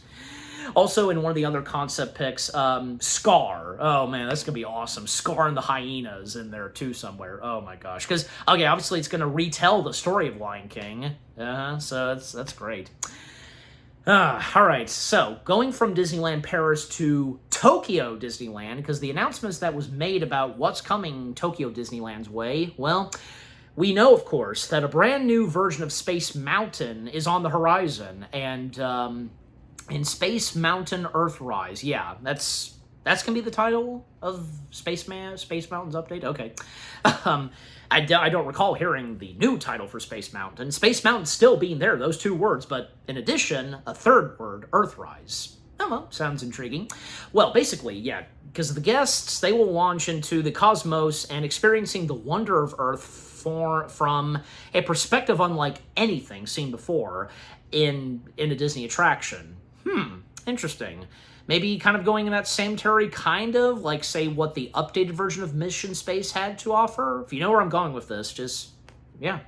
Also, in one of the other concept picks, Scar. Oh, man, that's going to be awesome. Scar and the hyenas in there, too, somewhere. Oh, my gosh. Because, okay, obviously it's going to retell the story of Lion King. So that's great. All right, so going from Disneyland Paris to Tokyo Disneyland, because the announcements that was made about what's coming Tokyo Disneyland's way, well, we know, of course, that a brand new version of Space Mountain is on the horizon, and in Space Mountain Earthrise, yeah, that's gonna be the title of Space Mountain's update? Okay. I don't recall hearing the new title for Space Mountain. Space Mountain still being there, those two words, but in addition, a third word, Earthrise. Oh, well, sounds intriguing. Well, basically, yeah, because the guests, they will launch into the cosmos and experiencing the wonder of Earth from a perspective unlike anything seen before in a Disney attraction. Interesting. Maybe kind of going in that same territory, kind of, like, say, what the updated version of Mission Space had to offer. If you know where I'm going with this, just, yeah.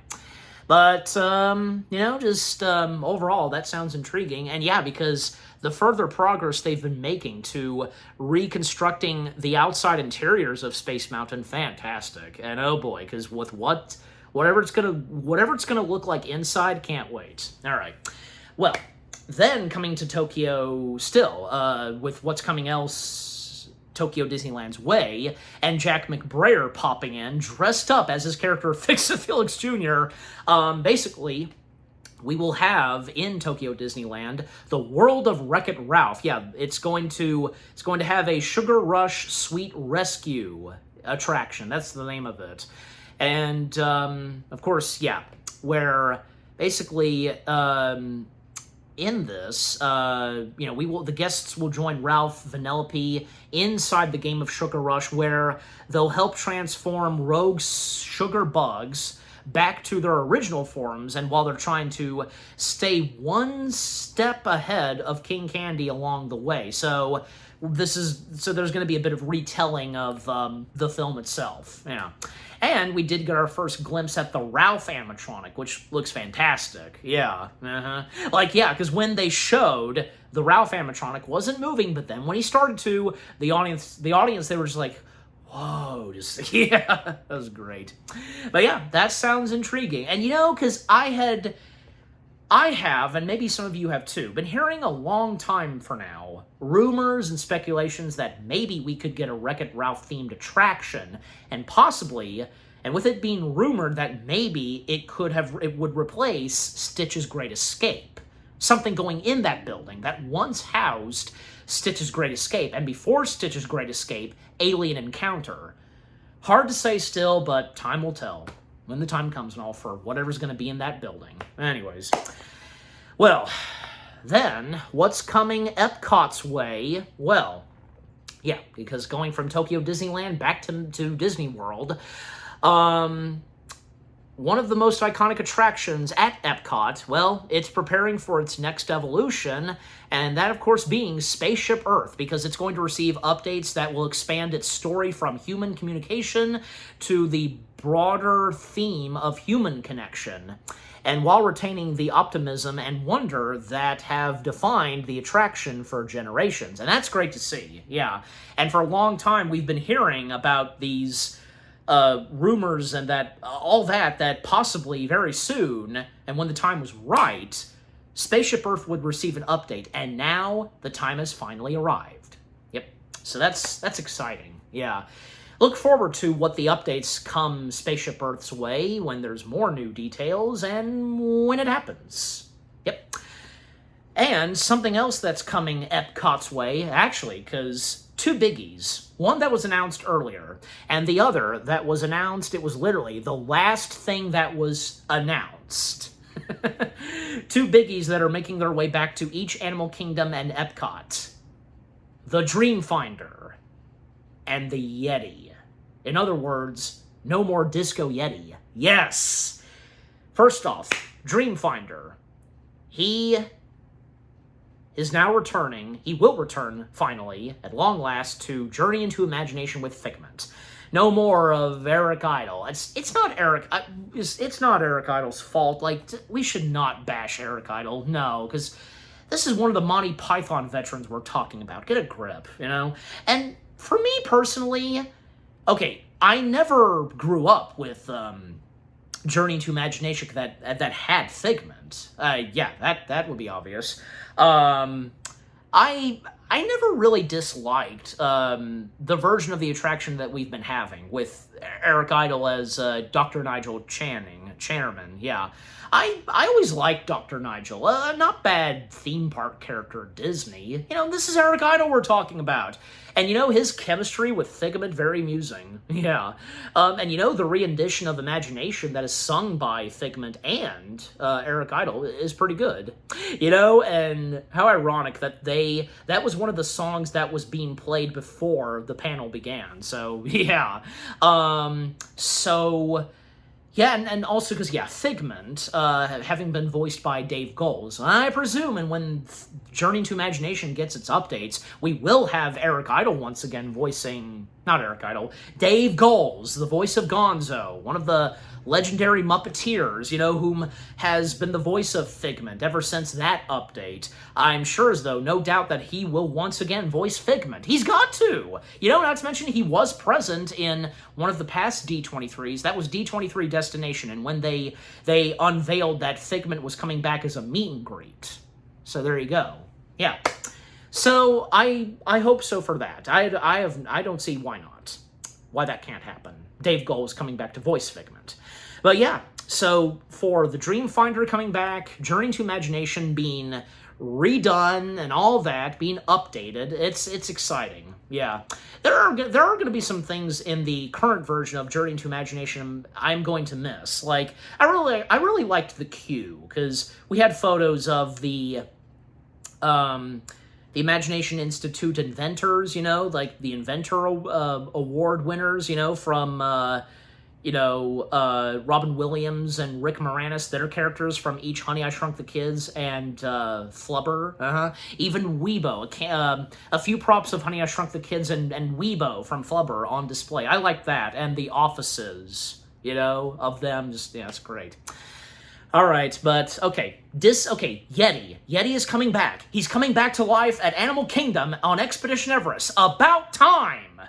But, you know, just overall, that sounds intriguing. And yeah, because the further progress they've been making to reconstructing the outside interiors of Space Mountain, fantastic. And oh boy, because with whatever it's gonna look like inside, can't wait. All right. Well, then coming to Tokyo still, with what's coming else, Tokyo Disneyland's way, and Jack McBrayer popping in, dressed up as his character Fix-It Felix Jr., basically, we will have in Tokyo Disneyland the World of Wreck-It Ralph. Yeah, it's going to have a Sugar Rush Sweet Rescue attraction. That's the name of it. And, of course, yeah, where basically, in this, you know, the guests will join Ralph, Vanellope inside the game of Sugar Rush, where they'll help transform rogue sugar bugs back to their original forms, and while they're trying to stay one step ahead of King Candy along the way. So there's going to be a bit of retelling of the film itself. Yeah. And we did get our first glimpse at the Ralph animatronic, which looks fantastic. Yeah. Like, yeah, because when they showed, the Ralph animatronic wasn't moving, but then when he started to, the audience, they were just like, whoa, just, yeah, that was great. But yeah, that sounds intriguing. And you know, because I I have, and maybe some of you have too, been hearing a long time for now, rumors and speculations that maybe we could get a Wreck-It Ralph-themed attraction, and possibly, and with it being rumored that maybe it would replace Stitch's Great Escape. Something going in that building that once housed Stitch's Great Escape, and before Stitch's Great Escape, Alien Encounter. Hard to say still, but time will tell. When the time comes and all for whatever's going to be in that building. Anyways. Well, then, what's coming Epcot's way? Well, yeah, because going from Tokyo Disneyland back to Disney World, one of the most iconic attractions at Epcot, well, it's preparing for its next evolution, and that, of course, being Spaceship Earth, because it's going to receive updates that will expand its story from human communication to the broader theme of human connection, and while retaining the optimism and wonder that have defined the attraction for generations. And that's great to see, yeah. And for a long time, we've been hearing about these rumors and that all that possibly very soon, and when the time was right, Spaceship Earth would receive an update, and now the time has finally arrived. Yep. So that's exciting. Yeah. Look forward to what the updates come Spaceship Earth's way when there's more new details and when it happens. Yep. And something else that's coming Epcot's way, actually, because two biggies. One that was announced earlier, and the other that was announced, it was literally the last thing that was announced. Two biggies that are making their way back to each Animal Kingdom and Epcot. The Dreamfinder and the Yeti. In other words, no more Disco Yeti. Yes! First off, Dreamfinder. He is now returning. He will return, finally, at long last, to Journey into Imagination with Figment. No more of Eric Idle. It's not Eric Idle's fault. Like, we should not bash Eric Idle. No, because this is one of the Monty Python veterans we're talking about. Get a grip, you know? And for me personally, okay, I never grew up with Journey into Imagination that had Figment. Yeah, that would be obvious. I never really disliked the version of the attraction that we've been having with Eric Idle as Dr. Nigel Channerman. Yeah, I always liked Dr. Nigel. Not bad theme park character at Disney. You know, this is Eric Idle we're talking about. And, you know, his chemistry with Figment, very amusing. Yeah. And, you know, the rendition of Imagination that is sung by Figment and Eric Idle is pretty good. You know, and how ironic that that was one of the songs that was being played before the panel began. So, yeah. Yeah, and also because, yeah, Figment, having been voiced by Dave Goelz, I presume, and when Journey into Imagination gets its updates, we will have Eric Idle once again voicing, not Eric Idle, Dave Goelz, the voice of Gonzo, one of the legendary Muppeteers, you know, whom has been the voice of Figment ever since that update. I'm sure as though, no doubt that he will once again voice Figment. He's got to! You know, not to mention he was present in one of the past D23s. That was D23 Destination, and when they unveiled that Figment was coming back as a meet and greet. So there you go. Yeah. So I hope so for that. I don't see why not. Why that can't happen. Dave Goelz coming back to voice Figment. But yeah, so for the Dreamfinder coming back, Journey to Imagination being redone and all that, being updated, it's exciting. Yeah. There are going to be some things in the current version of Journey to Imagination I'm going to miss. Like, I really liked the queue, because we had photos of the Imagination Institute inventors, you know, like the Inventor Award winners, you know, from, Robin Williams and Rick Moranis, their characters from each Honey, I Shrunk the Kids, and Flubber, even Weebo, a few props of Honey, I Shrunk the Kids and Weebo from Flubber on display. I like that, and the offices, you know, of them, just, yeah, it's great. All right, but, okay, Yeti. Yeti is coming back. He's coming back to life at Animal Kingdom on Expedition Everest. About time!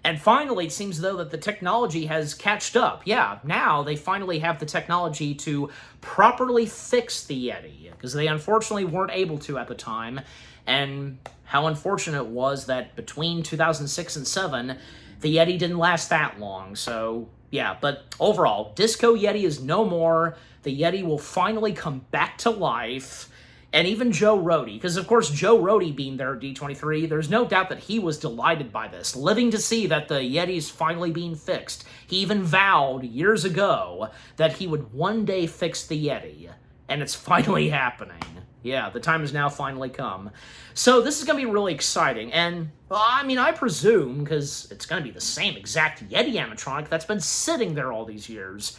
And finally, it seems though that the technology has catched up. Yeah, now they finally have the technology to properly fix the Yeti, because they unfortunately weren't able to at the time. And how unfortunate it was that between 2006 and 7, the Yeti didn't last that long. So yeah, but overall, Disco Yeti is no more. The Yeti will finally come back to life. And even Joe Rohde, because of course Joe Rohde being there at D23, there's no doubt that he was delighted by this, living to see that the Yeti's finally being fixed. He even vowed years ago that he would one day fix the Yeti, and it's finally happening. Yeah, the time has now finally come. So this is going to be really exciting, and, well, I mean, I presume, because it's going to be the same exact Yeti animatronic that's been sitting there all these years.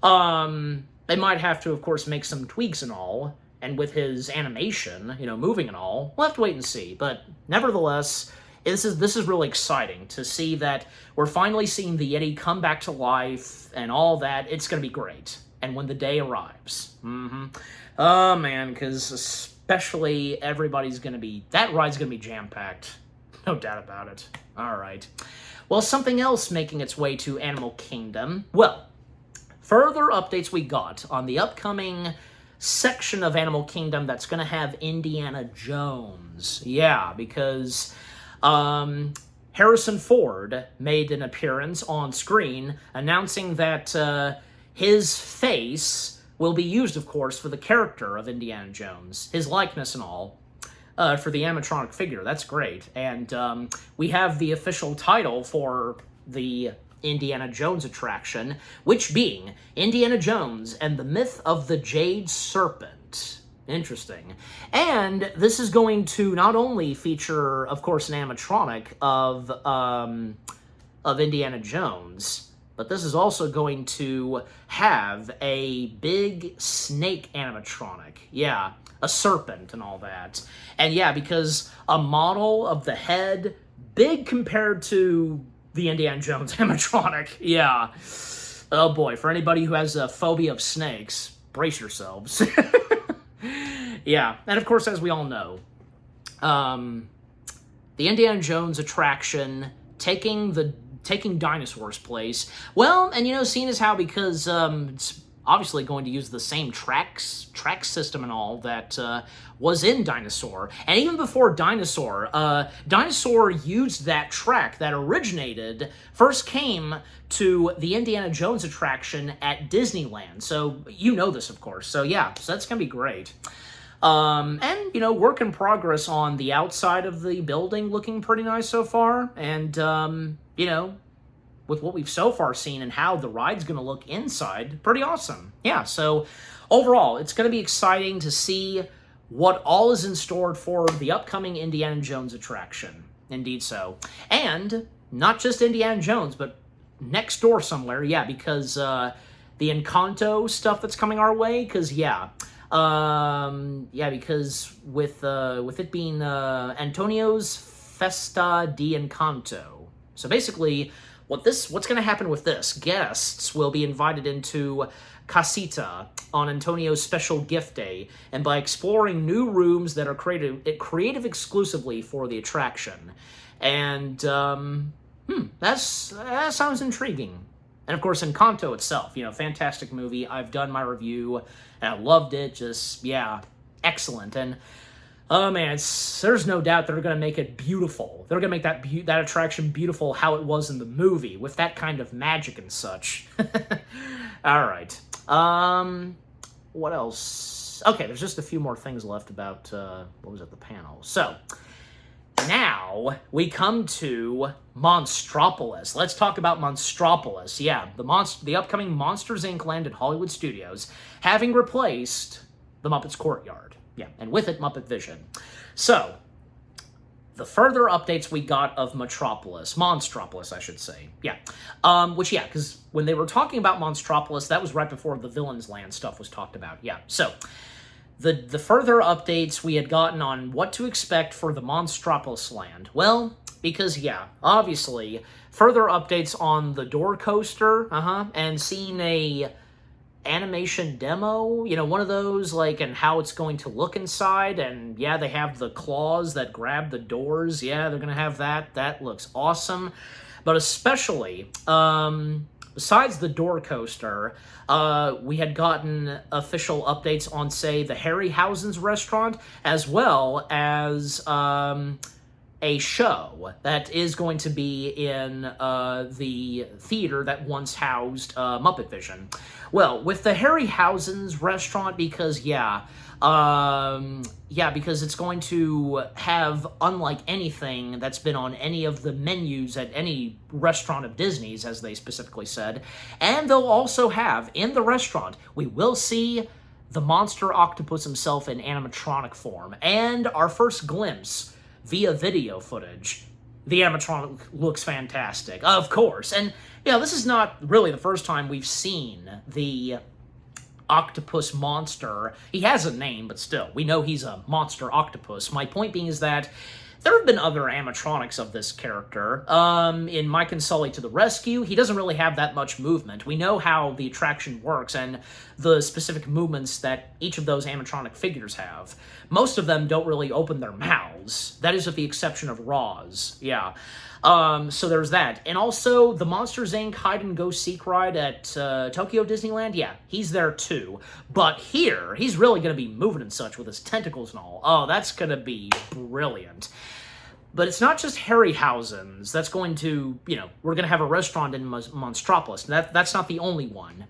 They might have to, of course, make some tweaks and all, and with his animation, you know, moving and all, we'll have to wait and see. But nevertheless, this is really exciting to see that we're finally seeing the Yeti come back to life and all that. It's going to be great. And when the day arrives. Oh, man, because especially everybody's going to be... That ride's going to be jam-packed. No doubt about it. All right. Well, something else making its way to Animal Kingdom. Well, further updates we got on the upcoming section of Animal Kingdom that's going to have Indiana Jones. Yeah, because Harrison Ford made an appearance on screen announcing that his face will be used, of course, for the character of Indiana Jones, his likeness and all, for the animatronic figure. That's great. And we have the official title for the Indiana Jones attraction, which being Indiana Jones and the Myth of the Jade Serpent. Interesting. And this is going to not only feature, of course, an animatronic of Indiana Jones, but this is also going to have a big snake animatronic. Yeah, a serpent and all that. And yeah, because a model of the head, big compared to the Indiana Jones animatronic. Yeah. Oh boy, for anybody who has a phobia of snakes, brace yourselves. Yeah, and of course, as we all know, the Indiana Jones attraction taking dinosaurs' place. Well, and you know, seeing as how because it's obviously going to use the same track system and all that was in Dinosaur. And even before Dinosaur, Dinosaur used that track that first came to the Indiana Jones attraction at Disneyland. So you know this, of course. So yeah, so that's going to be great. And, you know, work in progress on the outside of the building looking pretty nice so far. And, you know, with what we've so far seen and how the ride's going to look inside, pretty awesome. Yeah, so overall, it's going to be exciting to see what all is in store for the upcoming Indiana Jones attraction. Indeed so. And not just Indiana Jones, but next door somewhere, yeah, because the Encanto stuff that's coming our way, because, yeah, because with it being Antonio's Festa di Encanto. So basically, what's going to happen with this? Guests will be invited into Casita on Antonio's special gift day, and by exploring new rooms that are creative exclusively for the attraction. And that sounds intriguing. And of course, Encanto itself, you know, fantastic movie. I've done my review, and I loved it. Just, yeah, excellent. And, oh man, there's no doubt they're going to make it beautiful. They're going to make that attraction beautiful how it was in the movie, with that kind of magic and such. All right. What else? Okay, there's just a few more things left about, what was it, the panel. So, now we come to Monstropolis. Let's talk about Monstropolis. Yeah, the upcoming Monsters, Inc. land at Hollywood Studios, having replaced the Muppets Courtyard. Yeah, and with it, Muppet Vision. So, the further updates we got of Monstropolis, I should say. Yeah, because when they were talking about Monstropolis, that was right before the Villains Land stuff was talked about. Yeah, so the further updates we had gotten on what to expect for the Monstropolis land. Well, because, yeah, obviously, further updates on the door coaster, and seeing a animation demo, you know, one of those, like, and how it's going to look inside, and, yeah, they have the claws that grab the doors, yeah, they're gonna have that. That looks awesome. but especially, besides the door coaster, we had gotten official updates on, say, the Harryhausen's restaurant, as well as a show that is going to be in the theater that once housed Muppet Vision. Well, with the Harryhausen's restaurant, because, because it's going to have, unlike anything that's been on any of the menus at any restaurant of Disney's, as they specifically said, and they'll also have, in the restaurant, we will see the monster octopus himself in animatronic form, and our first glimpse via video footage. The animatronic looks fantastic, of course, and, this is not really the first time we've seen the octopus monster. He has a name, but still, we know he's a monster octopus. My point being is that there have been other animatronics of this character. In Mike and Sully to the Rescue, he doesn't really have that much movement. We know how the attraction works and the specific movements that each of those animatronic figures have. Most of them don't really open their mouths. That is with the exception of Roz. So there's that. And also, the Monsters, Inc. hide-and-go-seek ride at Tokyo Disneyland, he's there too. But here, he's really going to be moving and such with his tentacles and all. Oh, that's going to be brilliant. But it's not just Harryhausen's that's going to, we're going to have a restaurant in Monstropolis. That's not the only one.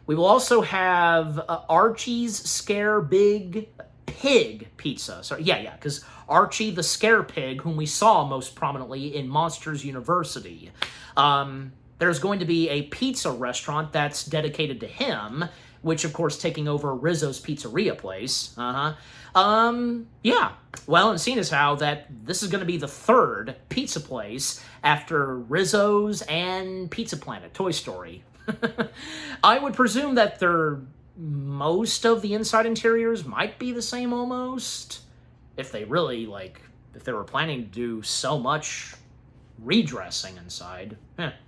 We will also have Archie's Scare Big Pig Pizza. Sorry, because Archie the Scare Pig, whom we saw most prominently in Monsters University. There's going to be a pizza restaurant that's dedicated to him, which, of course, taking over Rizzo's Pizzeria place. Well, and seeing as how that this is going to be the third pizza place after Rizzo's and Pizza Planet, Toy Story. I would presume that most of the inside interiors might be the same almost. If they really, if they were planning to do so much redressing inside.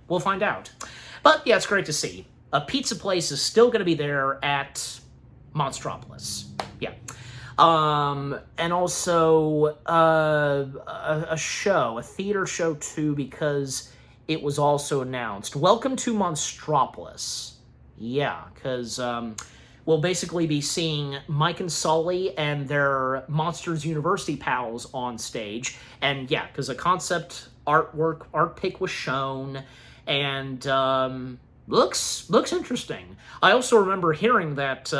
We'll find out. But, it's great to see. A pizza place is still going to be there at Monstropolis. And also a theater show too, because it was also announced. Welcome to Monstropolis. Because we'll basically be seeing Mike and Sully and their Monsters University pals on stage. And because a concept art pic was shown, and looks interesting. I also remember hearing that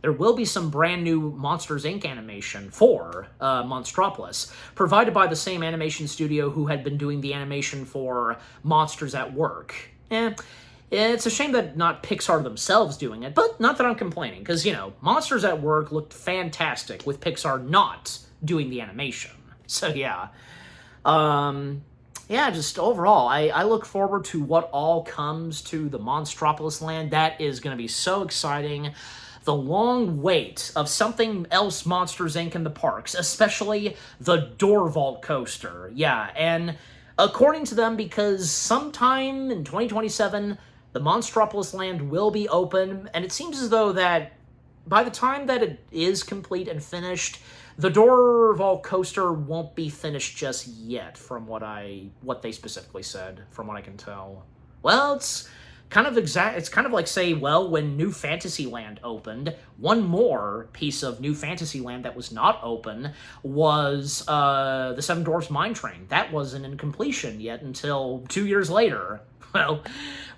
there will be some brand new Monsters, Inc. animation for Monstropolis, provided by the same animation studio who had been doing the animation for Monsters at Work. It's a shame that not Pixar themselves doing it, but not that I'm complaining, because, Monsters at Work looked fantastic with Pixar not doing the animation. So, just overall, I look forward to what all comes to the Monstropolis land. That is going to be so exciting. The long wait of something else Monsters, Inc. in the parks, especially the Door Vault coaster. And according to them, because sometime in 2027, the Monstropolis land will be open, and it seems as though that by the time that it is complete and finished, the Door Vault coaster won't be finished just yet, from what they specifically said, from what I can tell. Well, it's kind of like, say, when New Fantasyland opened, one more piece of New Fantasyland that was not open was the Seven Dwarfs Mine Train. That wasn't in completion yet until 2 years later. Well,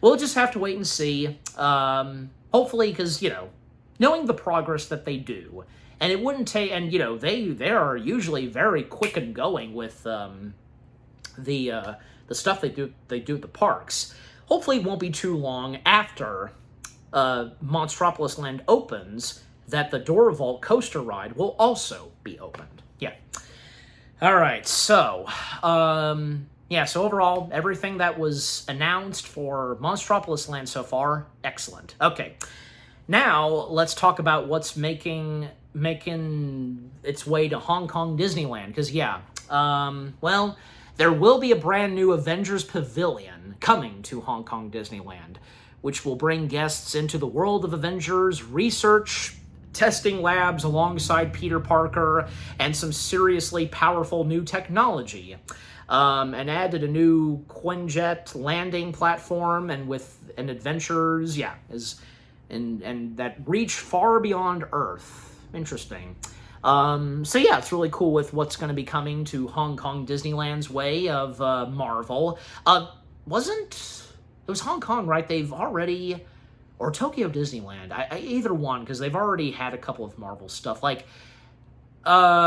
we'll just have to wait and see. Hopefully, because, knowing the progress that they do, and it wouldn't take, and, they are usually very quick and going with the stuff they do at the parks. Hopefully it won't be too long after Monstropolis Land opens that the Door Vault coaster ride will also be opened. Alright, so, so overall, everything that was announced for Monstropolis Land so far, excellent. Okay, now let's talk about what's making its way to Hong Kong Disneyland, because, there will be a brand new Avengers Pavilion coming to Hong Kong Disneyland, which will bring guests into the world of Avengers, research testing labs alongside Peter Parker, and some seriously powerful new technology. And added a new Quinjet landing platform, and adventures, yeah, and that reach far beyond Earth. Interesting. So yeah, it's really cool with what's going to be coming to Hong Kong Disneyland's way of Marvel. It was Hong Kong, right? They've already, or Tokyo Disneyland, either one, because they've already had a couple of Marvel stuff, like one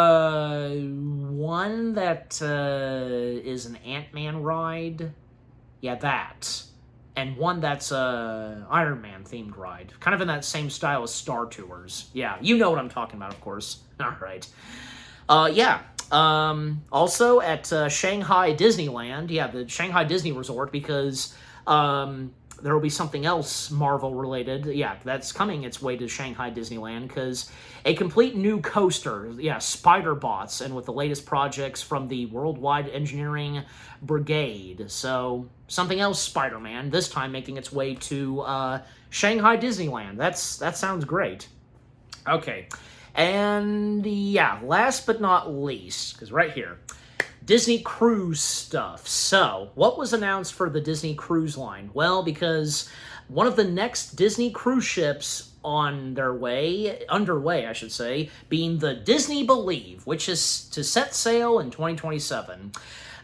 that is an Ant-Man ride, yeah, that, and one that's a Iron Man themed ride, kind of in that same style as Star Tours. Yeah, you know what I'm talking about, of course. All right. Yeah. Also at Shanghai Disneyland, yeah, the Shanghai Disney Resort, because there will be something else Marvel related, yeah, that's coming its way to Shanghai Disneyland, because a complete new coaster, yeah, Spider Bots, and with the latest projects from the Worldwide Engineering Brigade. So something else Spider-Man, this time making its way to Shanghai Disneyland. That sounds great. Okay, and yeah, last but not least, because right here, Disney Cruise stuff. So, what was announced for the Disney Cruise Line? Well, because one of the next Disney cruise ships underway, I should say, being the Disney Believe, which is to set sail in 2027.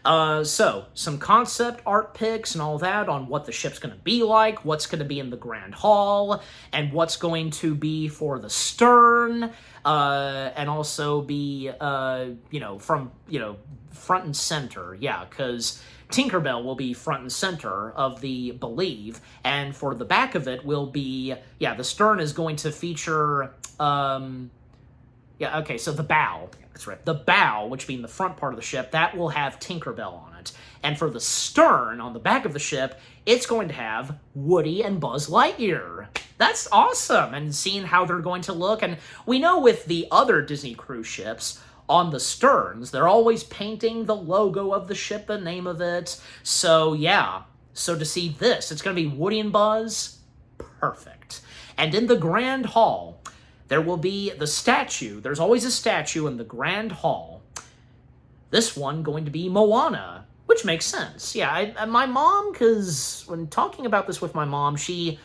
So, some concept art pics and all that on what the ship's going to be like, what's going to be in the Grand Hall, and what's going to be for the stern, and also be, front and center, yeah, because Tinkerbell will be front and center of the Believe, and for the back of it will be, yeah, the stern is going to feature, so the bow, that's right, the bow, which being the front part of the ship, that will have Tinkerbell on it, and for the stern, on the back of the ship, it's going to have Woody and Buzz Lightyear. That's awesome, and seeing how they're going to look, and we know with the other Disney cruise ships, on the sterns, they're always painting the logo of the ship, the name of it. So, yeah. So to see this, it's going to be Woody and Buzz. Perfect. And in the Grand Hall, there will be the statue. There's always a statue in the Grand Hall. This one going to be Moana, which makes sense. Yeah, my mom, because when talking about this with my mom, she,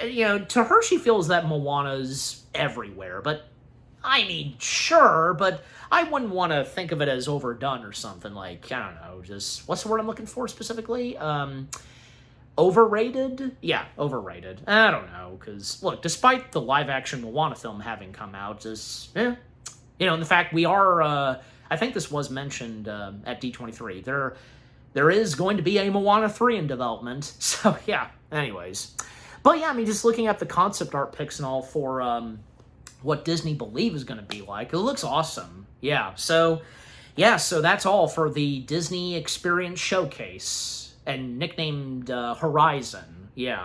to her, she feels that Moana's everywhere, but I mean, sure, but I wouldn't want to think of it as overdone or something, like, I don't know, just, what's the word I'm looking for specifically? Overrated? Yeah, overrated. I don't know, because, look, despite the live-action Moana film having come out, just, and the fact we are, I think this was mentioned at D23, there is going to be a Moana 3 in development, so, yeah, anyways. But, yeah, I mean, just looking at the concept art pics and all for, what Disney Believe is going to be like. It looks awesome. Yeah, so that's all for the Disney Experience Showcase, and nicknamed Horizon. Yeah.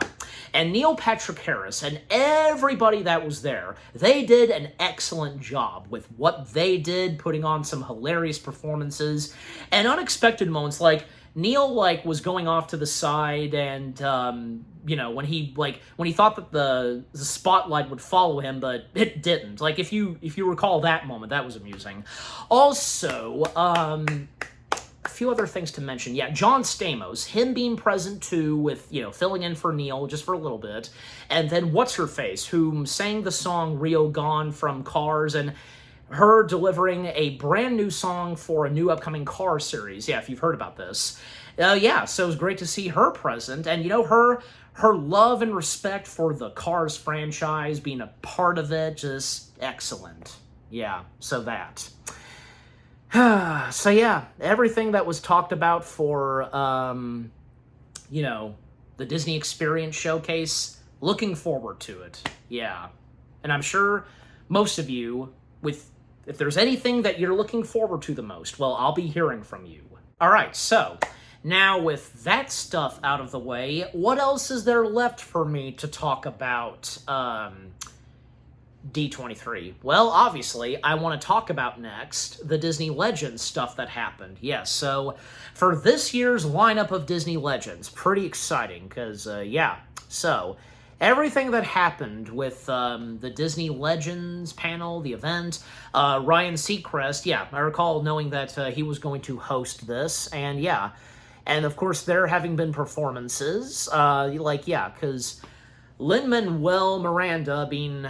And Neil Patrick Harris and everybody that was there, they did an excellent job with what they did, putting on some hilarious performances and unexpected moments. Like, Neil, was going off to the side, and, when he thought that the spotlight would follow him, but it didn't. Like, if you recall that moment, that was amusing. Also, a few other things to mention. Yeah, John Stamos, him being present, too, with, filling in for Neil just for a little bit. And then What's-Her-Face, who sang the song Rio Gone from Cars, and her delivering a brand new song for a new upcoming Cars series. Yeah, if you've heard about this. Yeah, so it was great to see her present. And, her love and respect for the Cars franchise, being a part of it, just excellent. Yeah, so that. So, yeah, everything that was talked about for, the Disney Experience Showcase, looking forward to it. Yeah. And I'm sure most of you, if there's anything that you're looking forward to the most, well, I'll be hearing from you. All right, so now with that stuff out of the way, what else is there left for me to talk about D23? Well, obviously, I want to talk about next the Disney Legends stuff that happened. Yes, so for this year's lineup of Disney Legends, pretty exciting, because, so everything that happened with the Disney Legends panel, the event, Ryan Seacrest, yeah, I recall knowing that he was going to host this, and yeah, and of course there having been performances, because Lin-Manuel Miranda being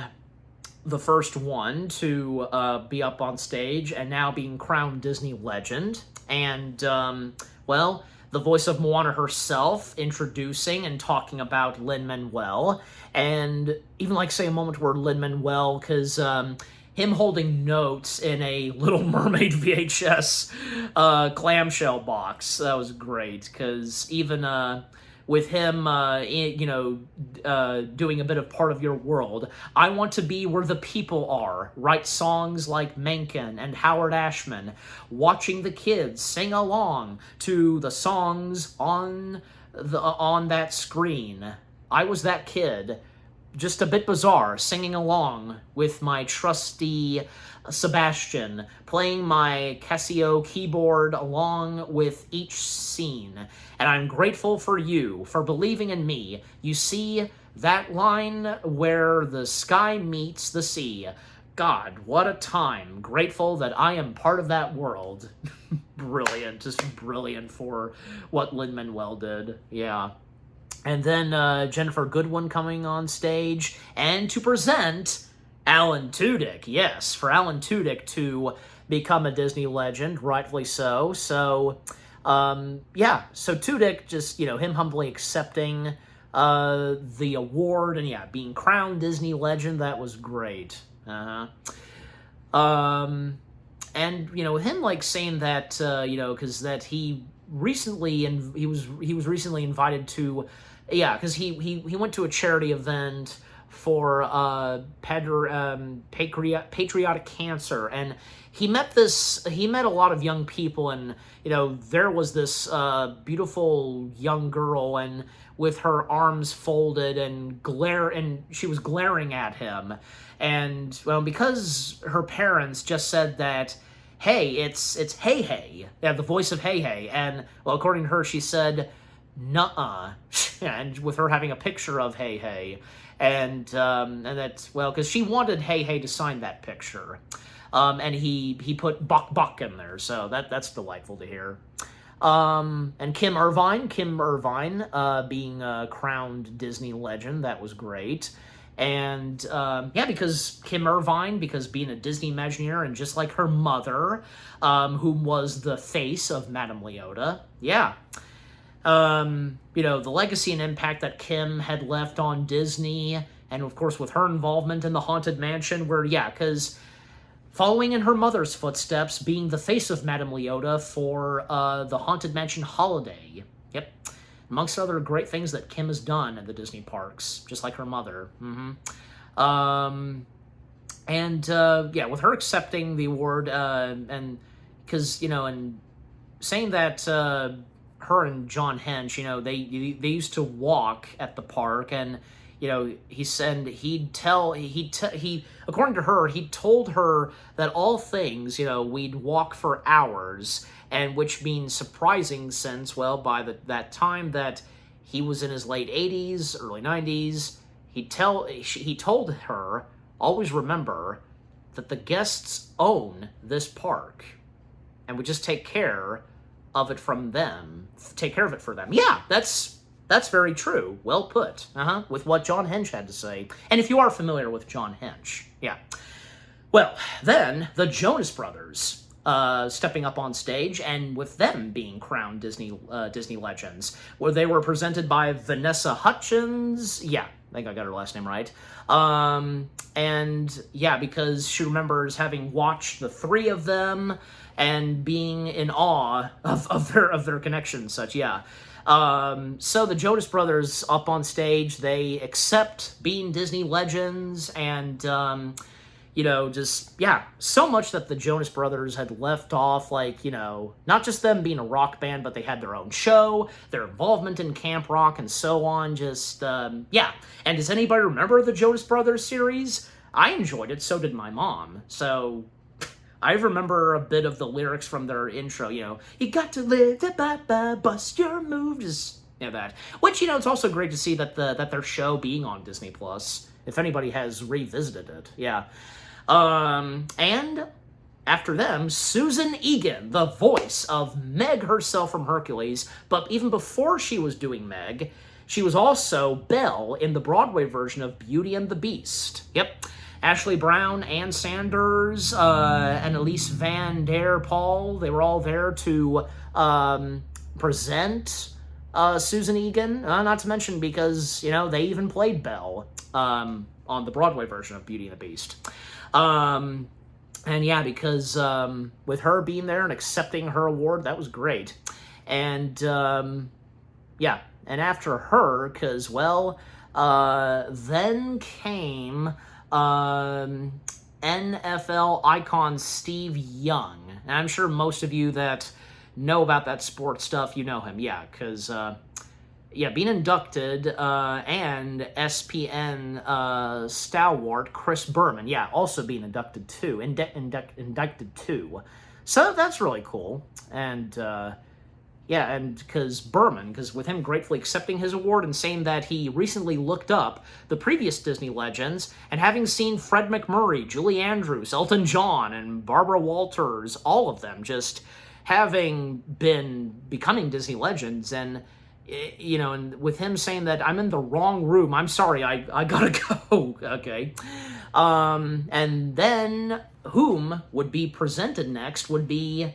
the first one to be up on stage and now being crowned Disney legend. And, the voice of Moana herself introducing and talking about Lin-Manuel. And even, say, a moment where Lin-Manuel, because him holding notes in a Little Mermaid VHS clamshell box, that was great, because even... with him, doing a bit of Part of Your World. I want to be where the people are. Write songs like Menken and Howard Ashman. Watching the kids sing along to the songs on that screen. I was that kid, just a bit bizarre, singing along with my trusty Sebastian, playing my Casio keyboard along with each scene. And I'm grateful for you, for believing in me. You see, that line where the sky meets the sea. God, what a time. Grateful that I am part of that world. Brilliant, just brilliant for what Lin-Manuel did. Yeah. And then Jennifer Goodwin coming on stage, and to present Alan Tudyk. Yes, for Alan Tudyk to become a Disney legend, rightfully so. So, so Tudyk just, him humbly accepting the award and, being crowned Disney legend, that was great. And, him, saying that, because that he recently, and he was recently invited to, because he went to a charity event for patriotic cancer, and he met a lot of young people, and there was this beautiful young girl, and with her arms folded and she was glaring at him, and because her parents just said that, hey, it's Hey Hey, the voice of Hey Hey, and according to her, she said nuh-uh, and with her having a picture of Hey Hey. And that's, because she wanted Hey Hey to sign that picture. And he put Buck Buck in there, so that's delightful to hear. And Kim Irvine being crowned Disney legend, that was great. And, because Kim Irvine, because being a Disney Imagineer, and just like her mother, who was the face of Madame Leota, the legacy and impact that Kim had left on Disney, and of course with her involvement in the Haunted Mansion, where, because following in her mother's footsteps, being the face of Madame Leota for the Haunted Mansion holiday. Yep. Amongst other great things that Kim has done at the Disney parks, just like her mother. With her accepting the award, and because, and saying that her and John Hench, they used to walk at the park, and he said according to her, he told her that all things, we'd walk for hours, and which means surprising since, by that time that he was in his late 80s, early 90s, he told her, always remember that the guests own this park, and we just take care of it for them. Yeah, that's very true. Well put. With what John Hench had to say. And if you are familiar with John Hench, Well, then, the Jonas Brothers stepping up on stage, and with them being crowned Disney legends, where they were presented by Vanessa Hudgens. I think I got her last name right. Because she remembers having watched the three of them and being in awe of their connection and such, So the Jonas Brothers up on stage, they accept being Disney legends, and, so much that the Jonas Brothers had left off, not just them being a rock band, but they had their own show, their involvement in Camp Rock, and so on, And does anybody remember the Jonas Brothers series? I enjoyed it, so did my mom, so I remember a bit of the lyrics from their intro, you got to live, bust your move, just Yeah, that. Which, it's also great to see that that their show being on Disney Plus, if anybody has revisited it. Yeah. And after them, Susan Egan, the voice of Meg herself from Hercules, but even before she was doing Meg, she was also Belle in the Broadway version of Beauty and the Beast. Yep. Ashley Brown, Ann Sanders, and Elise Van Der Paul, they were all there to present Susan Egan, not to mention because, they even played Belle on the Broadway version of Beauty and the Beast. And yeah, because with her being there and accepting her award, that was great. And yeah, and after her, because, well, then came NFL icon Steve Young. And I'm sure most of you that know about that sports stuff, you know him. Yeah, because, yeah, being inducted, and SPN stalwart Chris Berman, yeah, also being inducted too, inducted too. So that's really cool. And, yeah, and because with him gratefully accepting his award and saying that he recently looked up the previous Disney legends, and having seen Fred McMurray, Julie Andrews, Elton John, and Barbara Walters, all of them just becoming Disney legends, and, and with him saying that I'm in the wrong room, I'm sorry, I gotta go, okay. And then whom would be presented next would be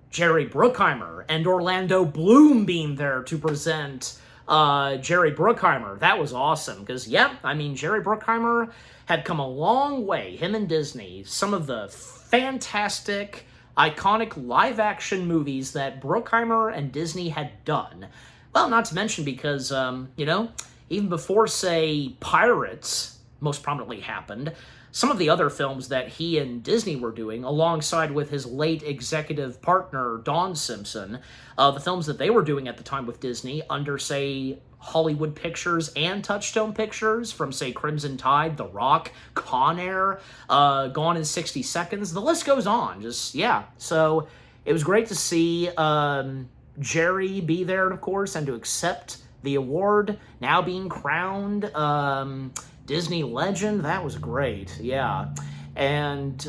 Jerry Bruckheimer, and Orlando Bloom being there to present Jerry Bruckheimer. That was awesome, because, yeah, I mean, Jerry Bruckheimer had come a long way, him and Disney. Some of the fantastic, iconic live-action movies that Bruckheimer and Disney had done. Well, not to mention because, even before, say, Pirates most prominently happened, some of the other films that he and Disney were doing, alongside with his late executive partner, Don Simpson, the films that they were doing at the time with Disney under, say, Hollywood Pictures and Touchstone Pictures, from, say, Crimson Tide, The Rock, Con Air, Gone in 60 Seconds, the list goes on. Just, yeah. So it was great to see Jerry be there, of course, and to accept the award, now being crowned Disney legend. That was great, yeah. And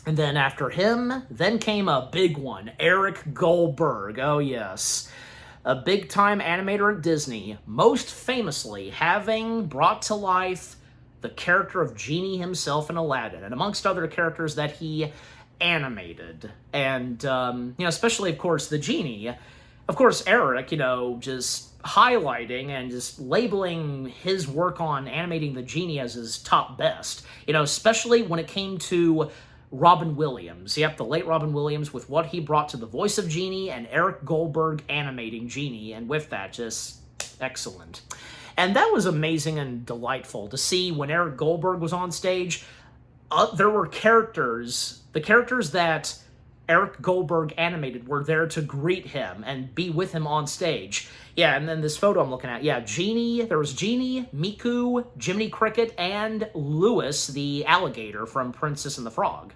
then after him, then came a big one, Eric Goldberg. Oh yes, a big-time animator at Disney, most famously having brought to life the character of Genie himself in Aladdin, and amongst other characters that he animated. And especially, of course, the Genie. Of course, Eric, just highlighting and just labeling his work on animating the Genie as his top best. Especially when it came to Robin Williams. Yep, the late Robin Williams, with what he brought to the voice of Genie, and Eric Goldberg animating Genie, and with that, just excellent. And that was amazing and delightful to see when Eric Goldberg was on stage. There were the characters that Eric Goldberg animated were there to greet him and be with him on stage. Yeah, and then this photo I'm looking at, yeah, Genie, there was Genie, Miku, Jiminy Cricket, and Lewis, the alligator from Princess and the Frog.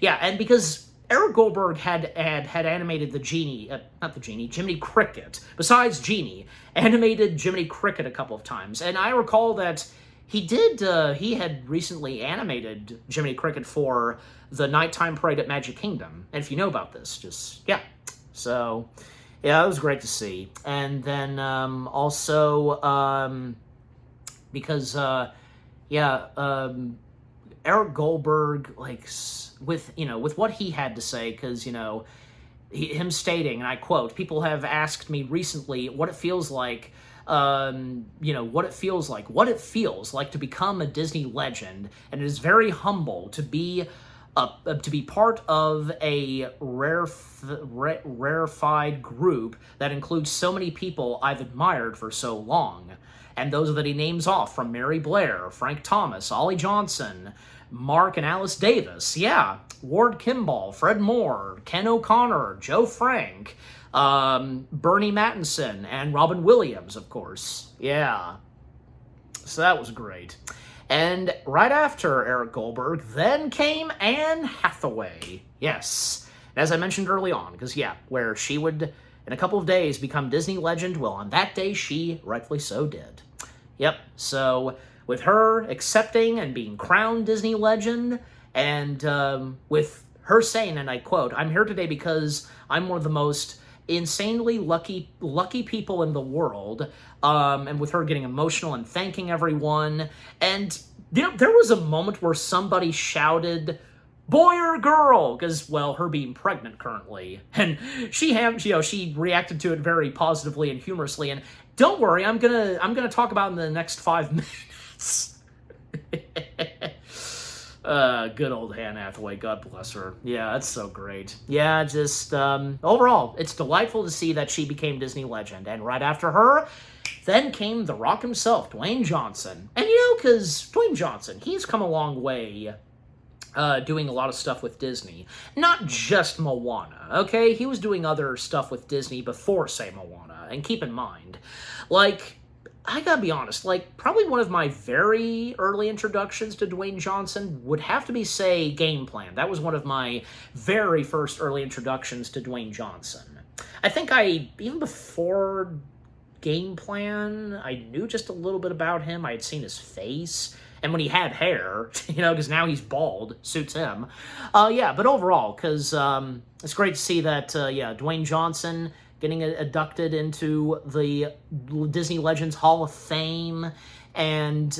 Yeah, and because Eric Goldberg had animated the Genie, Jiminy Cricket, besides Genie, animated Jiminy Cricket a couple of times, and I recall that he had recently animated Jiminy Cricket for the Nighttime Parade at Magic Kingdom. And if you know about this, just, yeah. So, yeah, it was great to see. And then, also, because, Eric Goldberg, like, with what he had to say, because, him stating, and I quote, "People have asked me recently what it feels like, what it feels like to become a Disney legend, and it is very humble to be part of a rarefied group that includes so many people I've admired for so long." And those that he names off, from Mary Blair, Frank Thomas, Ollie Johnson, Mark and Alice Davis, yeah, Ward Kimball, Fred Moore, Ken O'Connor, Joe Frank, Bernie Mattinson, and Robin Williams, of course. Yeah. So that was great. And right after Eric Goldberg, then came Anne Hathaway. Yes. As I mentioned early on, because, yeah, where she would in a couple of days become Disney legend? Well, on that day, she rightfully so did. Yep, so with her accepting and being crowned Disney legend, and with her saying, and I quote, "I'm here today because I'm one of the most insanely lucky people in the world," and with her getting emotional and thanking everyone, and there was a moment where somebody shouted, "Boy or girl?" Because, well, her being pregnant currently, and she reacted to it very positively and humorously. And don't worry, I'm gonna talk about it in the next 5 minutes. Good old Anne Hathaway, God bless her. Yeah, that's so great. Yeah, just overall, it's delightful to see that she became Disney legend, and right after her, then came The Rock himself, Dwayne Johnson. And because Dwayne Johnson, he's come a long way. Doing a lot of stuff with Disney. Not just Moana, okay? He was doing other stuff with Disney before, say, Moana. And keep in mind, like, I gotta be honest, like, probably one of my very early introductions to Dwayne Johnson would have to be, say, Game Plan. That was one of my very first early introductions to Dwayne Johnson. I think even before Game Plan, I knew just a little bit about him. I had seen his face. And when he had hair, because now he's bald, suits him. But overall, because it's great to see that, Dwayne Johnson getting inducted into the Disney Legends Hall of Fame, and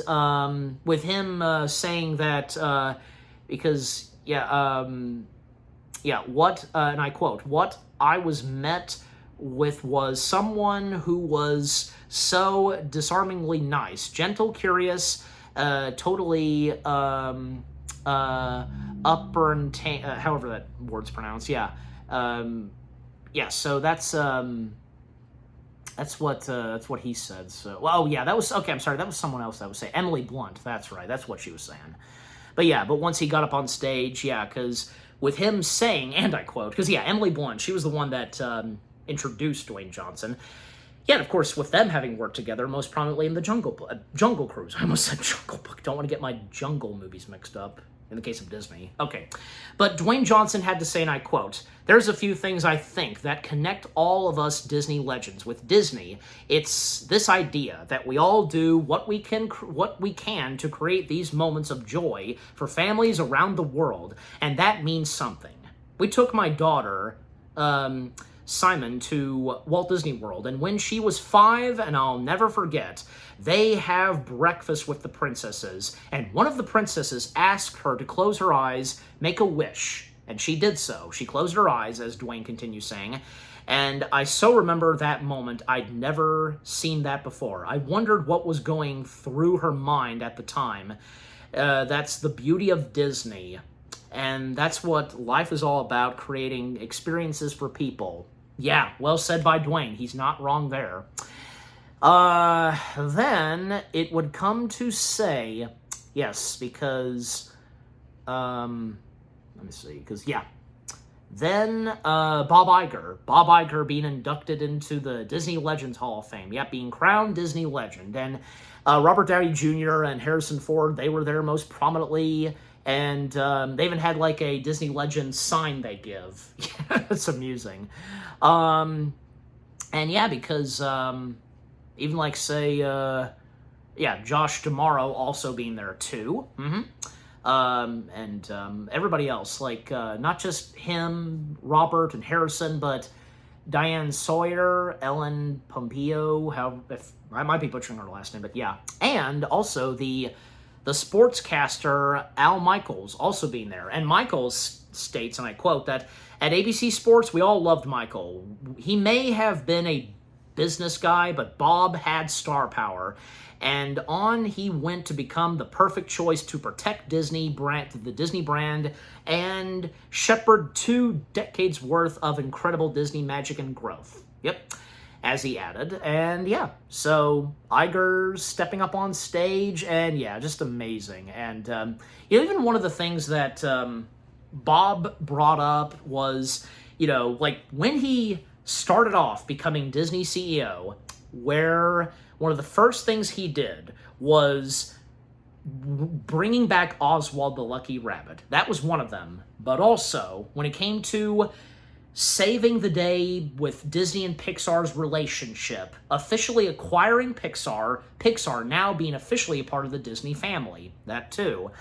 with him saying that, and I quote, "What I was met with was someone who was so disarmingly nice, gentle, curious, totally upper and however that word's pronounced. So that's what he said. So that was okay. I'm sorry, that was someone else that was saying Emily Blunt. That's right. That's what she was saying. But once he got up on stage, because with him saying, and I quote, because Emily Blunt, she was the one that introduced Dwayne Johnson. Yeah, and of course, with them having worked together, most prominently in the Jungle Cruise. I almost said Jungle Book. Don't want to get my jungle movies mixed up, in the case of Disney. Okay. But Dwayne Johnson had to say, and I quote, "There's a few things I think that connect all of us Disney legends. With Disney, it's this idea that we all do what we can to create these moments of joy for families around the world, and that means something. We took my daughter, Simon, to Walt Disney World, and when she was 5, and I'll never forget, they have breakfast with the princesses, and one of the princesses asked her to close her eyes, make a wish, and she did so. She closed her eyes," as Dwayne continues saying, "and I so remember that moment. I'd never seen that before. I wondered what was going through her mind at the time. That's the beauty of Disney. And that's what life is all about, creating experiences for people." Yeah, well said by Dwayne. He's not wrong there. Then it would come to say, yes, because, let me see, because, then Bob Iger being inducted into the Disney Legends Hall of Fame. Being crowned Disney legend. And Robert Downey Jr. and Harrison Ford, they were there most prominently. And they even had like a Disney Legends sign they give. It's amusing. Because even like say, Josh D'Amaro also being there too. Everybody else, like not just him, Robert and Harrison, but Diane Sawyer, Ellen Pompeo, I might be butchering her last name, but and also the sportscaster Al Michaels also being there. And Michaels states, and I quote, that at ABC Sports, we all loved Michael. He may have been a business guy, but Bob had star power. And on he went to become the perfect choice to protect the Disney brand, and shepherd 2 decades worth of incredible Disney magic and growth. Yep. As he added, and so Iger's stepping up on stage, and just amazing. And even one of the things that Bob brought up was, like when he started off becoming Disney CEO, where one of the first things he did was bringing back Oswald the Lucky Rabbit. That was one of them. But also, when it came to saving the day with Disney and Pixar's relationship, officially acquiring Pixar now being officially a part of the Disney family, that too.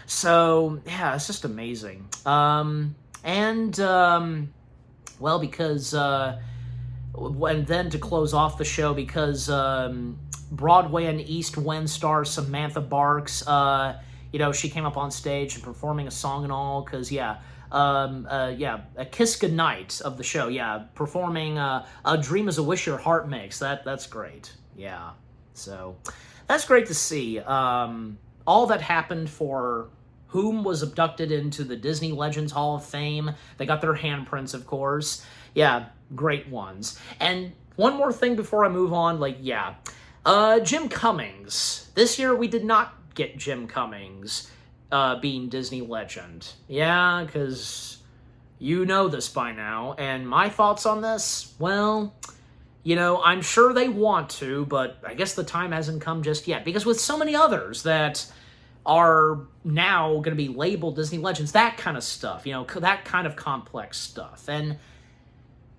So, yeah, it's just amazing. Well, because, and then to close off the show, because Broadway and East Wind star Samantha Barks, she came up on stage and performing a song and all, because, A Kiss Goodnight of the show, performing A Dream Is a Wish Your Heart Makes. That's great, yeah. So, that's great to see. All that happened for whom was abducted into the Disney Legends Hall of Fame. They got their handprints, of course. Yeah, great ones. And one more thing before I move on, Jim Cummings. This year we did not get Jim Cummings being Disney legend. Yeah, because you know this by now. And my thoughts on this, well, I'm sure they want to, but I guess the time hasn't come just yet. Because with so many others that are now going to be labeled Disney legends, that kind of stuff, that kind of complex stuff. And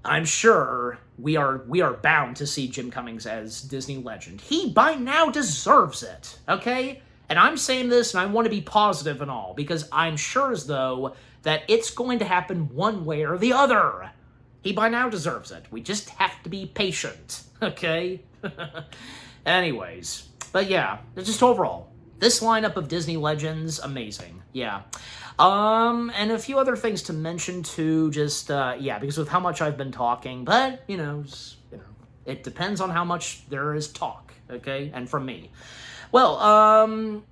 I'm sure we are bound to see Jim Cummings as Disney legend. He by now deserves it, okay? And I'm saying this, and I want to be positive and all, because I'm sure as though that it's going to happen one way or the other. He by now deserves it. We just have to be patient, okay? Anyways, but yeah, just overall, this lineup of Disney legends, amazing, yeah. And a few other things to mention too, just, because with how much I've been talking, but, it depends on how much there is talk, okay, and from me. Well,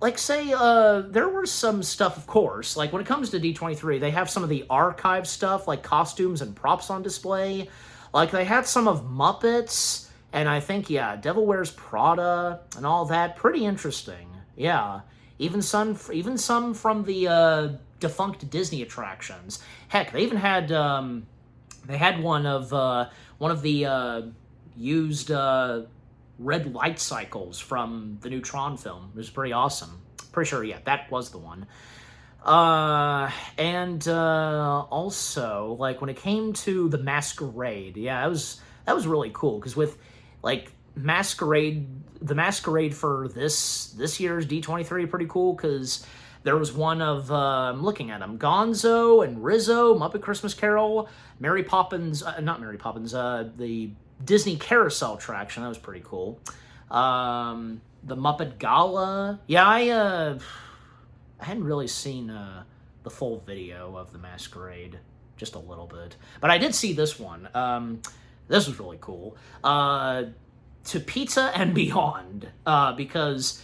there was some stuff, of course, like when it comes to D23, they have some of the archive stuff, like costumes and props on display. Like they had some of Muppets, and I think, Devil Wears Prada and all that. Pretty interesting, yeah. Even some from the defunct Disney attractions. Heck, they even had they had one of the used red light cycles from the new Tron film. It was pretty awesome. Pretty sure, that was the one. Also, like when it came to the Masquerade, that was really cool, because with like the Masquerade for this year's D23, pretty cool, because there was one of, I'm looking at them, Gonzo and Rizzo, Muppet Christmas Carol, Mary Poppins, the Disney Carousel attraction, that was pretty cool. The Muppet Gala, I hadn't really seen the full video of the Masquerade, just a little bit, but I did see this one. This was really cool. To Pizza and Beyond, because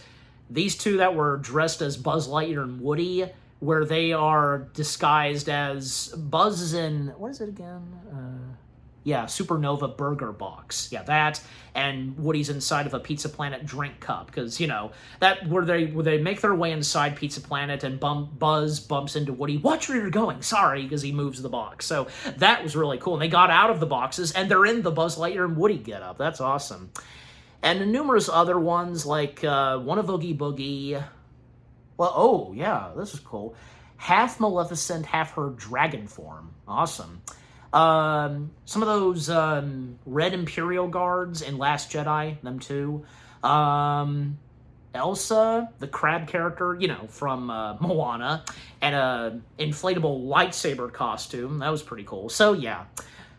these two that were dressed as Buzz Lightyear and Woody, where they are disguised as Buzz in, what is it again? Supernova Burger Box. Yeah, that, and Woody's inside of a Pizza Planet drink cup, because, that where they make their way inside Pizza Planet, and Buzz bumps into Woody. Watch where you're going, sorry, because he moves the box. So that was really cool. And they got out of the boxes, and they're in the Buzz Lightyear and Woody getup. That's awesome. And numerous other ones, like one of Oogie Boogie. Well, oh, yeah, this is cool. Half Maleficent, half her dragon form. Awesome. Some of those Red Imperial Guards in Last Jedi, them too. Elsa, the crab character, from Moana, and a inflatable lightsaber costume. That was pretty cool. So, yeah.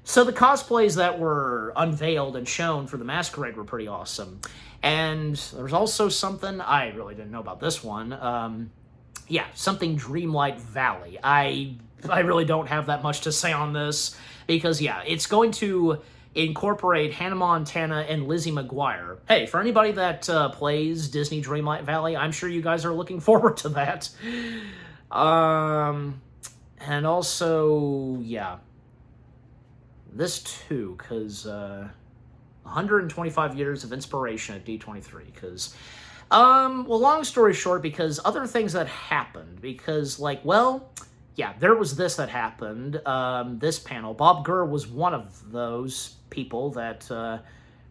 So the cosplays that were unveiled and shown for the Masquerade were pretty awesome. And there's also something, I really didn't know about this one, something Dreamlight Valley. I really don't have that much to say on this, because, it's going to incorporate Hannah Montana and Lizzie McGuire. Hey, for anybody that plays Disney Dreamlight Valley, I'm sure you guys are looking forward to that. And also, this too, because 125 years of inspiration at D23, because, long story short, because other things that happened, because, there was this that happened, this panel. Bob Gurr was one of those people that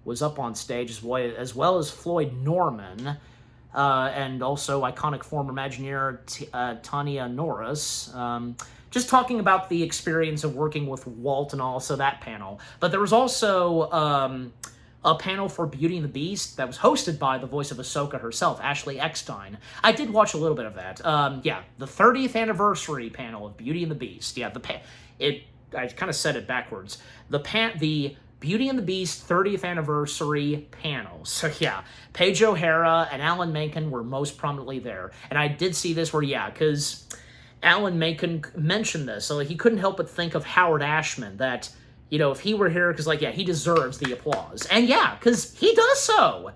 was up on stage, as well as Floyd Norman. and also iconic former Imagineer Tanya Norris, just talking about the experience of working with Walt and also that panel. But there was also a panel for Beauty and the Beast that was hosted by the voice of Ahsoka herself, Ashley Eckstein. I did watch a little bit of that. Yeah, the 30th anniversary panel of Beauty and the Beast. Yeah, I kind of said it backwards. The Beauty and the Beast 30th anniversary panel. So yeah, Paige O'Hara and Alan Menken were most prominently there. And I did see this where, yeah, because Alan Menken mentioned this, so he couldn't help but think of Howard Ashman, that, you know, if he were here, because, like, yeah, he deserves the applause. And yeah, because he does so.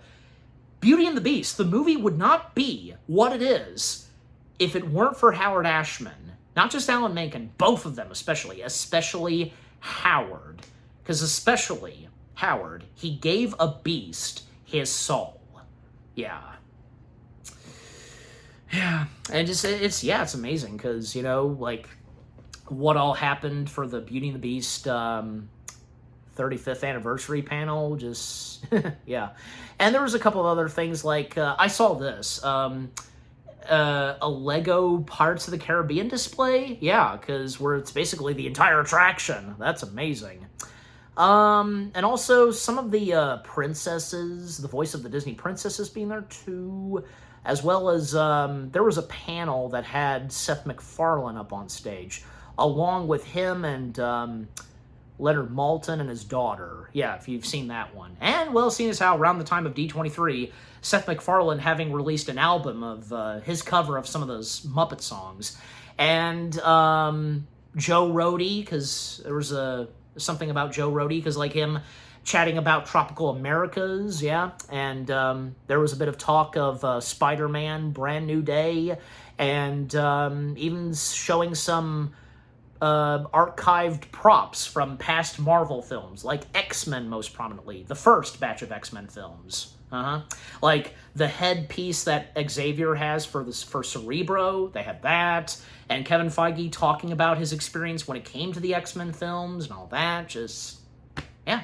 Beauty and the Beast, the movie would not be what it is if it weren't for Howard Ashman. Not just Alan Menken, both of them especially Howard. Because especially Howard, he gave a beast his soul. Yeah. Yeah, and it's amazing, because, you know, like, what all happened for the Beauty and the Beast 35th anniversary panel, just, yeah. And there was a couple of other things, like, I saw this, a Lego Pirates of the Caribbean display, yeah, because it's basically the entire attraction. That's amazing. And also some of the princesses, the voice of the Disney princesses being there too, as well as there was a panel that had Seth MacFarlane up on stage, along with him and Leonard Maltin and his daughter. Yeah, if you've seen that one. And, well, seeing as how around the time of D23, Seth MacFarlane having released an album of his cover of some of those Muppet songs. And Joe Rohde, because there was something about Joe Rohde, because, like, him chatting about Tropical Americas, yeah, and there was a bit of talk of Spider-Man, Brand New Day, and even showing some archived props from past Marvel films, like X-Men most prominently, the first batch of X-Men films. Like the headpiece that Xavier has for Cerebro, they had that, and Kevin Feige talking about his experience when it came to the X-Men films and all that. Just, yeah.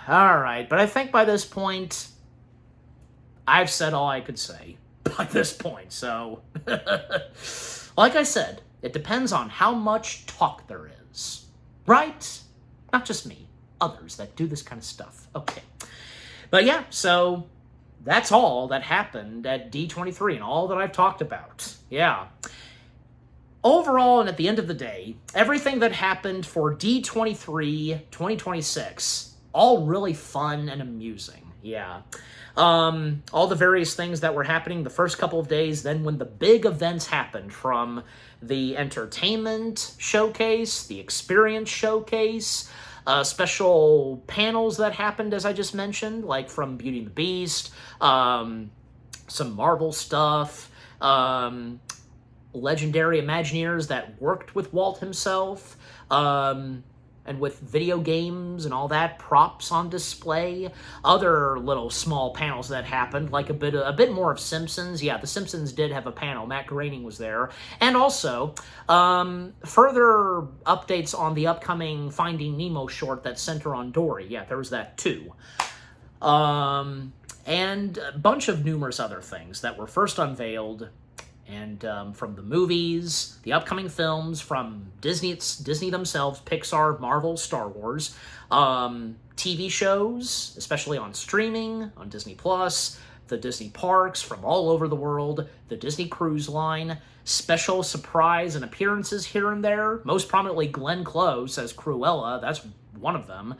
All right, but I think by this point, I've said all I could say by this point. So, like I said, it depends on how much talk there is, right? Not just me, others that do this kind of stuff. Okay. But yeah, so that's all that happened at D23 and all that I've talked about. Yeah. Overall, and at the end of the day, everything that happened for D23 2026, all really fun and amusing. Yeah. All the various things that were happening the first couple of days, then when the big events happened, from the entertainment showcase, the experience showcase, special panels that happened, as I just mentioned, like from Beauty and the Beast, some Marvel stuff, legendary Imagineers that worked with Walt himself, and with video games and all that, props on display, other little small panels that happened, like a bit more of Simpsons. Yeah, the Simpsons did have a panel. Matt Groening was there. And also, further updates on the upcoming Finding Nemo short that center on Dory. Yeah, there was that too. And a bunch of numerous other things that were first unveiled, and from the movies, the upcoming films, from Disney themselves, Pixar, Marvel, Star Wars, TV shows, especially on streaming, on Disney+, the Disney parks from all over the world, the Disney Cruise Line, special surprise and appearances here and there, most prominently Glenn Close as Cruella, that's one of them.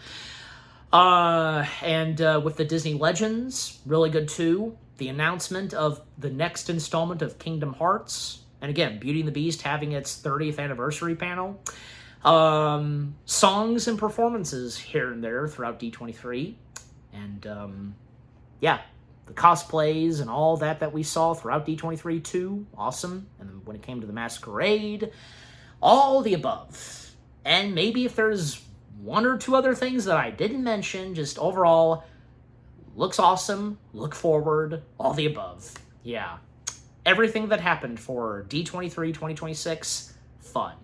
And with the Disney Legends, really good too. The announcement of the next installment of Kingdom Hearts, and again, Beauty and the Beast having its 30th anniversary panel. Songs and performances here and there throughout D23. And, yeah, the cosplays and all that we saw throughout D23 too. Awesome. And then when it came to the Masquerade, all the above. And maybe if there's one or two other things that I didn't mention, just overall, looks awesome, look forward, all the above. Yeah. Everything that happened for D23 2026, fun.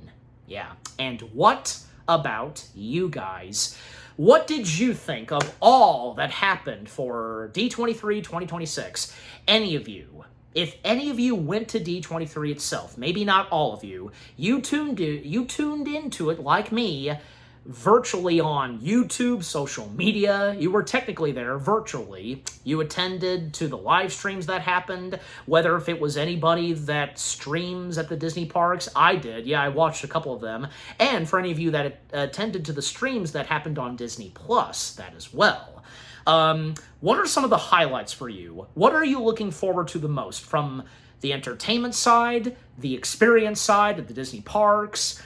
Yeah. And what about you guys? what did you think of all that happened for D23 2026? Any of you? If any of you went to D23 itself, maybe not all of you, you tuned into it like me, virtually on YouTube, social media. You were technically there virtually. You attended to the live streams that happened, whether if it was anybody that streams at the Disney parks. I did. Yeah, I watched a couple of them. And for any of you that attended to the streams that happened on Disney Plus, that as well. What are some of the highlights for you? What are you looking forward to the most from the entertainment side, the experience side of the Disney parks,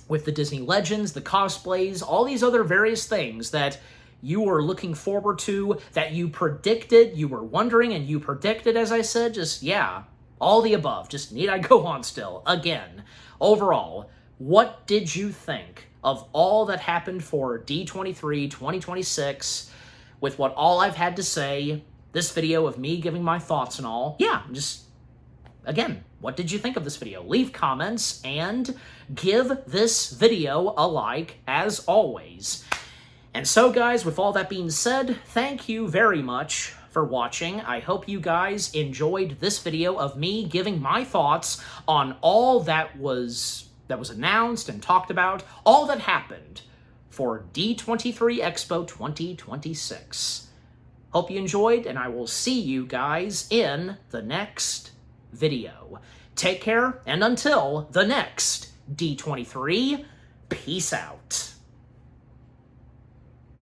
with the Disney Legends, the cosplays, all these other various things that you were looking forward to, that you predicted, you were wondering, and you predicted, as I said, just, yeah, all the above. Just need I go on still? Again, overall, what did you think of all that happened for D23 2026 with what all I've had to say, this video of me giving my thoughts and all? Yeah, just, again, what did you think of this video? Leave comments and give this video a like, as always. And so, guys, with all that being said, thank you very much for watching. I hope you guys enjoyed this video of me giving my thoughts on all that was announced and talked about, all that happened for D23 Expo 2026. Hope you enjoyed, and I will see you guys in the next video. Take care, and until the next D23, peace out.